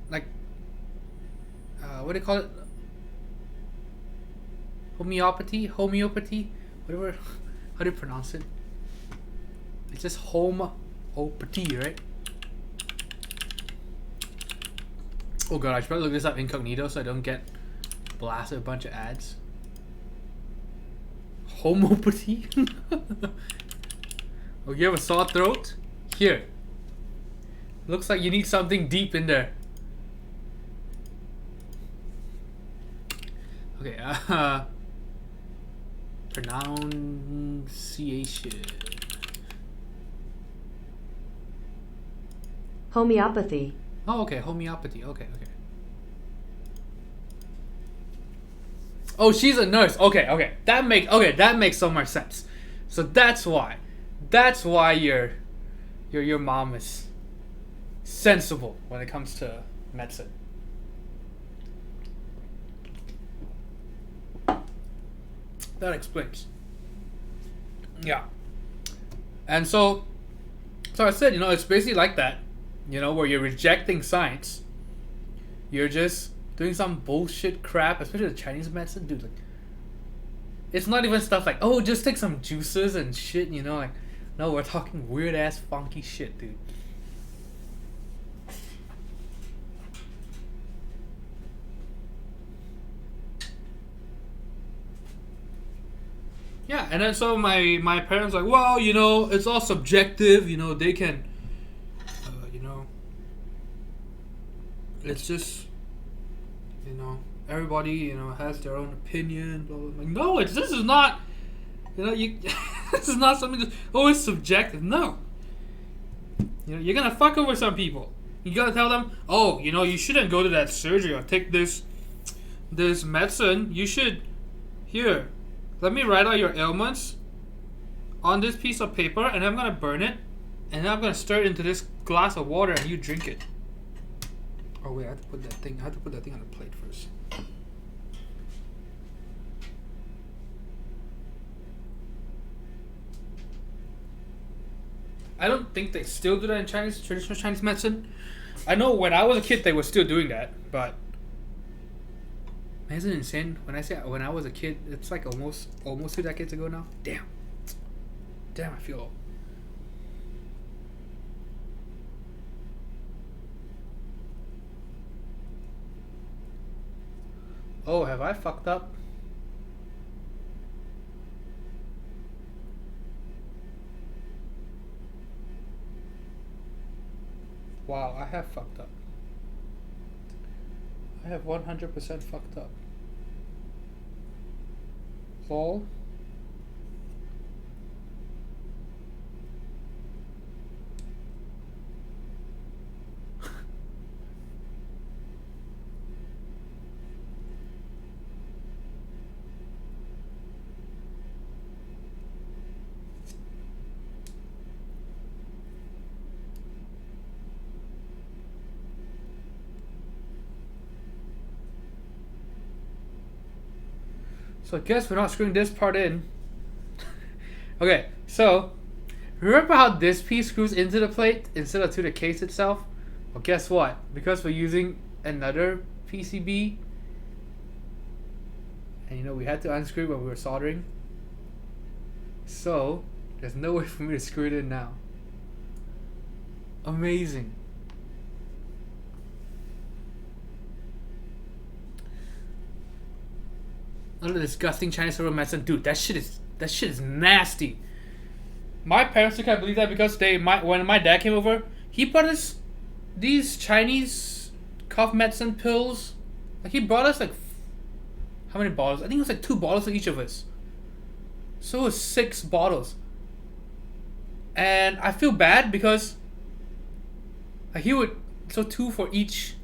like, what do you call it? Homeopathy? Whatever. How do you pronounce it? It's just homeopathy, right? Oh god, I should probably look this up incognito so I don't get blasted with a bunch of ads. Homeopathy? Oh, you have a sore throat? Here. Looks like you need something deep in there. Okay, pronunciation. Homeopathy. Oh, okay, homeopathy. Okay. Oh, she's a nurse. Okay. That makes so much sense. So that's why your mom is sensible when it comes to medicine. That explains. Yeah. And so I said, you know, it's basically like that, you know, where you're rejecting science. You're just doing some bullshit crap, especially the Chinese medicine, dude. Like, it's not even stuff like, oh, just take some juices and shit, you know, like, no, we're talking weird ass funky shit, dude. Yeah, and then so my parents like, well, you know, it's all subjective, you know, they can, you know, it's just, you know, everybody, you know, has their own opinion, blah, blah, blah. Like, no, this is not, you know, this is not something that's always subjective. No. You know, you're gonna fuck over some people. You gotta tell them, oh, you know, you shouldn't go to that surgery or take this medicine. You should, here, let me write out your ailments on this piece of paper, and I'm gonna burn it, and then I'm gonna stir it into this glass of water, and you drink it. Oh wait, I have to put that thing on the plate first. I don't think they still do that in traditional Chinese medicine. I know when I was a kid they were still doing that, but isn't it insane? When I say when I was a kid, it's like almost 2 decades ago now. Damn, I feel old. Oh, have I fucked up? Wow, I have fucked up. I have 100% fucked up. Lol. So I guess we're not screwing this part in. Okay, so remember how this piece screws into the plate instead of to the case itself? Well, guess what? Because we're using another PCB, and we had to unscrew when we were soldering. So there's no way for me to screw it in now. Amazing. Another disgusting Chinese server medicine. Dude, that shit is nasty. My parents still can't believe that because when my dad came over, he brought us these Chinese cough medicine pills. Like he brought us like how many bottles? I think it was like 2 bottles for each of us. So it was 6 bottles. And I feel bad because he would 2 for each,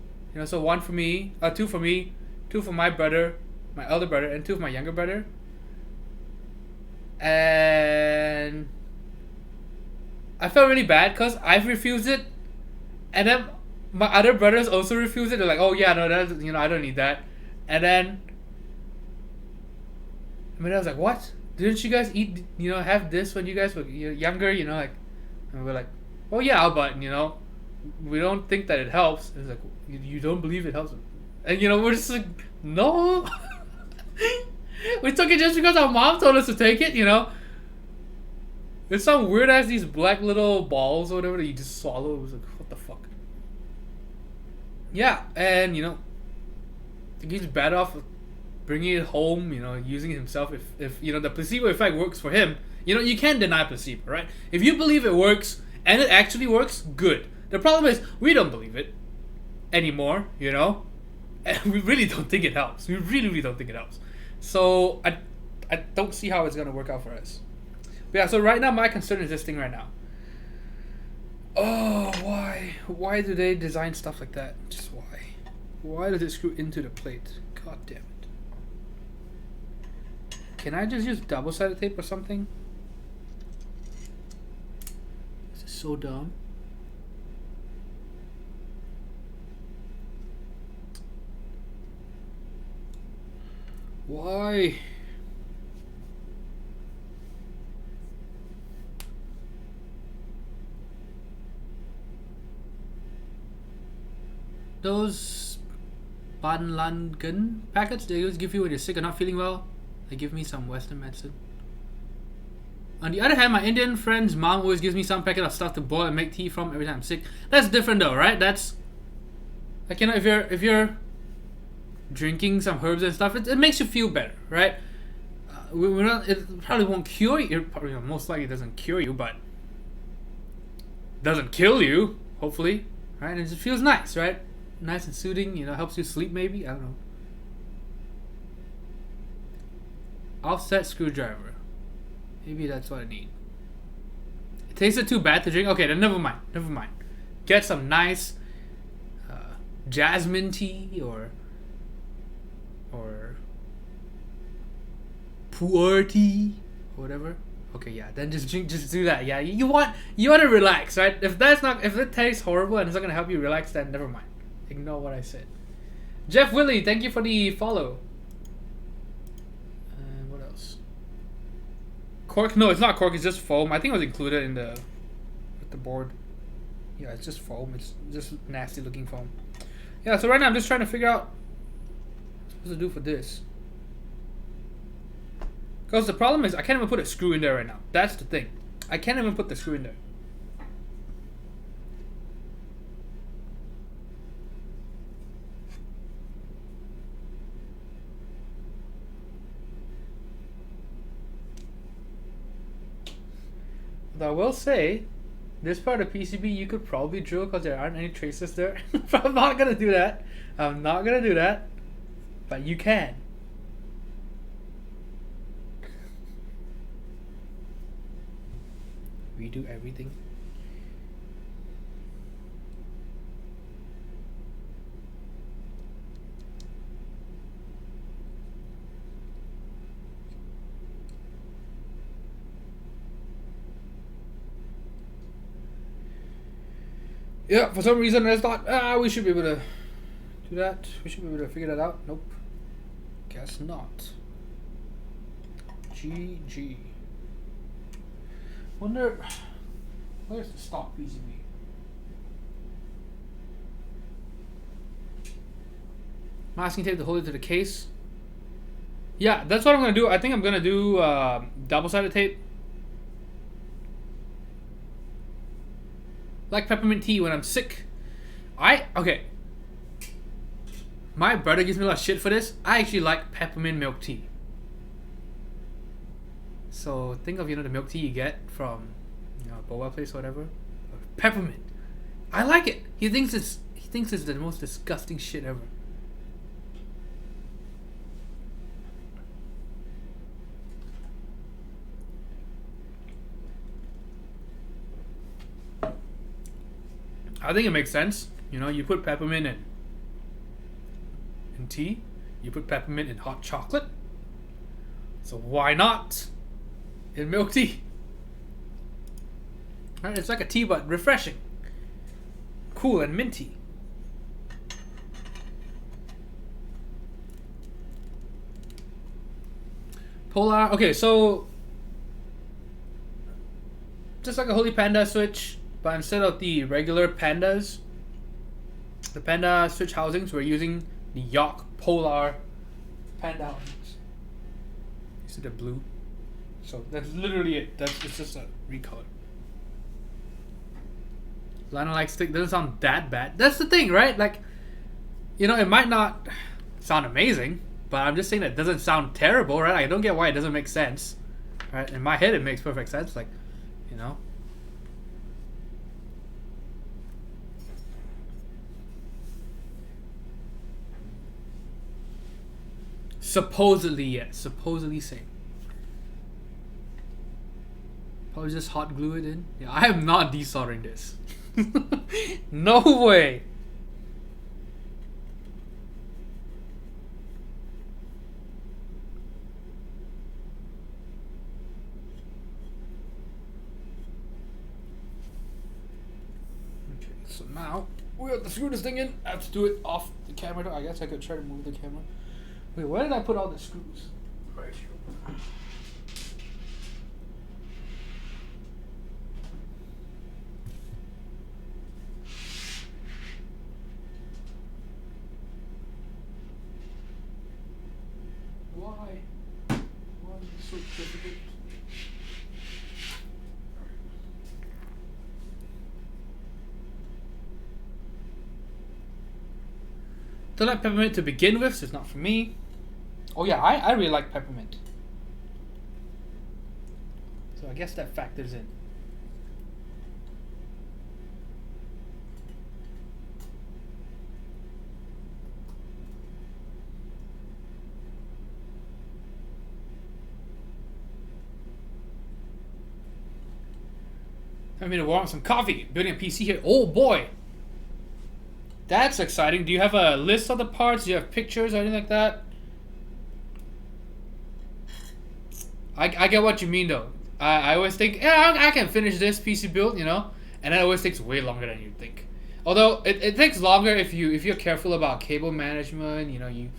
so 1 for me, 2 for me, 2 for my brother, my elder brother, and 2 for my younger brother. And I felt really bad because I've refused it, and then my other brothers also refused it. They're like, "Oh yeah, no, that I don't need that." And then I was like, "What? Didn't you guys eat? Have this when you guys were younger? Like?" And we're like, "Oh yeah, but we don't think that it helps." And it's like, "You don't believe it helps?" And we're just like, "No." We took it just because our mom told us to take it. It's some weird ass these black little balls or whatever that you just swallow. It was like, what the fuck? Yeah, and I think he's better off bringing it home. Using it himself. If the placebo effect works for him, you can't deny placebo, right? If you believe it works and it actually works, good. The problem is we don't believe it anymore. And we really don't think it helps. We really, really don't think it helps. So I don't see how it's gonna work out for us. But yeah, so right now my concern is this thing right now. Oh, why? Why do they design stuff like that? Just why? Why does it screw into the plate? God damn it. Can I just use double-sided tape or something? This is so dumb. Why? Those Banlangen packets they always give you when you're sick or not feeling well, they give me some Western medicine. On the other hand, my Indian friend's mom always gives me some packet of stuff to boil and make tea from every time I'm sick. That's different though, right? That's like if you're drinking some herbs and stuff, it makes you feel better, right? We're not. It probably won't cure you. It probably most likely doesn't cure you, but doesn't kill you. Hopefully, right? And it just feels nice, right? Nice and soothing. Helps you sleep. Maybe I don't know. Offset screwdriver. Maybe that's what I need. It tasted too bad to drink. Okay, then never mind. Never mind. Get some nice jasmine tea or pu'er tea or whatever. Okay, yeah, then just do that. Yeah, you want to relax, right? If it tastes horrible and it's not gonna help you relax, then never mind. Ignore what I said. Jeff Willie, thank you for the follow. And what else? Cork? No, it's not cork. It's just foam. I think it was included with the board. Yeah, it's just foam. It's just nasty looking foam. Yeah. So right now I'm just trying to figure out what I'm supposed to do for this. Because the problem is I can't even put a screw in there right now. That's the thing. I can't even put the screw in there. But I will say, this part of PCB you could probably drill because there aren't any traces there. But I'm not going to do that. I'm not going to do that. But you can. Redo everything. Yeah, for some reason I thought, we should be able to do that. We should be able to figure that out. Nope. Guess not. GG. Wonder where's the stock PCB? Masking tape to hold it to the case. Yeah, that's what I'm gonna do. I think I'm gonna do double-sided tape. Like peppermint tea when I'm sick. Okay. My brother gives me a lot of shit for this. I actually like peppermint milk tea. So think of, you know, the milk tea you get from, you know, boba place or whatever. Peppermint. I like it. He thinks it's the most disgusting shit ever. I think it makes sense. You know, you put peppermint in tea. You put peppermint in hot chocolate. So why not in milk tea? Right? It's like a tea but refreshing. Cool and minty. Polar. Okay, so just like a Holy Panda switch, but instead of the regular Pandas, the Panda switch housings, we're using the York Polar Panda housings. You see the blue? So that's literally it. It's just a recolor. Liner like stick doesn't sound that bad. That's the thing, right? Like, you know, it might not sound amazing, but I'm just saying that it doesn't sound terrible, right? I don't get why it doesn't make sense. Right? In my head, it makes perfect sense. Like, you know. Supposedly, yes. Supposedly same. Probably just hot glue it in. Yeah, I am not desoldering this. No way. Okay, so now we have to screw this thing in. I have to do it off the camera though. I guess I could try to move the camera. Wait, where did I put all the screws? Right here. Why? Why is it so difficult? Don't like peppermint to begin with, so it's not for me. Oh yeah, I really like peppermint. So I guess that factors in. I mean, to warm some coffee. Building a PC here. Oh boy! That's exciting. Do you have a list of the parts? Do you have pictures or anything like that? I get what you mean though. I always think, yeah, I can finish this PC build, you know, and it always takes way longer than you think. Although it takes longer if you're careful about cable management, you know, you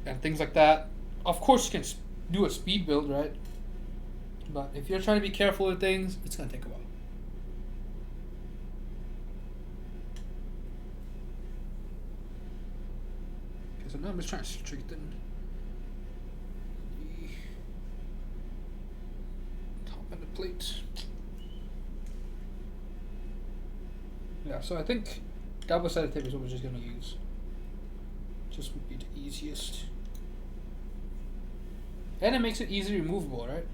and things like that. Of course, you can do a speed build, right? But if you're trying to be careful with things, it's gonna take a while. Okay, so now I'm just trying to straighten the plate. Yeah, so I think double-sided tape is what we're just gonna use. Just would be the easiest. And it makes it easily removable, right?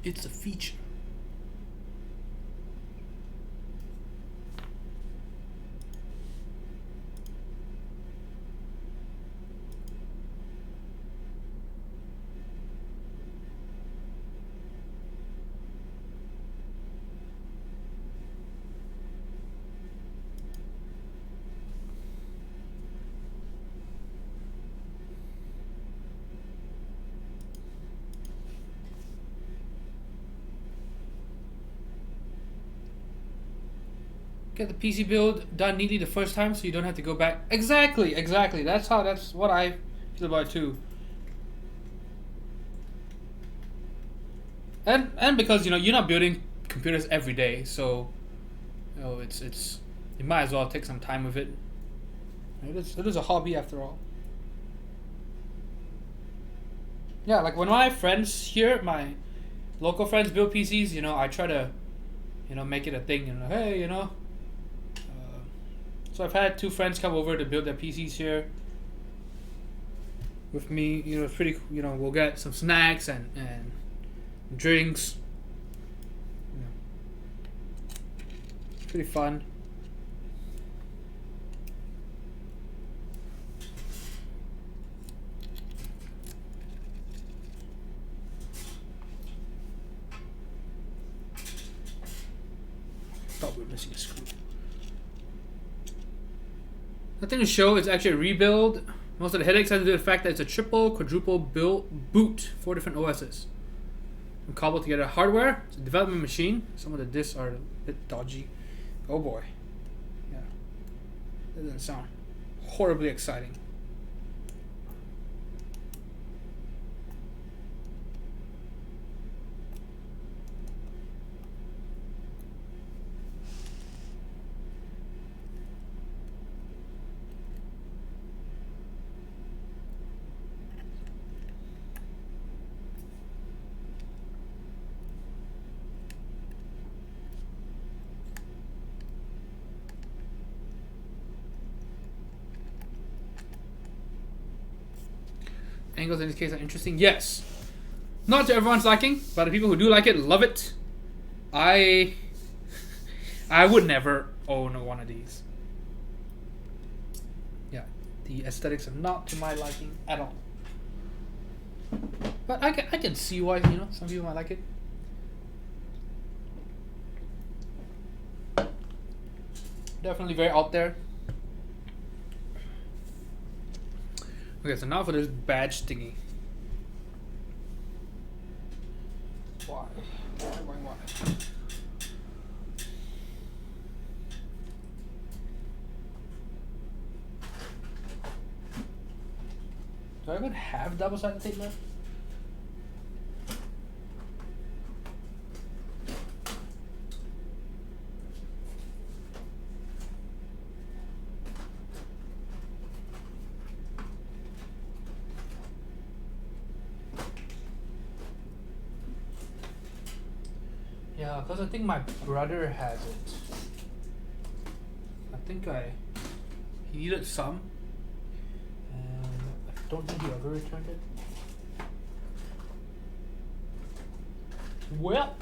It's a feature. Get the PC build done neatly the first time so you don't have to go back. Exactly. That's what I feel about it too. And because you're not building computers every day, so it's you might as well take some time with it. It is a hobby after all. Yeah, like when my friends here, my local friends build PCs, I try to, make it a thing. Hey, So I've had 2 friends come over to build their PCs here with me. It's pretty. We'll get some snacks and drinks. It's pretty fun. Thought we were missing a screw. Nothing to show. It's actually a rebuild. Most of the headaches have to do with the fact that it's a triple, quadruple boot, 4 different OSs. And cobbled together hardware. It's a development machine. Some of the disks are a bit dodgy. Oh boy. Yeah. That doesn't sound horribly exciting. Angles in this case are interesting. Yes. Not to everyone's liking, but the people who do like it love it. I would never own one of these. Yeah, the aesthetics are not to my liking at all. But I can see why, some people might like it. Definitely very out there. Okay, so now for this badge thingy. Why? Do I even have double-sided tape left? Yeah, because I think my brother has it. I think he needed some. And I don't think he ever returned it. Well.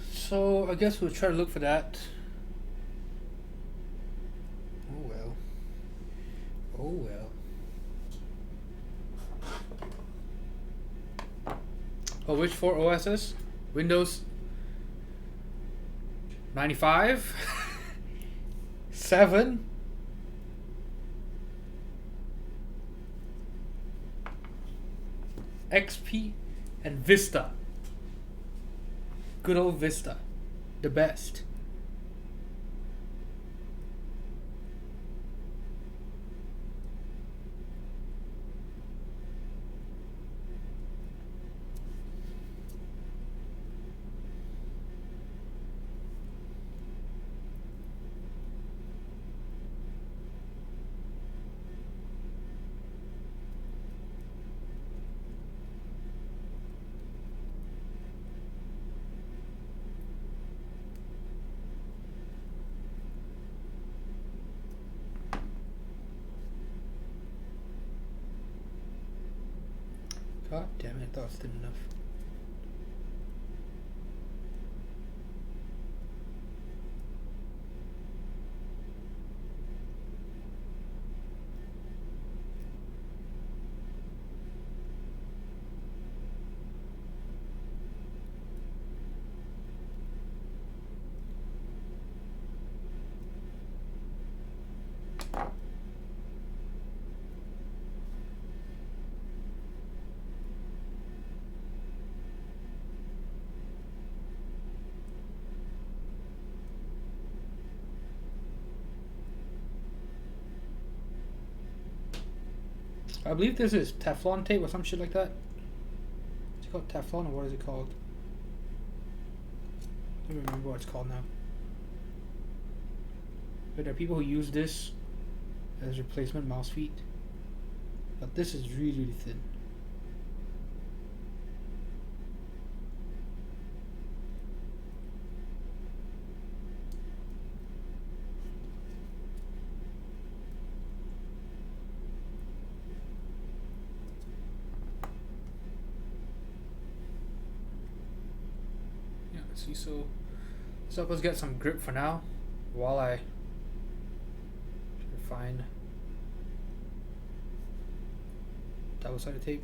So I guess we'll try to look for that. Oh well. Oh, which 4 OSs? Windows 95? 7? XP and Vista. Good old Vista. The best. God damn it, I thought it was thin enough. I believe this is Teflon tape or some shit like that. Is it called Teflon or what is it called? I don't remember what it's called now. But there are people who use this as replacement mouse feet. But this is really, really thin. Yeah, let's see. So let's help us get some grip for now while I try to find double-sided tape.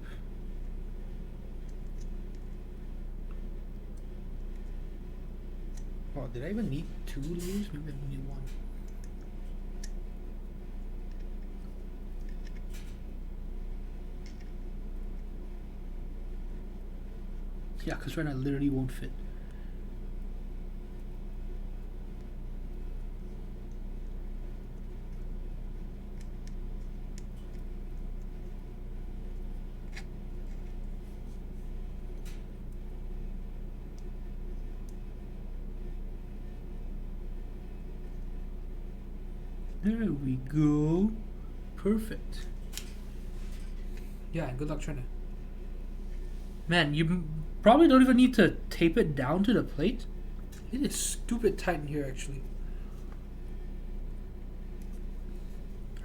Oh, did I even need 2 layers? Maybe I need 1. Yeah, because right now it literally won't fit. There we go. Perfect. Yeah, and good luck trying to... Man, you probably don't even need to tape it down to the plate. It is stupid tight in here, actually.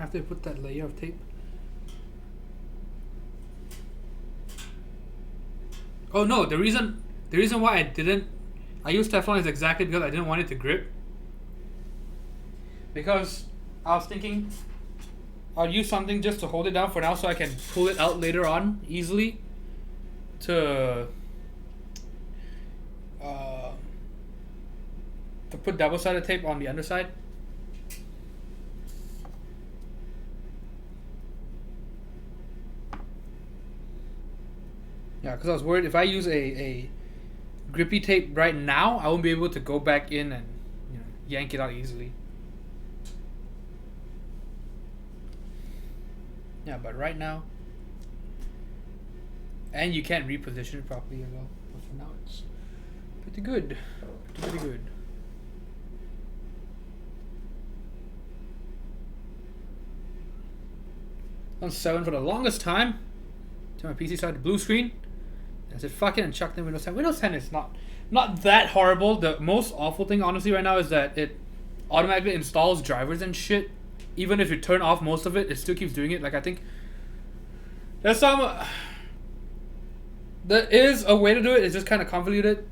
After I put that layer of tape. Oh no, the reason why I used Teflon is exactly because I didn't want it to grip. Because I was thinking I'll use something just to hold it down for now so I can pull it out later on easily to put double-sided tape on the underside. Yeah, because I was worried if I use a grippy tape right now, I won't be able to go back in and yank it out easily. Yeah, but right now, and you can't reposition it properly as well. But for now, it's pretty good. Pretty good. On 7 for the longest time. Till my PC started blue screen. I said fuck it and chucked in Windows 10. Windows 10 is not that horrible. The most awful thing honestly right now is that it automatically installs drivers and shit. Even if you turn off most of it, it still keeps doing it. Like I think there's some there is a way to do it. It's just kind of convoluted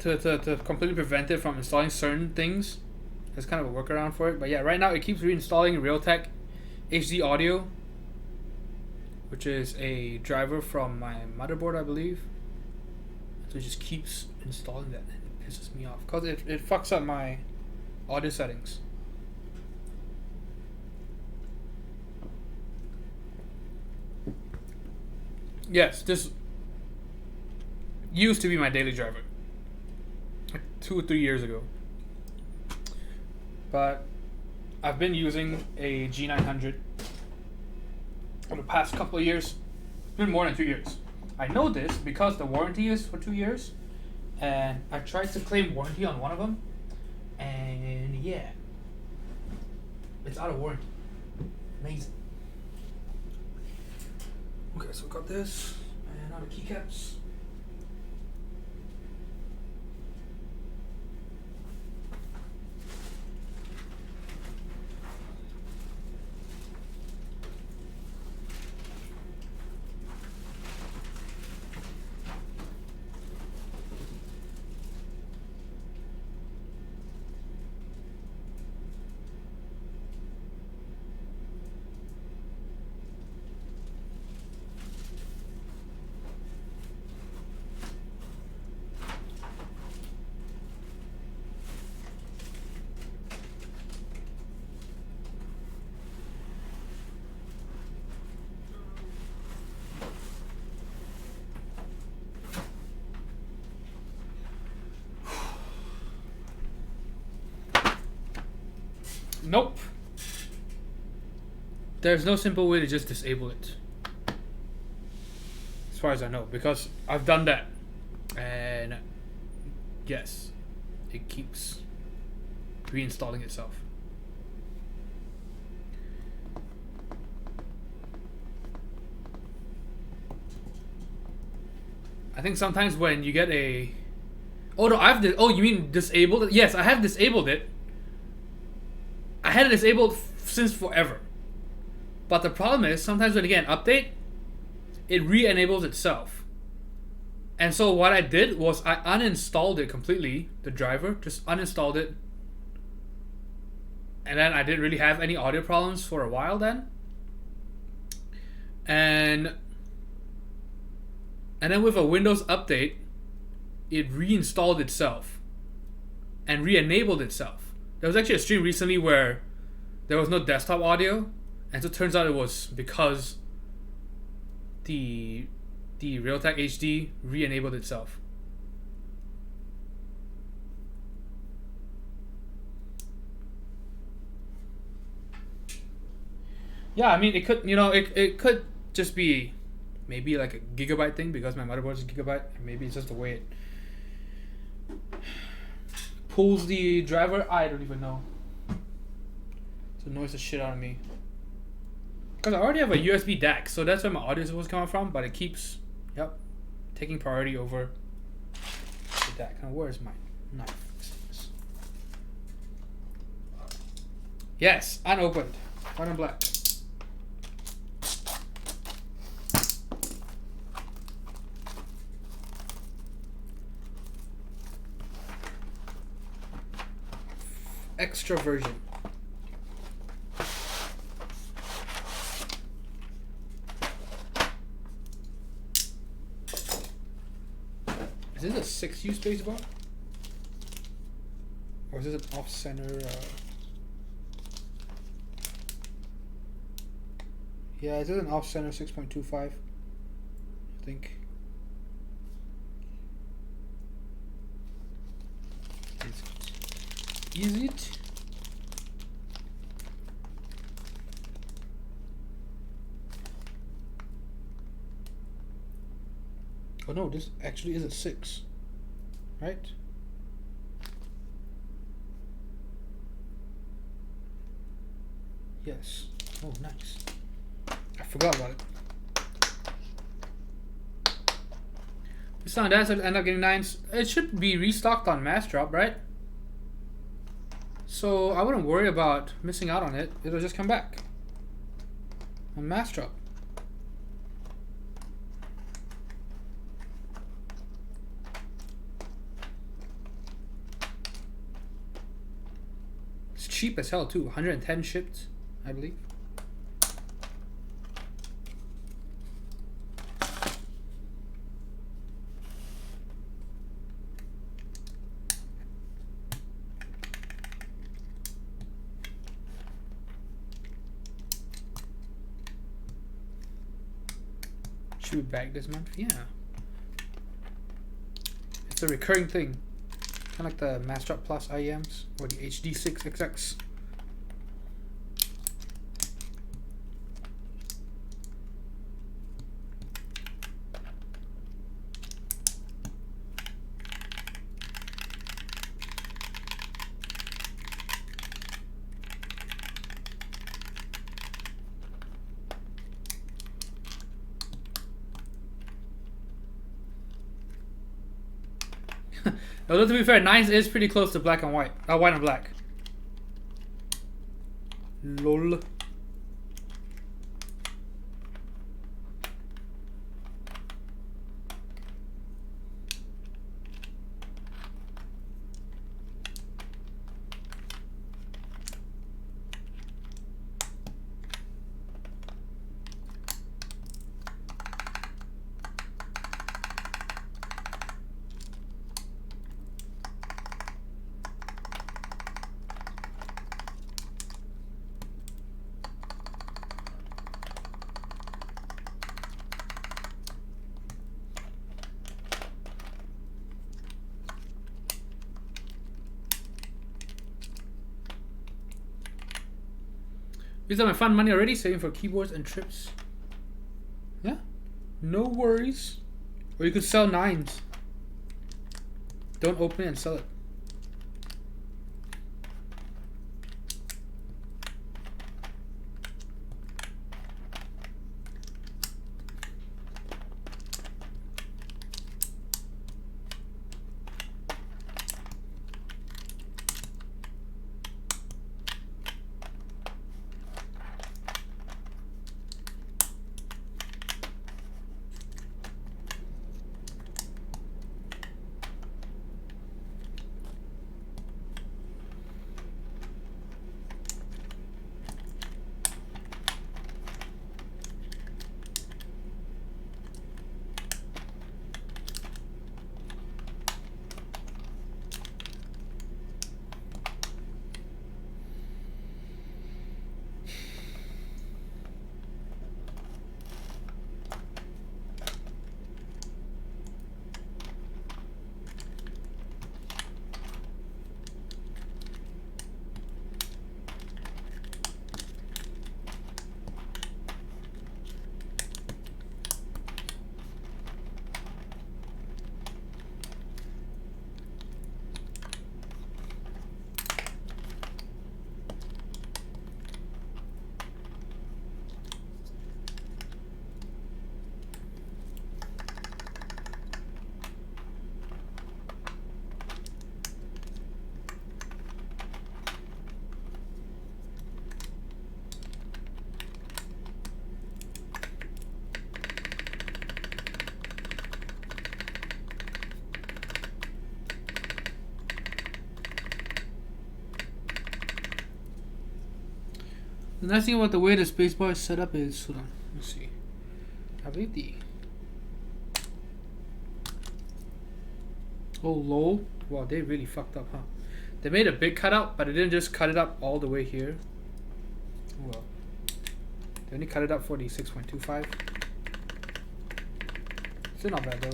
to completely prevent it from installing certain things. There's kind of a workaround for it. But yeah, right now it keeps reinstalling Realtek HD audio, which is a driver from my motherboard, I believe. So it just keeps installing that, and it pisses me off because it fucks up my audio settings. Yes, this used to be my daily driver like 2 or 3 years ago, but I've been using a G900 for the past couple of years. It's been more than 2 years. I know this because the warranty is for 2 years, and I tried to claim warranty on one of them, and yeah, it's out of warranty. Amazing. Okay, so we got this, and now the keycaps. Nope. there's no simple way to just disable it. As far as I know, because I've done that. And yes, it keeps reinstalling itself. I think sometimes when you get a... Oh no, you mean disabled it? Yes, I have disabled it. I had it disabled since forever. But the problem is, sometimes when you get an update, it re-enables itself. And so what I did was I uninstalled it completely, the driver, just uninstalled it. And then I didn't really have any audio problems for a while then. And then with a Windows update, it reinstalled itself and re-enabled itself. There was actually a stream recently where there was no desktop audio, and so it turns out it was because the Realtek HD re-enabled itself. Yeah, I mean, it could, it could just be maybe like a gigabyte thing because my motherboard is a gigabyte. Maybe it's just the way it pulls the driver. I don't even know. It annoys the shit out of me. Because I already have a USB DAC, so that's where my audio is supposed to come from, but it keeps, taking priority over the DAC. Now, where's my knife? Yes, unopened. White and black. Extra version. Is this a 6U spacebar? Or is this an off-center? Yeah, it is an off-center 6.25. I think. Is it? Oh no, this actually is a 6, right? Yes. Oh, nice. I forgot about it. This time that's end up getting 9s. It should be restocked on mass drop, right? So I wouldn't worry about missing out on it. It'll just come back on mass drop. It's cheap as hell too. 110 shipped, I believe. Should we back this month? Yeah. It's a recurring thing. Kind of like the Mass Drop Plus IEMs or the HD6XX. Although to be fair, 9s is pretty close to black and white. White and black. LOL. Used up my fun money already, saving for keyboards and trips. Yeah, no worries. Or you could sell 9s. Don't open it and sell it. The nice thing about the way the spacebar is set up is, hold on, let's see. I believe the. Oh, lol. Wow, they really fucked up, huh? They made a big cutout, but they didn't just cut it up all the way here. Oh, well. They only cut it up for the 6.25. Still not bad though.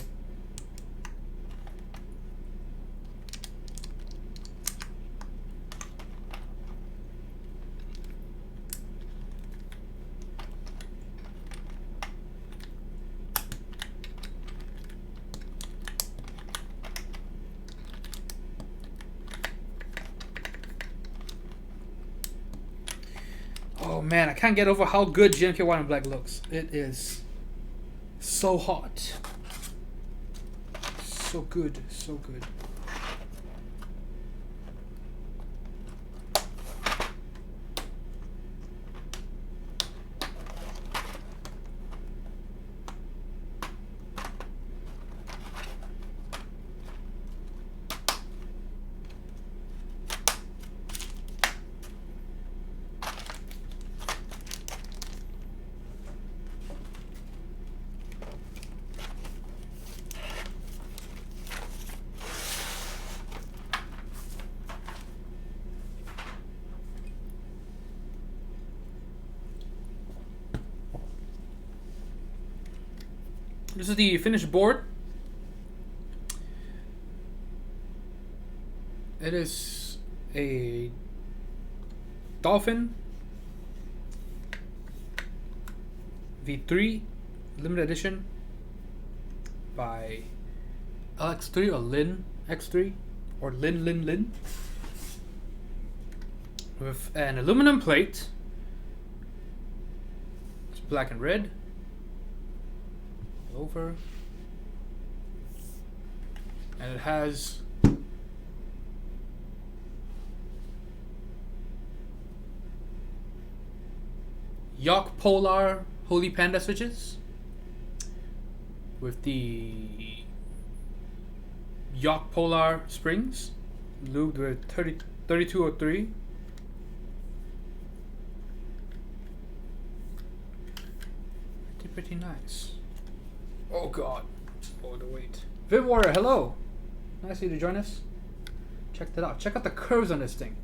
Oh man, I can't get over how good GMK White and Black looks. It is so hot. So good, so good. This is the finished board. It is a Dolphin V3 limited edition by LX3 or Lin X3 or Lin with an aluminum plate. It's black and red. Over, and it has York Polar Holy Panda switches with the York Polar springs lubed with 3203. Pretty nice. Oh god. Oh, the weight. Viv Warrior, hello. Nice of you to join us. Check that out. Check out the curves on this thing.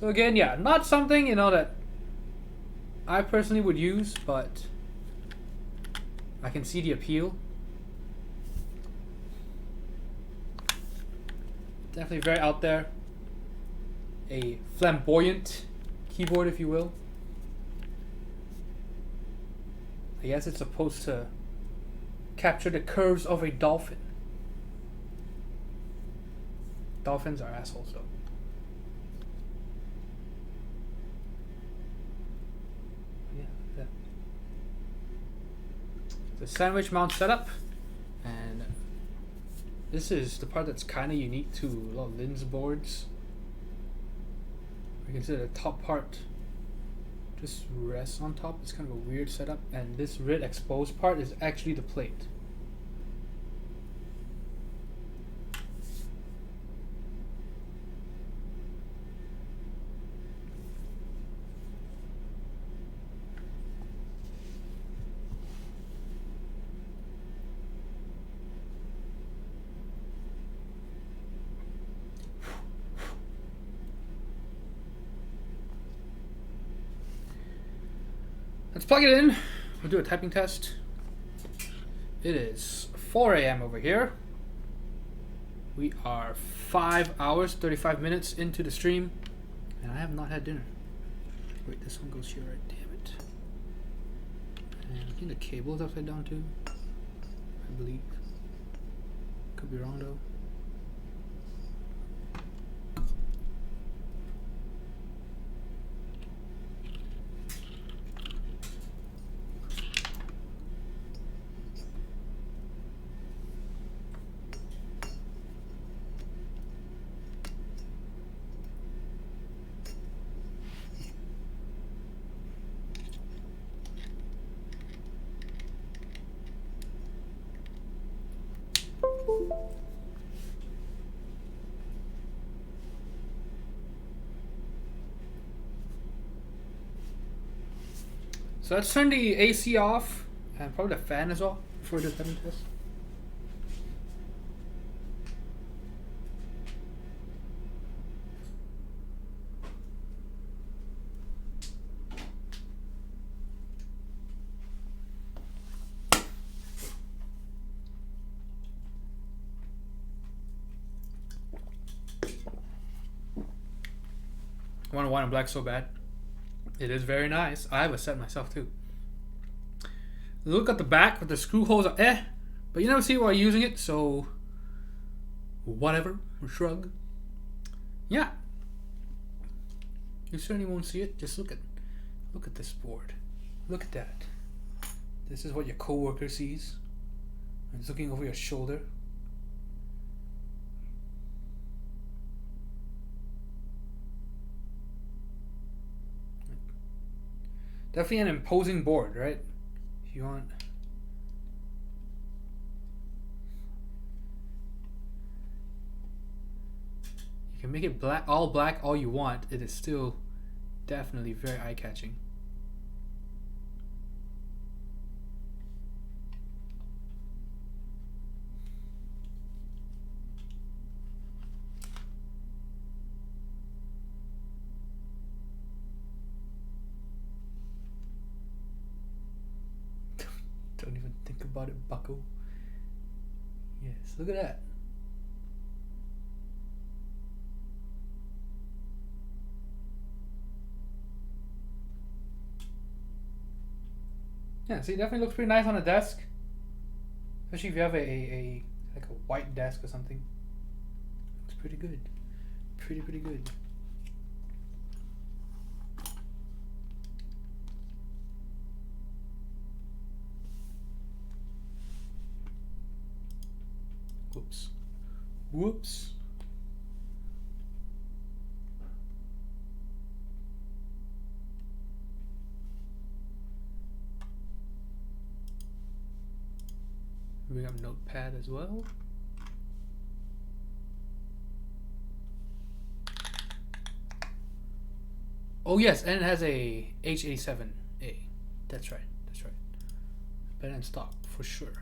So again, yeah, not something, you know, that I personally would use, but I can see the appeal. Definitely very out there. A flamboyant keyboard, if you will. I guess it's supposed to capture the curves of a dolphin. Dolphins are assholes though. Yeah, that. The sandwich mount setup, and this is the part that's kind of unique to a lot of Lin's boards. You can see the top part just rests on top. It's kind of a weird setup, and this red exposed part is actually the plate. Let's plug it in. We'll do a typing test. It is 4 a.m. over here. We are 5 hours, 35 minutes into the stream, and I have not had dinner. Wait, this one goes here, right? Damn it. And I think the cable is upside down too, I believe. Could be wrong though. So let's turn the AC off and probably the fan as well before we do the typing test. I want a white and black so bad. It is very nice. I have a set myself too. Look at the back with the screw holes are but you never see while using it, so whatever. Shrug. Yeah. You certainly won't see it. Just look at this board. Look at that. This is what your coworker sees. And it's looking over your shoulder. Definitely an imposing board, right? If you want. You can make it black, all you want. It is still definitely very eye-catching. Don't even think about it, bucko. Yes, look at that. Yeah, see, it definitely looks pretty nice on a desk. Especially if you have a like a white desk or something. Looks pretty good. Pretty good. Whoops. We got notepad as well. Oh yes, and it has a H87A. That's right. Better in stock for sure.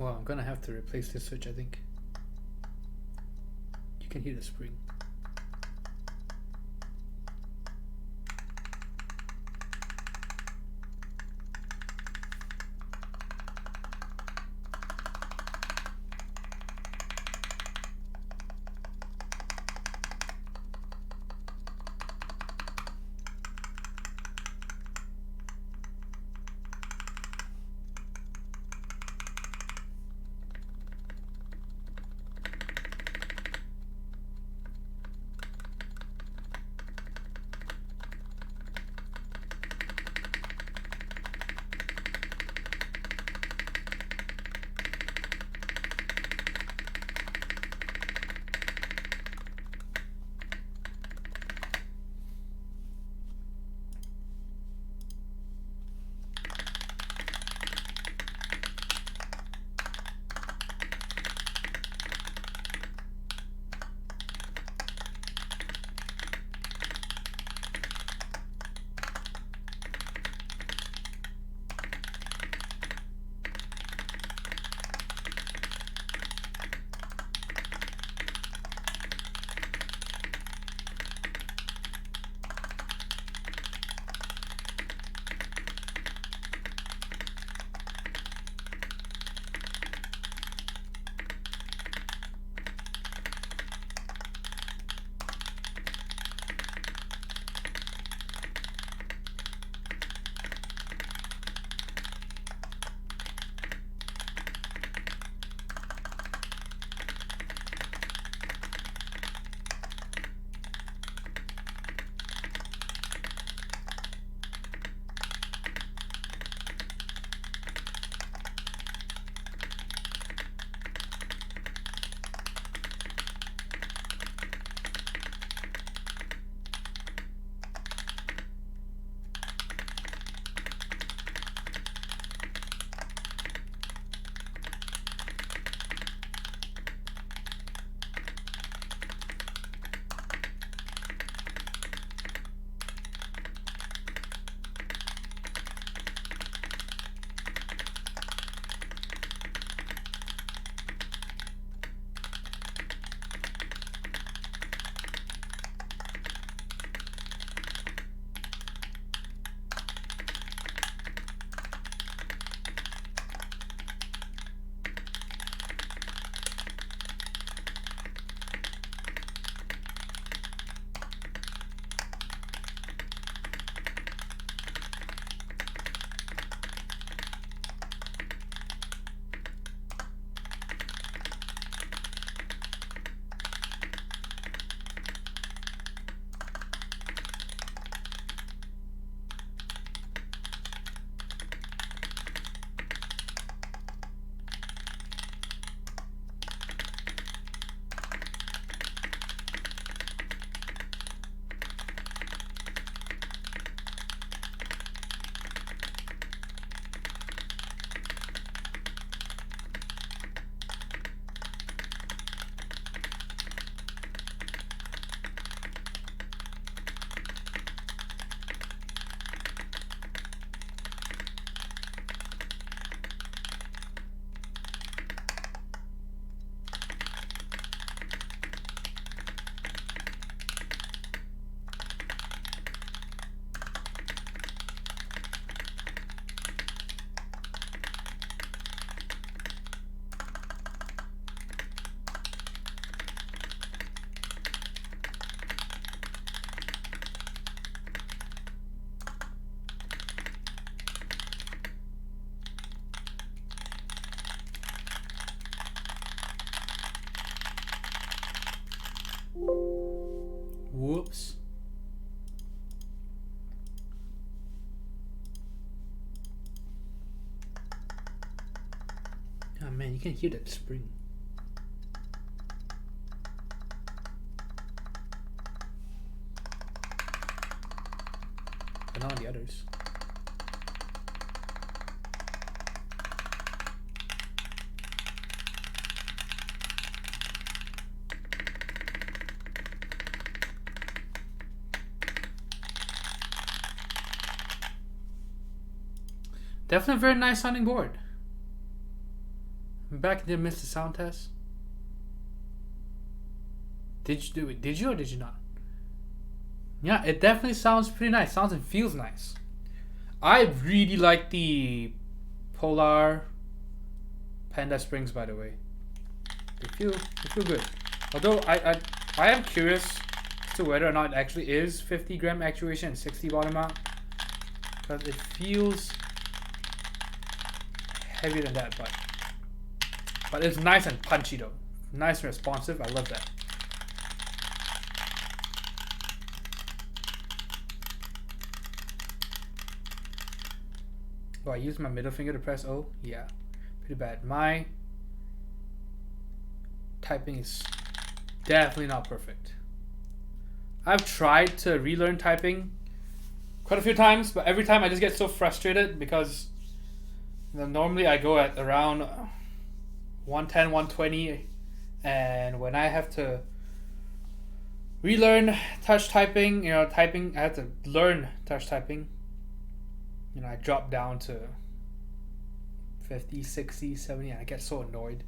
Well, I'm gonna have to replace this switch, I think. You can hear the spring. Whoops. Oh man, you can hear that spring. But not on the others. Definitely a very nice sounding board. Back did miss the sound test. Did you do it? Did you or did you not? Yeah, it definitely sounds pretty nice. Sounds and feels nice. I really like the Polar Panda springs, by the way. They feel good. Although I am curious as to whether or not it actually is 50 gram actuation and 60 bottom mount, because it feels heavier than that, but it's nice and punchy though. Nice and responsive. I love that. Oh, I used my middle finger to press O? Yeah. Pretty bad. My typing is definitely not perfect. I've tried to relearn typing quite a few times, but every time I just get so frustrated because normally I go at around 110, 120, and when I have to relearn touch typing, I have to learn touch typing. I drop down to 50, 60, 70, and I get so annoyed.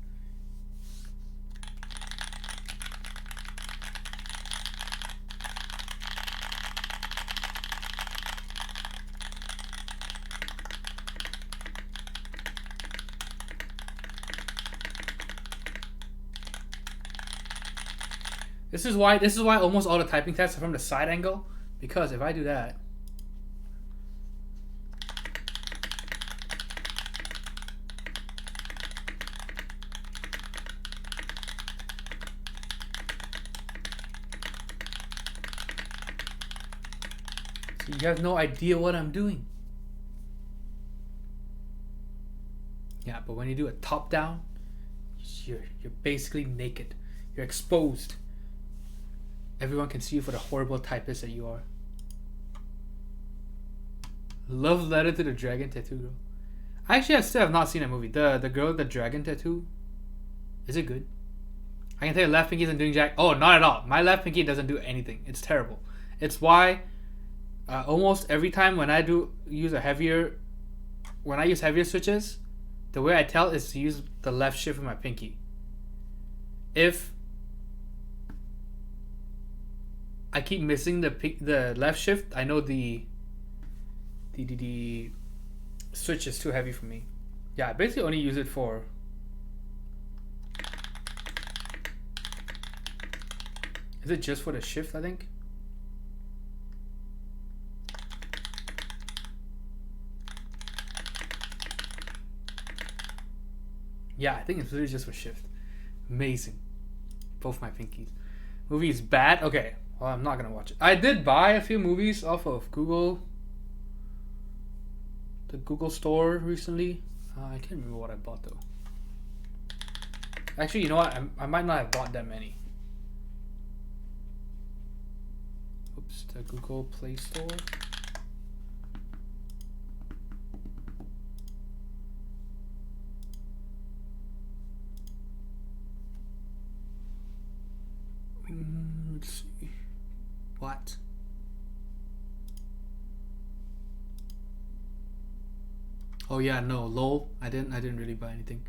This is why almost all the typing tests are from the side angle, because if I do that, so you have no idea what I'm doing. Yeah, but when you do a top down, you're basically naked. You're exposed. Everyone can see you for the horrible typist that you are. Love letter to the dragon tattoo girl. Actually, I still have not seen that movie. The girl with the dragon tattoo. Is it good? I can tell your left pinky isn't doing jack. Oh, not at all. My left pinky doesn't do anything. It's terrible. It's why almost every time when I use heavier switches, the way I tell is to use the left shift with my pinky. If I keep missing the left shift, I know the switch is too heavy for me. Yeah, I basically only use it for is it just for the shift, I think? Yeah, I think it's literally just for shift. Amazing. Both my pinkies. Movie is bad? Okay. Well, I'm not gonna watch it. I did buy a few movies off of Google, the Google store recently. I can't remember what I bought though. Actually, you know what? I might not have bought that many. Oops, the Google Play Store. Let's see. What? Oh yeah, no, lol. I didn't really buy anything.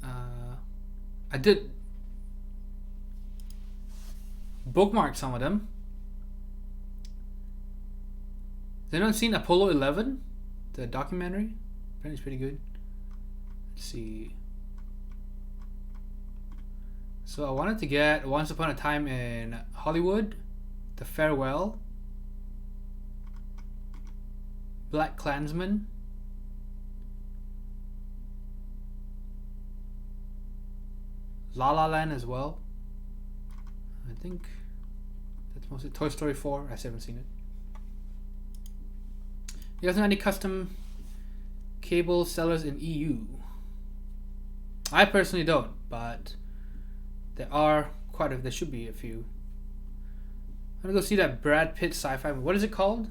I did bookmark some of them. Has anyone seen Apollo 11? The documentary? Apparently it's pretty good. Let's see. So I wanted to get Once Upon a Time in Hollywood, The Farewell, Black Klansman, La La Land as well. I think that's mostly Toy Story 4. I still haven't seen it. You guys know any custom cable sellers in EU? I personally don't, but there should be a few. I'm gonna go see that Brad Pitt sci-fi movie. What is it called?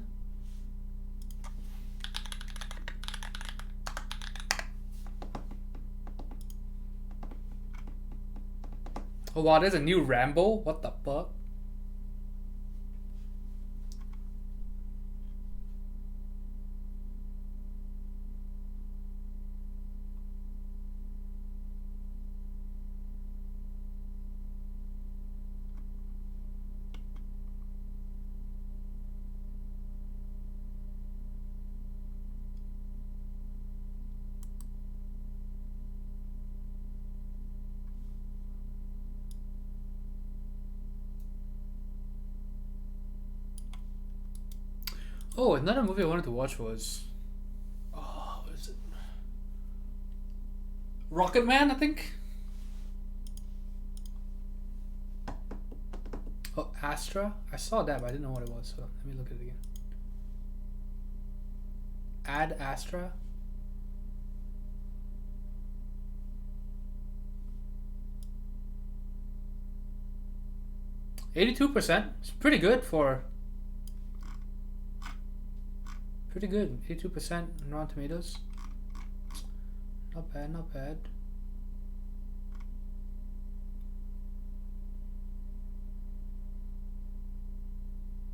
Oh wow, there's a new Rambo? What the fuck? Oh, another movie I wanted to watch was, oh, what is it? Rocket Man, I think. Oh, Astra. I saw that, but I didn't know what it was. So let me look at it again. Ad Astra. %. It's pretty good for. Pretty good. 82% on Rotten Tomatoes. Not bad, not bad.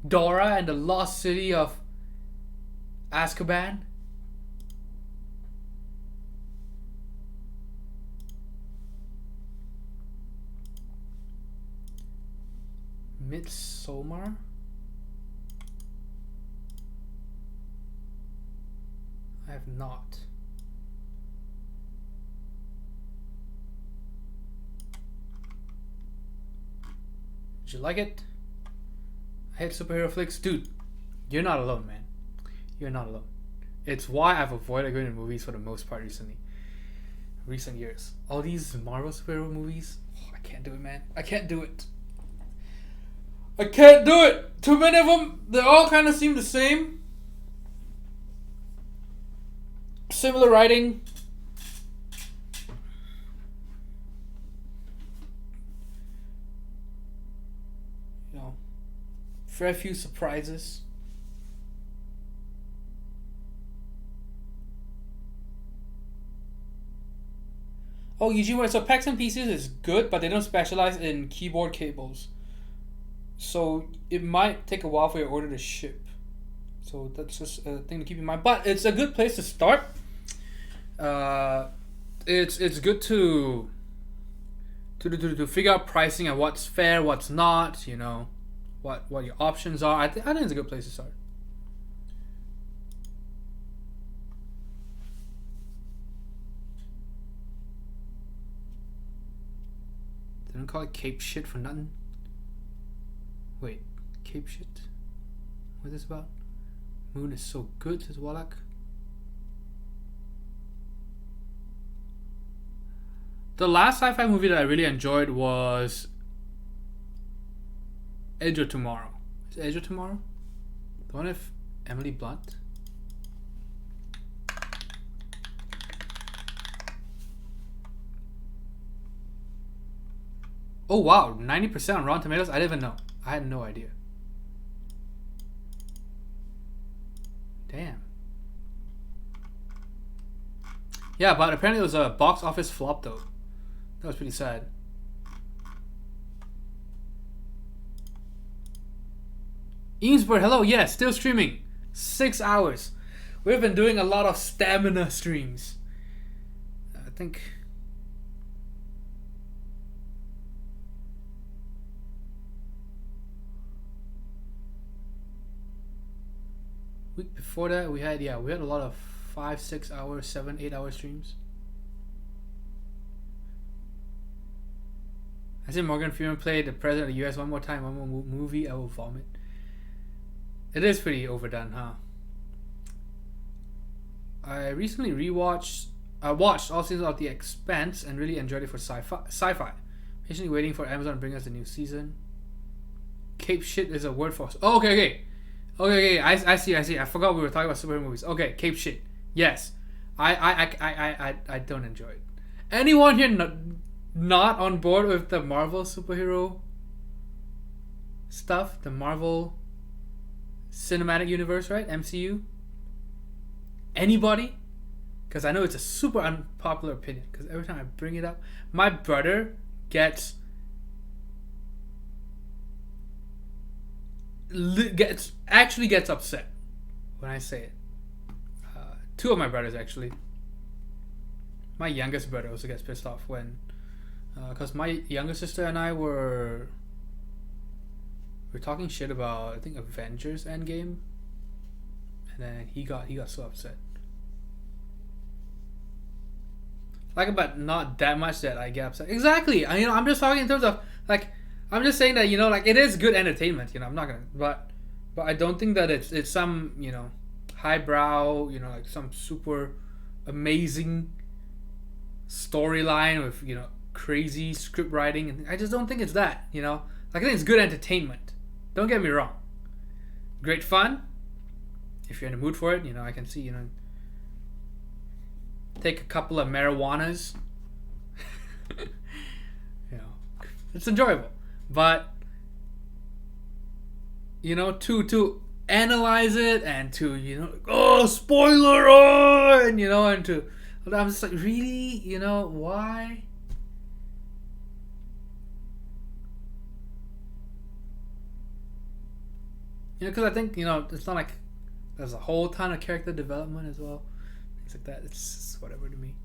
Dora and the Lost City of Azkaban. Midsommar. I have not. Did you like it? I hate superhero flicks. Dude, you're not alone, man. You're not alone. It's why I've avoided going to movies for the most part recent years. All these Marvel superhero movies, I can't do it, man. I can't do it. I can't do it! Too many of them, they all kind of seem the same. Similar writing. You know, very few surprises. Oh, Eugene, so PAX and PCs is good, but they don't specialize in keyboard cables. So it might take a while for your order to ship. So that's just a thing to keep in mind. But it's a good place to start. It's good to figure out pricing and what's fair, what's not. You know, what your options are. I think it's a good place to start. They don't call it Cape shit for nothing. Wait, Cape shit? What is this about? Moon is so good, says Wallach. The last sci-fi movie that I really enjoyed was Edge of Tomorrow. Is it Edge of Tomorrow? The one with Emily Blunt? Oh wow, 90% on Rotten Tomatoes? I didn't even know. I had no idea. Damn. Yeah, but apparently it was a box office flop though. That was pretty sad. Eamsburg, hello, yes, still streaming. 6 hours. We've been doing a lot of stamina streams. I think... week before that we had a lot of 5, 6 hours, 7, 8 hour streams. I see Morgan Freeman play the president of the US one more time, one more movie, I will vomit. It is pretty overdone, huh? I recently watched all seasons of The Expanse and really enjoyed it for sci-fi. Patiently waiting for Amazon to bring us the new season. Cape shit is a word for us. Oh, okay. I see. I forgot we were talking about superhero movies. Okay, Cape shit. Yes, I don't enjoy it. Anyone here not on board with the Marvel superhero stuff? The Marvel Cinematic Universe, right? MCU. Anybody? Because I know it's a super unpopular opinion. Because every time I bring it up, my brother gets upset when I say it. Two of my brothers actually. My youngest brother also gets pissed off when, because my younger sister and I were talking shit about I think Avengers Endgame, and then he got so upset. Like, but not that much that I get upset. Exactly. I'm just talking in terms of like. I'm just saying that, like, it is good entertainment, I'm not gonna, but but I don't think that it's some highbrow, like some super amazing storyline with crazy script writing, and I just don't think it's that. Like I think it's good entertainment. Don't get me wrong. Great fun. If you're in the mood for it, I can see, take a couple of marijuanas. It's enjoyable. But to analyze it and to spoiler and and to I'm just like, really, why? Because I think it's not like there's a whole ton of character development as well, things like that. It's just whatever to me.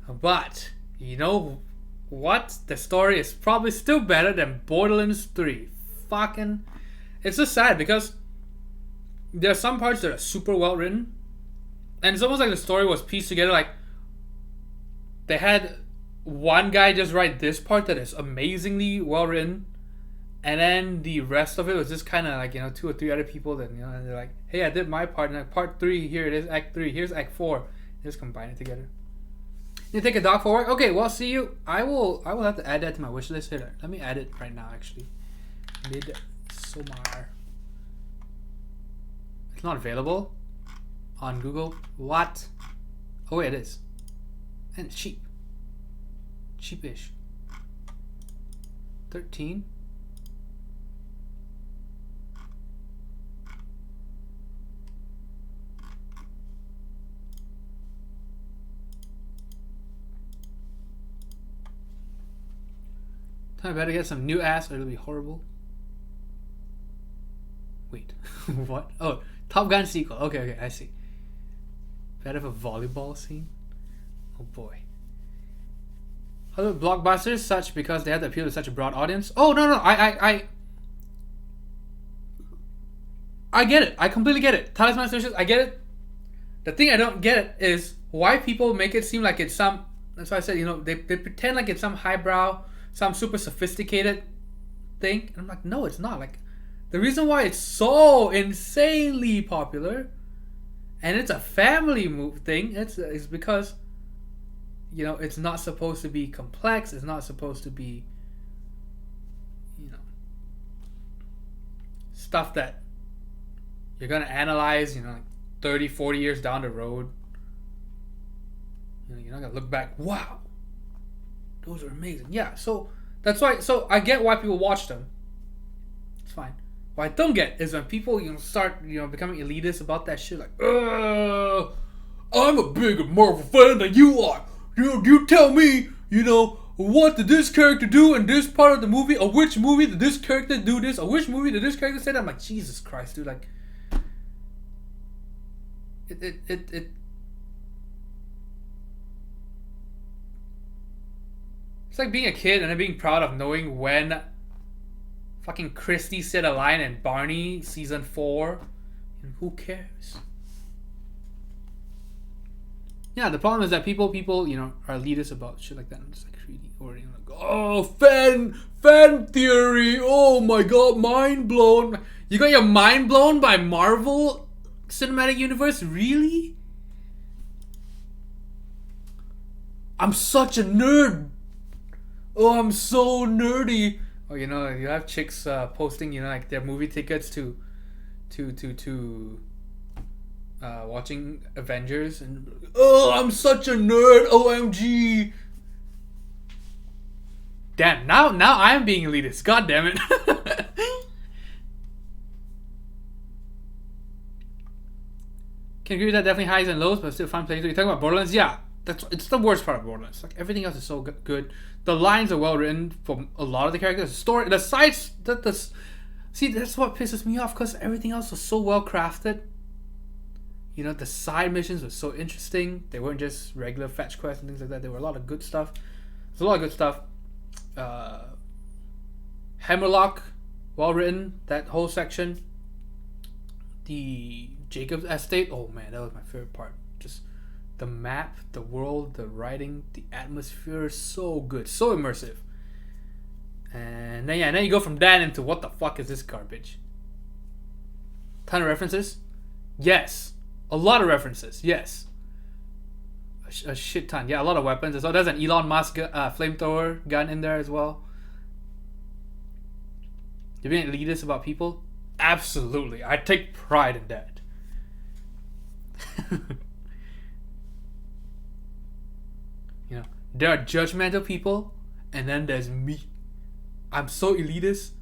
But you know what? The story is probably still better than Borderlands 3. Fucking, it's just sad because there are some parts that are super well written, and it's almost like the story was pieced together. Like they had one guy just write this part that is amazingly well written, and then the rest of it was just kind of like 2 or 3 other people that and they're like, hey, I did my part, and like part 3 here it is, act 3 here's act 4. Just combine it together. You take a dog for work? Okay, well, see you. I will have to add that to my wish list. Here, let me add it right now. Actually, Midsommar. It's not available on Google. What? Oh wait, it is. And it's cheap. Cheapish. 13. I better get some new ass or it'll be horrible. Wait, what? Oh, Top Gun sequel. Okay, I see. Better have a volleyball scene? Oh boy. Other blockbusters such because they have to appeal to such a broad audience. Oh no, I get it. I completely get it. Talisman Associates, I get it. The thing I don't get is why people make it seem like it's some. That's why I said they pretend like it's some highbrow, some super sophisticated thing, and I'm like, no, it's not. Like, the reason why it's so insanely popular, and it's a family thing, is because it's not supposed to be complex. It's not supposed to be stuff that you're gonna analyze like 30, 40 years down the road. You're not gonna look back, wow, those are amazing. Yeah, so that's why. So I get why people watch them. It's fine. What I don't get is when people start becoming elitist about that shit. Like, I'm a bigger Marvel fan than you are. You tell me, what did this character do in this part of the movie, or which movie did this character do this, or which movie did this character say that? I'm like, Jesus Christ, dude. Like, it it's like being a kid and then being proud of knowing when fucking Christy said a line in Barney season 4. And who cares? Yeah, the problem is that people are elitist about shit like that. I'm just like, really, or like, oh, fan theory. Oh my god, mind blown. You got your mind blown by Marvel Cinematic Universe? Really? I'm such a nerd. Oh, I'm so nerdy. Oh, you have chicks posting, like their movie tickets to watching Avengers, and oh, I'm such a nerd. OMG. Damn, now I'm being elitist. God damn it. Can agree with that. Definitely highs and lows, but still fun playthrough. You talking about Borderlands? Yeah, it's the worst part of Borderlands. Like, everything else is so good. The lines are well written for a lot of the characters. The story, the sides, see, that's what pisses me off, because everything else was so well crafted. The side missions were so interesting. They weren't just regular fetch quests and things like that. There were a lot of good stuff. There's a lot of good stuff. Hammerlock, well written. That whole section. The Jacob's Estate. Oh man, that was my favorite part. Just the map, the world, the writing, the atmosphere is so good, so immersive. And And then you go from that into what the fuck is this garbage? Ton of references? Yes. A lot of references, yes. A shit ton. Yeah, a lot of weapons. So there's an Elon Musk flamethrower gun in there as well. You being elitist about people? Absolutely. I take pride in that. You know, there are judgmental people, and then there's me. I'm so elitist.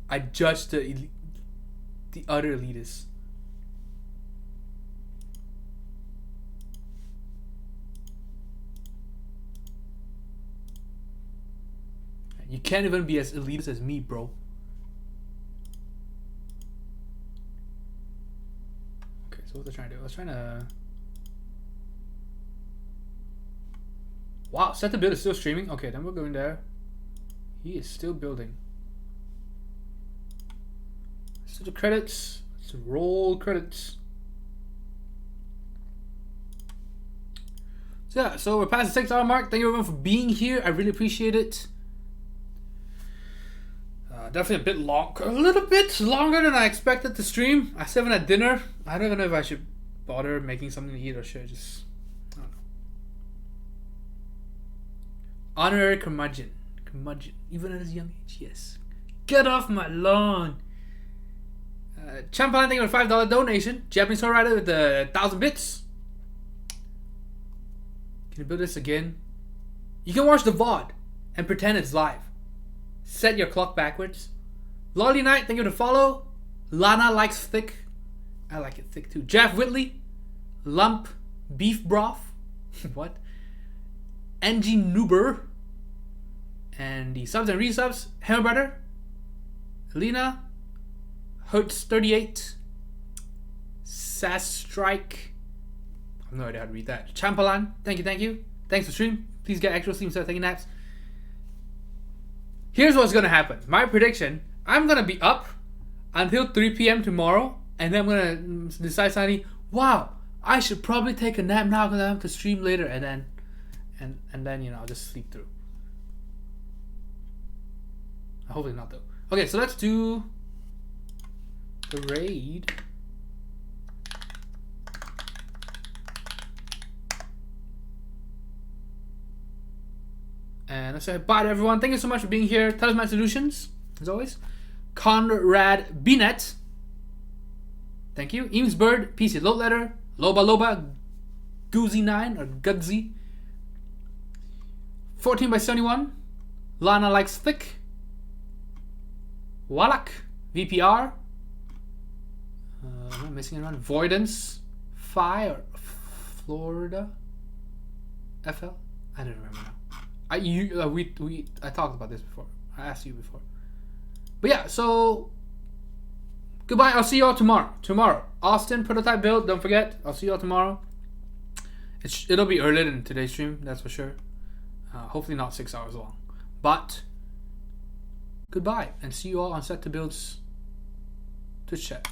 I judge the other elitists. You can't even be as elitist as me, bro. Okay, so what was I trying to do? I was trying to... Wow, set the build is still streaming? Okay, then we're going there. He is still building. So the credits. Let's roll credits. So yeah, so we're past the 6 hour mark. Thank you everyone for being here. I really appreciate it. Definitely a little bit longer than I expected to stream. I still haven't had dinner. I don't even know if I should bother making something to eat or should I just... I don't know. Honorary curmudgeon. Even at his young age, yes. Get off my lawn. Champion, thank you for a $5 donation. Japanese Star Rider with the 1,000 bits. Can you build this again? You can watch the VOD and pretend it's live. Set your clock backwards. Lolly Knight, thank you for the follow. Lana likes thick. I like it thick too. Jeff Whitley. Lump beef broth. What? NG Nuber. And the subs and resubs. Hammer Brother. Lena. Hertz38. Sass Strike. I have no idea how to read that. Champalan, thank you. Thanks for stream. Please get extra sleep instead of taking naps. Here's what's gonna happen. My prediction, I'm gonna be up until 3 p.m. tomorrow, and then I'm gonna decide suddenly, wow, I should probably take a nap now because I have to stream later, and then you know, I'll just sleep through. Hopefully not though. Okay, so let's do the raid. And let's say bye to everyone. Thank you so much for being here. Talisman Solutions, as always. Conrad Binet. Thank you. Eamsbird, PC Load Letter. Loba, Goozy9 or Gugsy. 14/71. Lana Likes Thick. Wallach, VPR. Am I missing anyone? Voidance. Fire. Florida. FL? I don't remember now. I talked about this before. I asked you before. But yeah, so goodbye. I'll see you all tomorrow. Austin prototype build. Don't forget. I'll see you all tomorrow. It'll be earlier than today's stream. That's for sure. Hopefully not 6 hours long. But goodbye and see you all on Set to Build's Twitch chat.